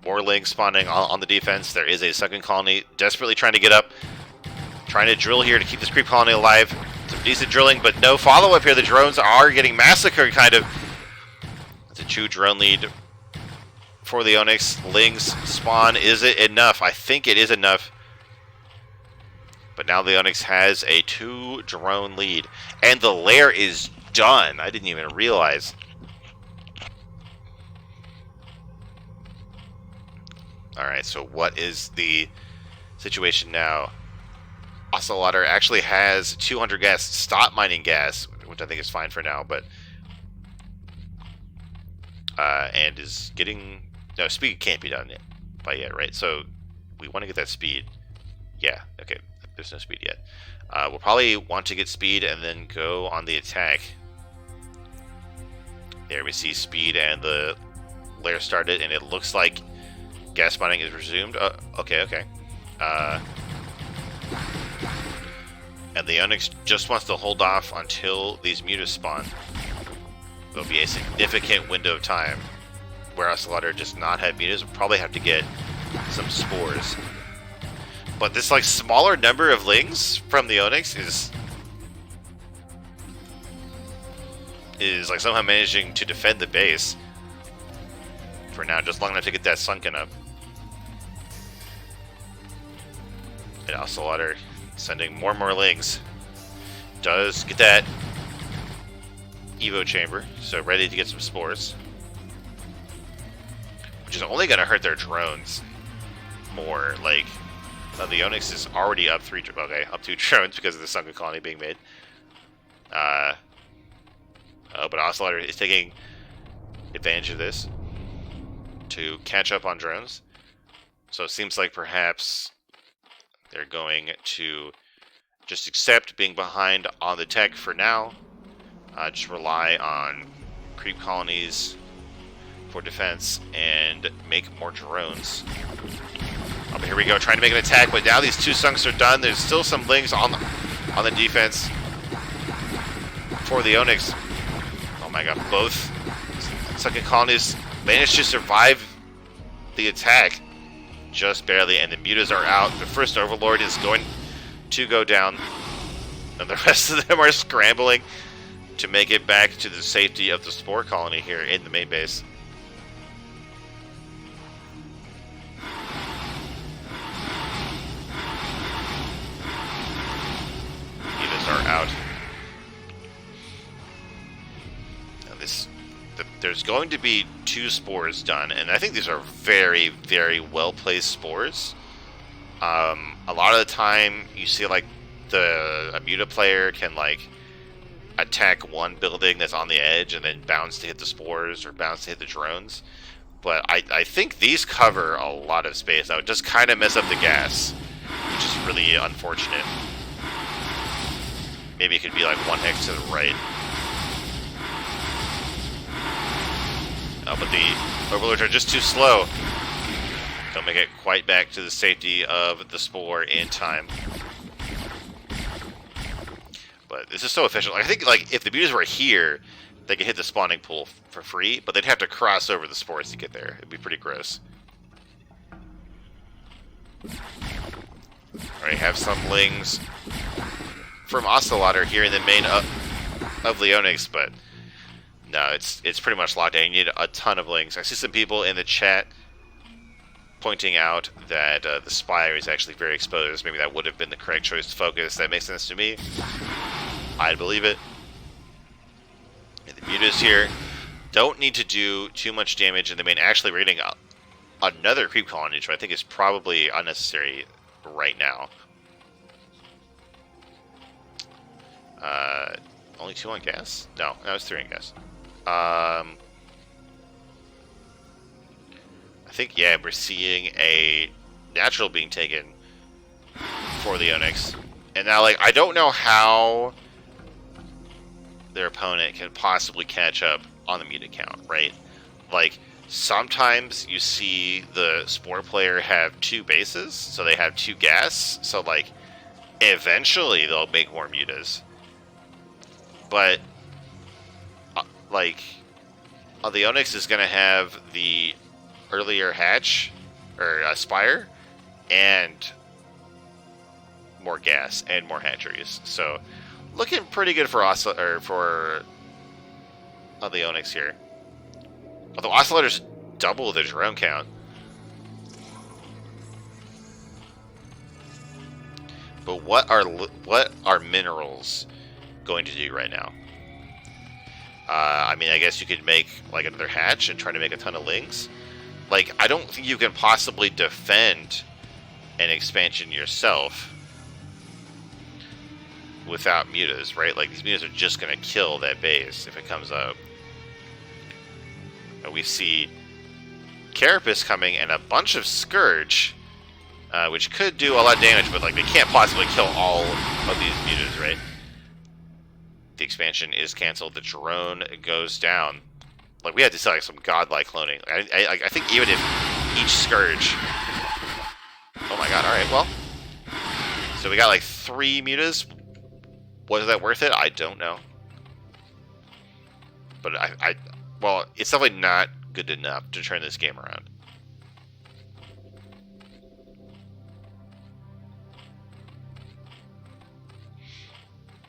more links spawning on the defense. There is a second colony desperately trying to get up, trying to drill here to keep this creep colony alive. Some decent drilling, but no follow-up here. The drones are getting massacred, kind of. It's a true drone lead for the Leonix. Lings spawn. Is it enough? I think it is enough. But now the Leonix has a 2 drone lead, and the lair is done. I didn't even realize. Alright, so what is the situation now? Ocelotter actually has 200 gas. Stop mining gas, which I think is fine for now, but and is getting no speed can't be done yet by yet, right? So we want to get that speed. Yeah, okay. There's no speed yet. We'll probably want to get speed and then go on the attack. There we see speed and the lair started, and it looks like gas mining is resumed. Okay. And the Leonix just wants to hold off until these mutas spawn. There'll be a significant window of time where ocelotter does not have mutas. We'll probably have to get some spores. But this like smaller number of lings from the Leonix is like somehow managing to defend the base for now, just long enough to get that sunken up. And ocelotter sending more and more lings. Does get that Evo chamber, so ready to get some spores. Which is only going to hurt their drones more. Like, the Leonix is already up 2 drones because of the sunken colony being made. But ocelotter is taking advantage of this to catch up on drones. So it seems like perhaps they're going to just accept being behind on the tech for now. Just rely on creep colonies for defense and make more drones. But here we go, trying to make an attack, but now these 2 sunks are done. There's still some lings on the defense for the Leonix. Oh my god, both second colonies managed to survive the attack just barely, and the mutas are out. The first overlord is going to go down, and the rest of them are scrambling to make it back to the safety of the spore colony here in the main base. there's going to be 2 spores done, and I think these are very, very well-placed spores. A lot of the time, you see like a muta player can like attack one building that's on the edge and then bounce to hit the spores or bounce to hit the drones. But I think these cover a lot of space. Now, it just kind of mess up the gas, which is really unfortunate. Maybe it could be like 1 hex to the right. Oh, but the overlords are just too slow. Don't make it quite back to the safety of the spore in time. But this is so efficient. I think like if the mutas were here, they could hit the spawning pool for free, but they'd have to cross over the spores to get there. It'd be pretty gross. Alright, have some lings from Ocelotter here in the main of Leonix, but no, it's pretty much locked down. You need a ton of lings. I see some people in the chat pointing out that the Spire is actually very exposed. Maybe that would have been the correct choice to focus. That makes sense to me. I'd believe it. And the mutas here don't need to do too much damage in the main. Actually, we're getting another creep colony, which I think is probably unnecessary right now. Only 2 on gas? No, that was 3 on gas. I think, yeah, we're seeing a natural being taken for the Leonix. And now, like, I don't know how their opponent can possibly catch up on the muta count, right? Like, sometimes you see the Spore player have 2 bases, so they have 2 gas, so, like, eventually they'll make more mutas. But, like, the Leonix is going to have the earlier hatch, or Spire, and more gas, and more hatcheries. So, looking pretty good for the Leonix here. Although Ocelotter's double the drone count. But what are minerals going to do right now? I mean, I guess you could make like another hatch and try to make a ton of lings. Like, I don't think you can possibly defend an expansion yourself without mutas, right? Like, these mutas are just going to kill that base if it comes up. And we see Carapace coming and a bunch of Scourge, which could do a lot of damage, but like they can't possibly kill all of these mutas, right? The expansion is canceled. The drone goes down. Like, we had to see like some godlike cloning. I think even if each Scourge... Oh my god, alright, well. So we got like 3 mutas. Was that worth it? I don't know. But well, it's definitely not good enough to turn this game around.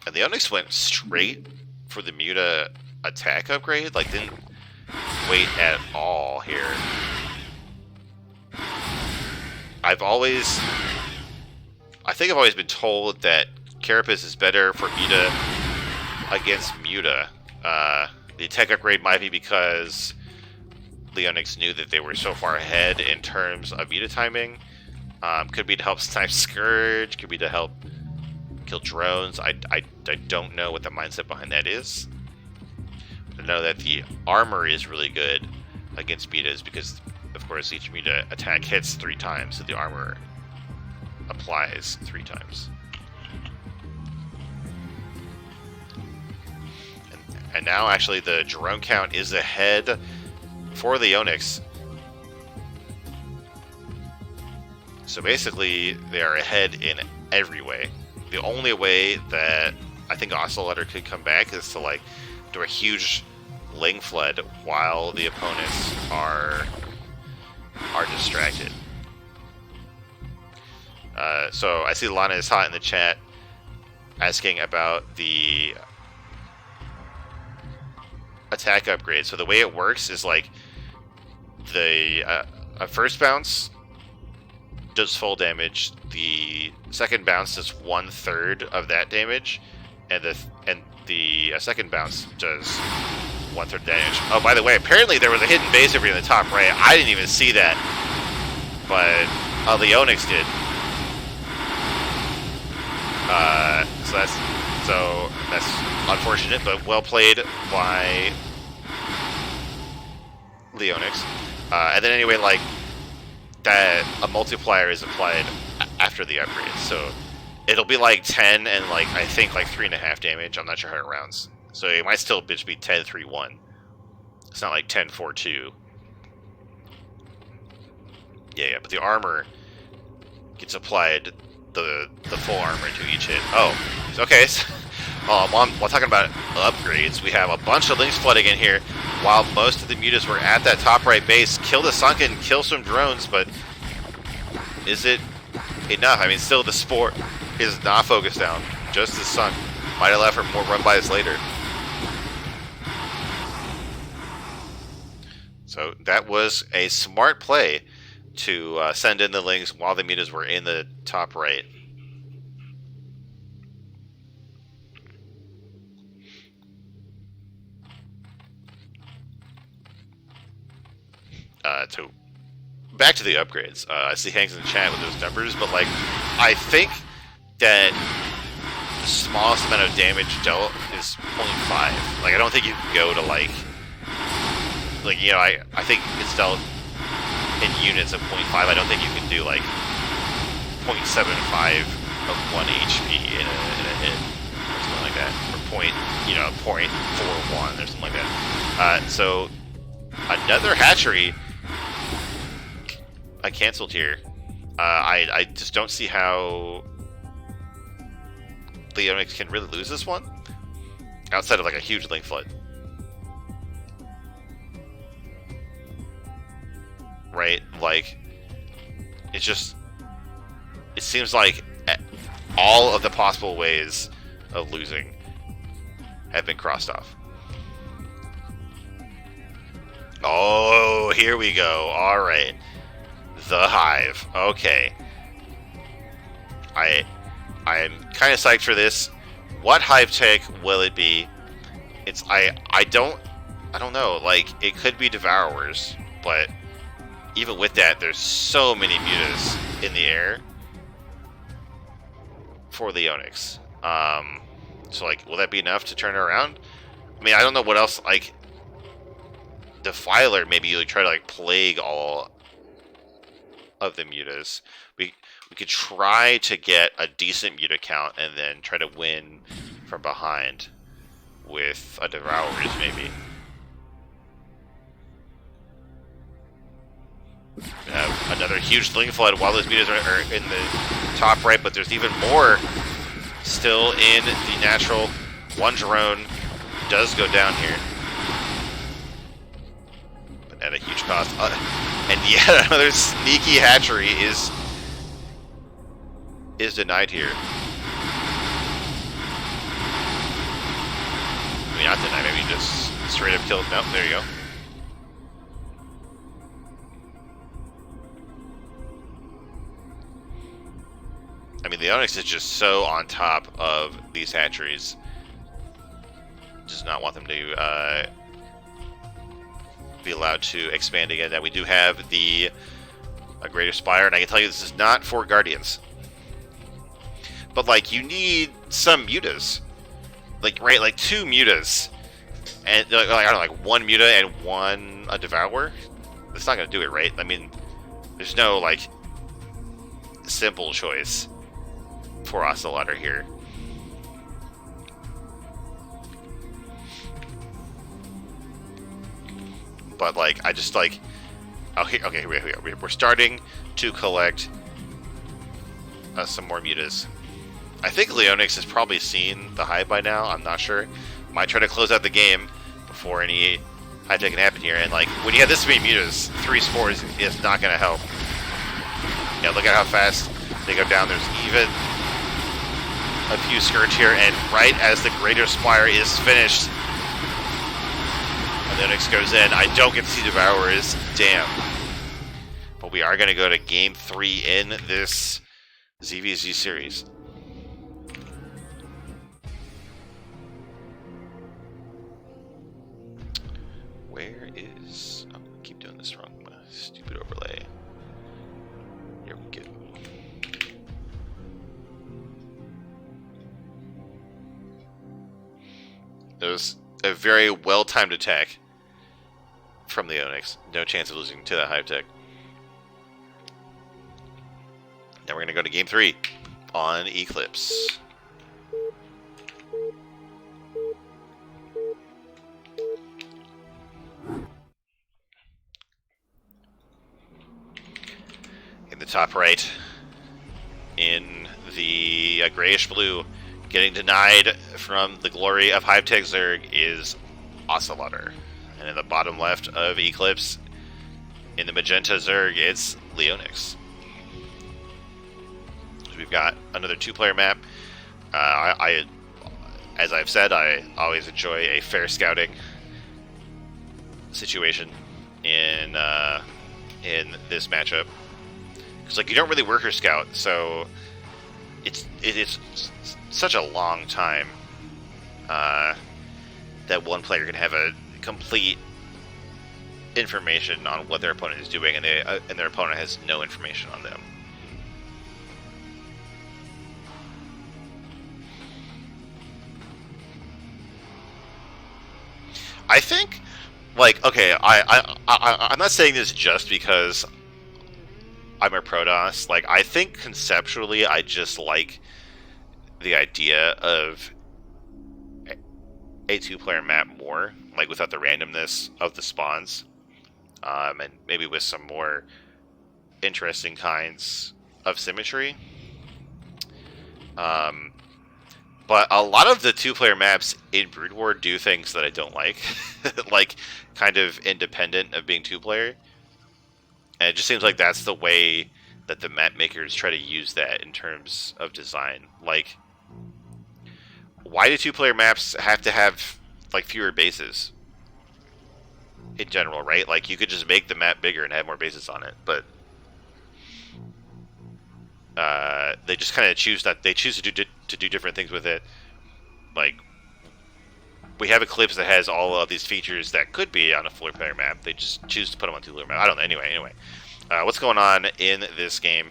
And the Leonix went straight for the muta attack upgrade, like didn't wait at all here. I think I've always been told that Carapace is better for muta against muta. The attack upgrade might be because Leonix knew that they were so far ahead in terms of muta timing. Could be to help snipe Scourge, could be to help kill drones. I don't know what the mindset behind that is. But I know that the armor is really good against mutas because, of course, each muta attack hits 3 times, so the armor applies 3 times. And now, actually, the drone count is ahead for the Leonix. So basically, they are ahead in every way. The only way that I think Ocelotter could come back is to like do a huge ling flood while the opponents are distracted. So I see Lana is hot in the chat asking about the attack upgrade. So the way it works is like the first bounce does full damage. The second bounce does 1/3 of that damage, and the second bounce does 1/3 damage. Oh, by the way, apparently there was a hidden base over here in the top right. I didn't even see that, but Leonix did. So that's unfortunate, but well played by Leonix. And then anyway, like that, a multiplier is applied after the upgrade, so it'll be like 10 and like I think like 3.5 damage. I'm not sure how it rounds, so it might still just be 10-3-1. It's not like 10-4-2. Yeah, but the armor gets applied, the full armor to each hit. Oh, okay. While talking about upgrades, we have a bunch of links flooding in here, while most of the mutas were at that top right base. Kill the sunken, kill some drones, but is it enough? I mean, still the sport is not focused down. Just the sun. Might have left for more run-bys later. So that was a smart play to send in the links while the mutas were in the top right. So back to the upgrades. I see Hanks in the chat with those numbers, but like I think that the smallest amount of damage dealt is 0.5. Like I don't think you can go to like you know, I think it's dealt in units of 0.5. I don't think you can do like 0.75 of 1 HP in a hit or something like that, or 0.41 or something like that. So another hatchery I canceled here. I just don't see how Leonix can really lose this one outside of like a huge link flood. Right? Like, it seems like all of the possible ways of losing have been crossed off. Oh, here we go. All right. The Hive. Okay. I am kind of psyched for this. What Hive tech will it be? I don't know. Like, it could be Devourers, but even with that, there's so many mutas in the air for Leonix. So like, will that be enough to turn it around? I mean, I don't know what else. Like, Defiler, maybe you like try to like plague all of the mutas. We could try to get a decent muta count and then try to win from behind with a Devourers, maybe. We have another huge link flood while those mutas are in the top right, but there's even more still in the natural. One drone does go down here, but at a huge cost. And yet another sneaky hatchery is denied here. I mean, not denied, maybe just straight up killed. Nope, there you go. I mean, the Leonix is just so on top of these hatcheries. Does not want them to be allowed to expand again. Now we do have a Greater Spire, and I can tell you this is not for Guardians. But like, you need some mutas, like like 2 mutas, and like I don't know, like 1 muta and 1 Devourer. That's not gonna do it, right? I mean, there's no like simple choice for ocelotter here. But like, I just like, okay, here we go. We're starting to collect some more mutas. I think Leonix has probably seen the Hive by now. I'm not sure. Might try to close out the game before any hive tech can happen here. And like, when you have this many mutas, 3 spores is not going to help. Yeah, look at how fast they go down. There's even a few skirts here, and right as the Greater Spire is finished, and Leonix goes in. I don't get to see Devourers. Damn. But we are going to go to Game 3 in this ZVZ series. It was a very well-timed attack from the Leonix. No chance of losing to that hive tech. Now we're going to go to game 3 on Eclipse. In the top right, in the grayish blue, getting denied from the glory of Hive Tech Zerg is Ocelotter. And in the bottom left of Eclipse, in the magenta Zerg, it's Leonix. So we've got another 2-player map. As I've said, I always enjoy a fair scouting situation in this matchup. Because like you don't really worker scout, so it's such a long time that one player can have a complete information on what their opponent is doing, and their opponent has no information on them. I think, like, okay, I'm not saying this just because I'm a Protoss. Like, I think conceptually, I just like the idea of a 2-player map more, like without the randomness of the spawns, and maybe with some more interesting kinds of symmetry. But a lot of the 2-player maps in Brood War do things that I don't like, like kind of independent of being 2-player. And it just seems like that's the way that the map makers try to use that in terms of design. Like, why do 2-player maps have to have like fewer bases in general, right? Like, you could just make the map bigger and have more bases on it, but they just kind of choose that. They choose to do different things with it. Like, we have Eclipse that has all of these features that could be on a 4-player map. They just choose to put them on 2-player map. I don't know. Anyway, what's going on in this game?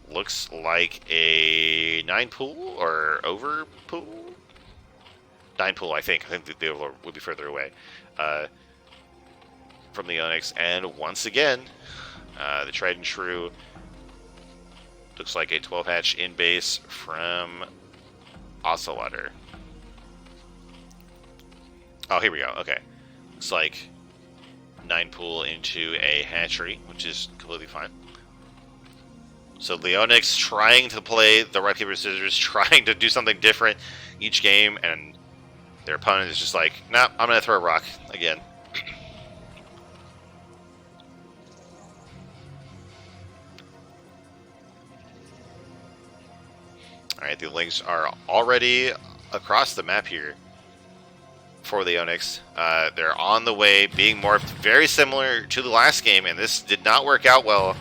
Looks like a 9 pool or over pool. 9 pool, I think. I think the over would be further away from the Leonix. And once again, the tried and true. Looks like a 12 hatch in base from Ocelotter. Oh, here we go. Okay. Looks like 9 pool into a hatchery, which is completely fine. So Leonix trying to play the rock, paper, scissors, trying to do something different each game, and their opponent is just like, nah, I'm going to throw a rock again. Alright, the links are already across the map here for Leonix. They're on the way, being morphed very similar to the last game, and this did not work out well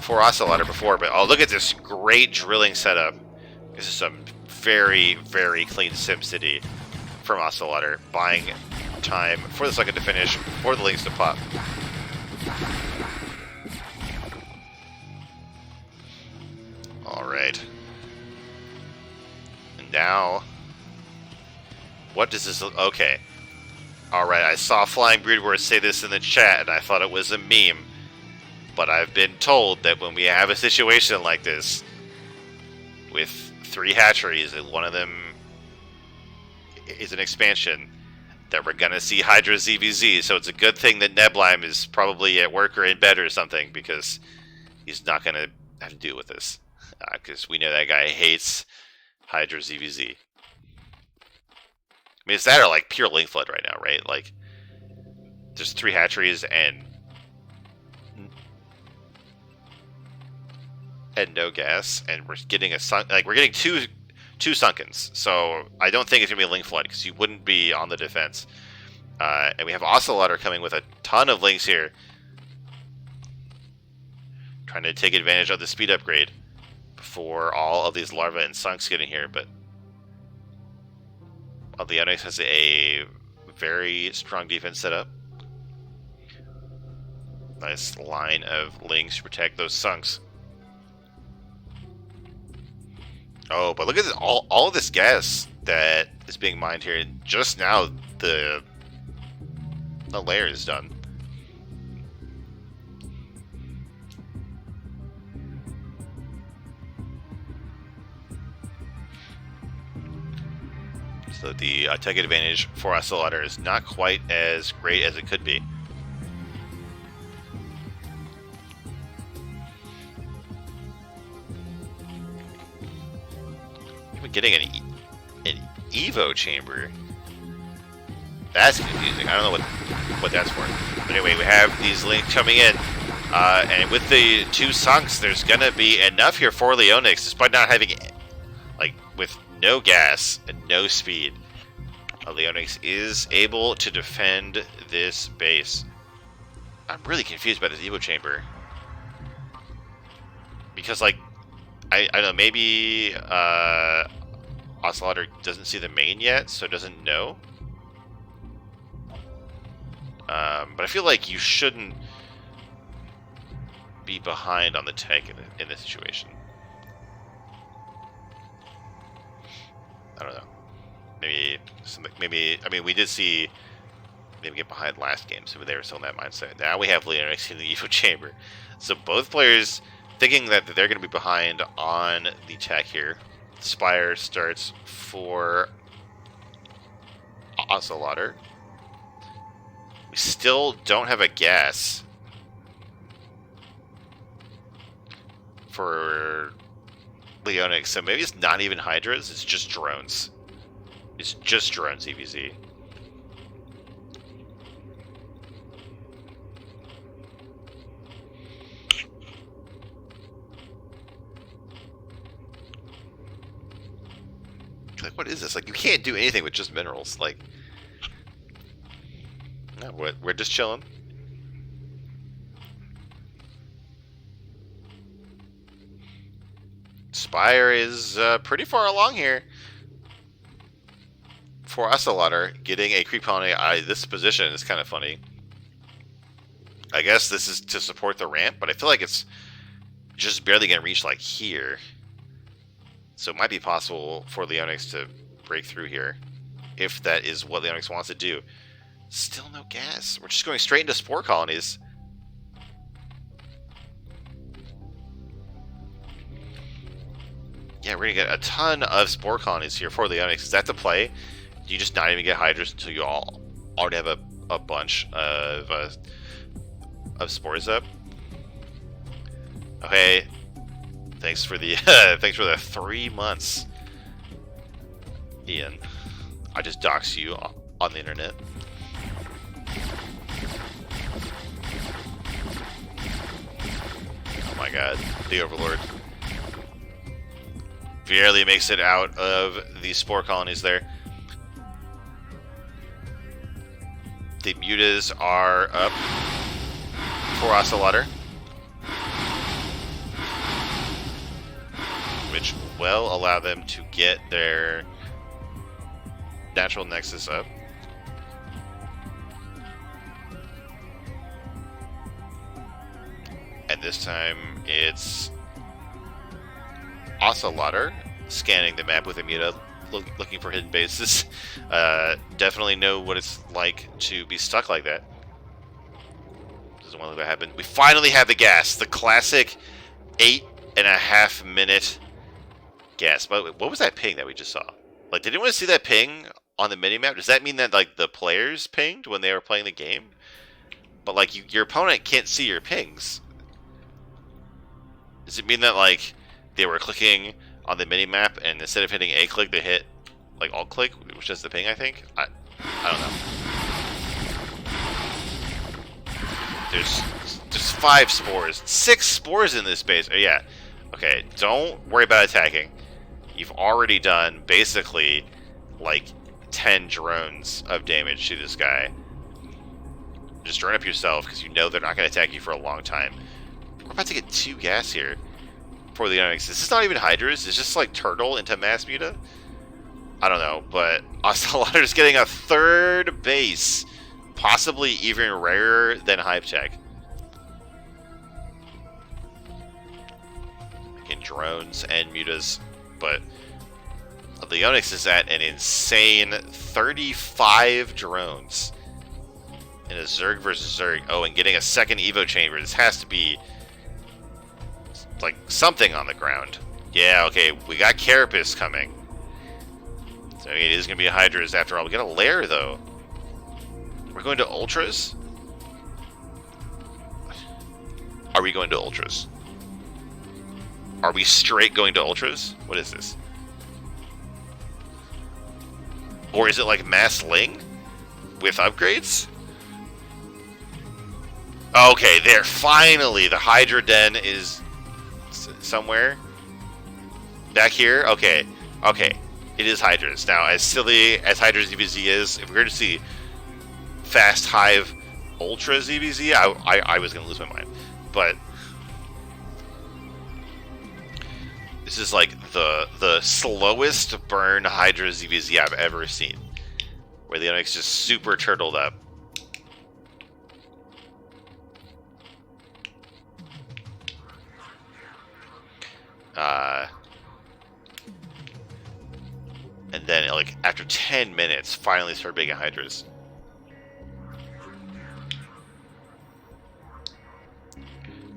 for Ocelotter before, but oh, look at this great drilling setup. This is some very, very clean SimCity from Ocelotter, buying time for the second to finish, for the links to pop. Alright. Now, what does this look? Okay. Alright, I saw Flying Brood Wars say this in the chat, and I thought it was a meme. But I've been told that when we have a situation like this, with 3 hatcheries, and one of them is an expansion, that we're going to see Hydra ZVZ. So it's a good thing that Neblime is probably at work or in bed or something, because he's not going to have to deal with this. Because we know that guy hates Hydra ZVZ. I mean, it's that or like pure link flood right now, right? Like, there's 3 hatcheries and no gas, and we're getting we're getting two Sunkens. So I don't think it's gonna be a link flood, because you wouldn't be on the defense. And we have Ocelotter coming with a ton of links here, trying to take advantage of the speed upgrade before all of these larvae and sunks get in here. But the Leonix has a very strong defense set up. Nice line of links to protect those sunks. Oh, but look at this, all of this gas that is being mined here. And just now, the layer is done. So the tech advantage for ocelotter is not quite as great as it could be. Even getting an Evo chamber. That's confusing. I don't know what that's for. But anyway, we have these links coming in. And with the 2 sunks, there's going to be enough here for Leonix, despite not having, like, with no gas and no speed. Leonix is able to defend this base. I'm really confused by this Evo chamber. Because, like, I don't know, maybe ocelotter doesn't see the main yet, so doesn't know. But I feel like you shouldn't be behind on the tech in this situation. I don't know. Maybe. I mean, we did see them get behind last game, so they were still in that mindset. Now we have Leonix in the Evo chamber, so both players thinking that they're going to be behind on the tech here. Spire starts for ocelotter. We still don't have a gas for Leonix, so maybe it's not even Hydras, it's just drones. It's just drones, EVZ. Like, what is this? Like, you can't do anything with just minerals. Like, no, we're just chilling. Spire is pretty far along here for ocelotter. Getting a creep colony out of this position is kind of funny. I guess this is to support the ramp, but I feel like it's just barely going to reach like here. So it might be possible for Leonix to break through here, if that is what Leonix wants to do. Still no gas. We're just going straight into spore colonies. Yeah, we're going to get a ton of spore colonies here for Leonix. Is that the play? Do you just not even get Hydras until you already have a bunch of spores up? Okay. Thanks for the 3 months, Ian. I just doxed you on the internet. Oh my god, the Overlord barely makes it out of the spore colonies there. The mutas are up for ocelotter, which will allow them to get their natural nexus up. And this time it's ocelotter scanning the map with a muta, looking for hidden bases. Definitely know what it's like to be stuck like that. Doesn't want that to happen. We finally have the gas, the classic 8.5 minute gas. But what was that ping that we just saw? Like, did anyone see that ping on the minimap? Does that mean that like the players pinged when they were playing the game? But like your opponent can't see your pings. Does it mean that like they were clicking on the minimap and instead of hitting A click they hit like alt click, which is the ping? I think. I don't know. There's 5 spores, 6 spores in this base. Oh yeah. Okay. Don't worry about attacking. You've already done basically like 10 drones of damage to this guy. Just drone up yourself because you know they're not going to attack you for a long time. We're about to get 2 gas here for the Leonix. This is not even Hydras. It's just like Turtle into Mass Muta. I don't know, but ocelotter is getting a 3rd base. Possibly even rarer than Hive Tech. Again, drones and mutas, but Leonix is at an insane 35 drones in a Zerg versus Zerg. Oh, and getting a second Evo chamber. This has to be like something on the ground. Yeah, okay, we got Carapace coming. So it is going to be a Hydras after all. We got a lair, though. We're going to Ultras? Are we going to Ultras? Are we straight going to Ultras? What is this? Or is it like Mass Ling? With upgrades? Okay, there. Finally, the Hydra Den is somewhere. Back here? Okay. Okay. It is Hydras. Now, as silly as Hydra ZBZ is, if we're going to see Fast Hive Ultra ZBZ, I was going to lose my mind. But this is like the slowest burn Hydra ZBZ I've ever seen. Where the Leonix just super turtled up. And then, like, after 10 minutes, finally start making Hydras.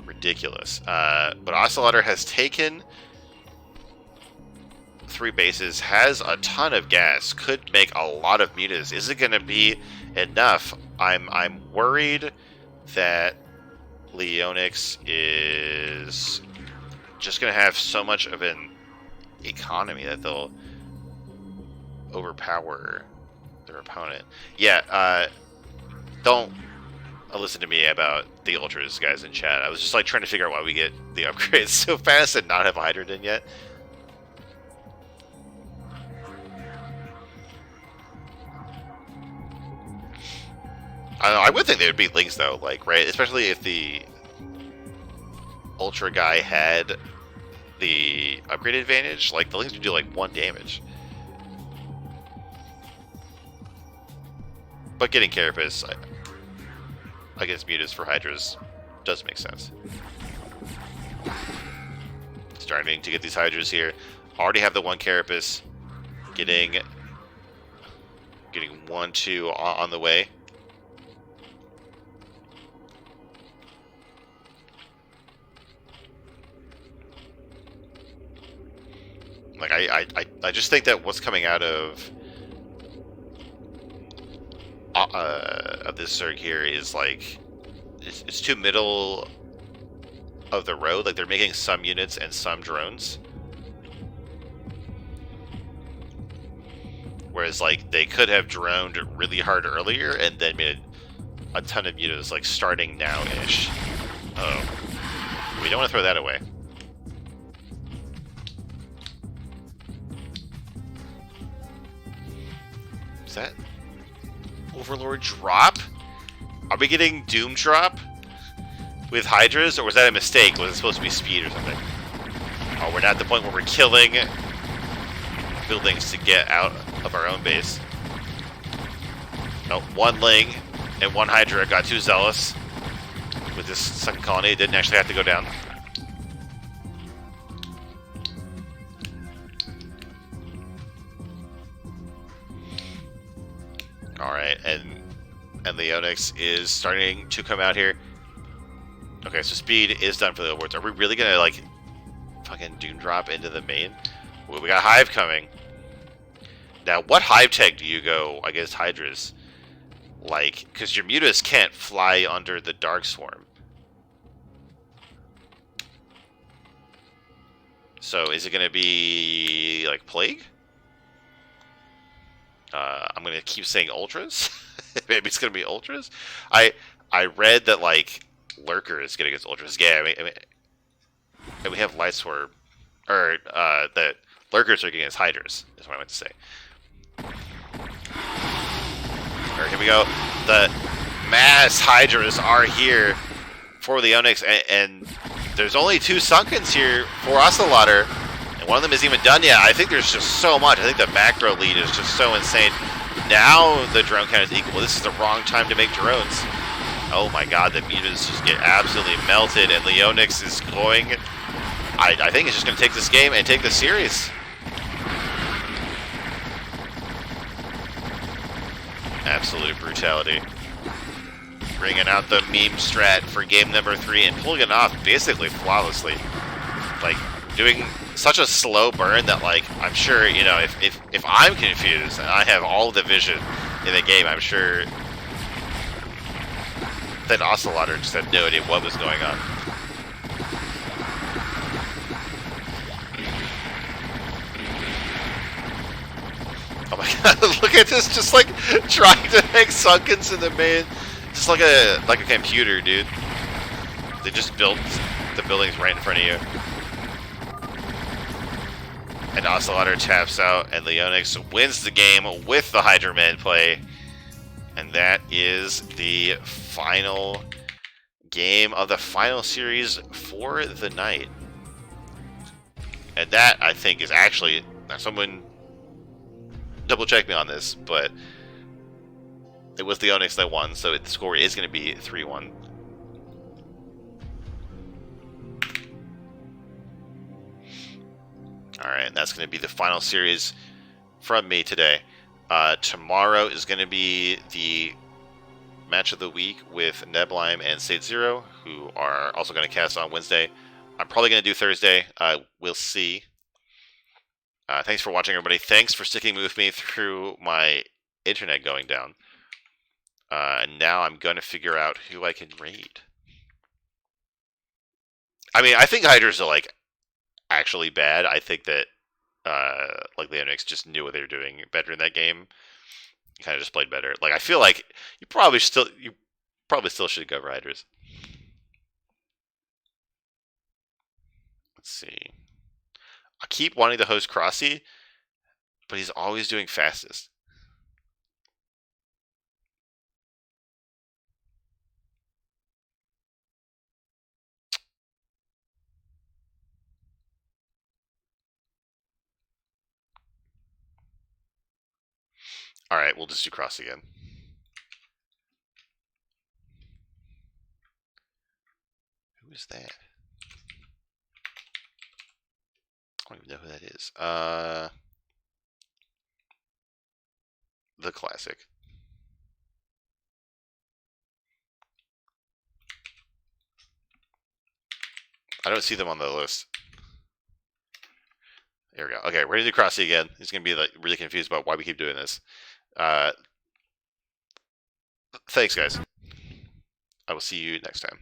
Ridiculous. But Ocelotter has taken 3 bases, has a ton of gas, could make a lot of mutas. Is it going to be enough? I'm worried that Leonix is just going to have so much of an economy that they'll overpower their opponent. Yeah, don't listen to me about the Ultras, guys, in chat. I was just like trying to figure out why we get the upgrades so fast and not have a Hydra Den yet. I don't know, I would think they would beat Lings though, like, right? Especially if the Ultra guy had the upgrade advantage, like the Lings would do like 1 damage. But getting Carapace against mutas for Hydras does make sense. Starting to get these Hydras here. Already have the 1 Carapace. Getting 1-2 on the way. Like I just think that what's coming out of this Zerg here is like it's too middle of the road. Like they're making some units and some drones, whereas like they could have droned really hard earlier and then made a ton of units like starting now-ish. Oh, we don't want to throw that away. Is that Overlord drop? Are we getting Doom drop with Hydras, or was that a mistake? Was it supposed to be speed or something? Oh, we're not at the point where we're killing buildings to get out of our own base. No, 1 Ling and 1 Hydra got too zealous with this second colony. It didn't actually have to go down. Alright, and Leonix is starting to come out here. Okay, so speed is done for the awards. Are we really gonna, like, fucking Doom drop into the main? Well, we got Hive coming. Now, what Hive tech do you go against Hydras? Like, because your mutas can't fly under the Dark Swarm. So, is it gonna be, like, Plague? I'm gonna keep saying Ultras. Maybe it's gonna be Ultras. I read that like Lurker is good against Ultras. Yeah, I mean and we have Light Swarm, or that Lurkers are against Hydras. Is what I meant to say. Alright, here we go. The mass Hydras are here for the Leonix, and there's only 2 Sunkens here for Ocelotter. One of them isn't even done yet. I think there's just so much. I think the macro lead is just so insane. Now the drone count is equal. This is the wrong time to make drones. Oh my god, the mutas just get absolutely melted, and Leonix is going... I think it's just going to take this game and take the series. absolute brutality. Bringing out the meme strat for game number 3 and pulling it off basically flawlessly. Like, doing such a slow burn that, like, I'm sure, you know, if I'm confused and I have all the vision in the game, I'm sure that ocelotter just had no idea what was going on. Oh my god, look at this, just like trying to make sunkens in the main, just like a computer, dude. They just built the buildings right in front of you. And ocelotter taps out, and Leonix wins the game with the Hydra-Man play. And that is the final game of the final series for the night. And that, I think, is actually, someone double check me on this, but it was the Leonix that won, so the score is going to be 3-1. Alright, that's going to be the final series from me today. Tomorrow is going to be the match of the week with Neblime and State Zero, who are also going to cast on Wednesday. I'm probably going to do Thursday. We'll see. Thanks for watching, everybody. Thanks for sticking with me through my internet going down. And now I'm going to figure out who I can raid. I mean, I think Hydras are, like, actually bad. I think that, like, Leonix just knew what they were doing better in that game. Kind of just played better. Like, I feel like you probably still should go for Hydras. Let's see. I keep wanting to host Crossy, but he's always doing fastest. Alright, we'll just do Cross again. Who is that? I don't even know who that is. The Classic. I don't see them on the list. There we go. Okay, we're going to do Crossy again. He's going to be like really confused about why we keep doing this. Thanks, guys. I will see you next time.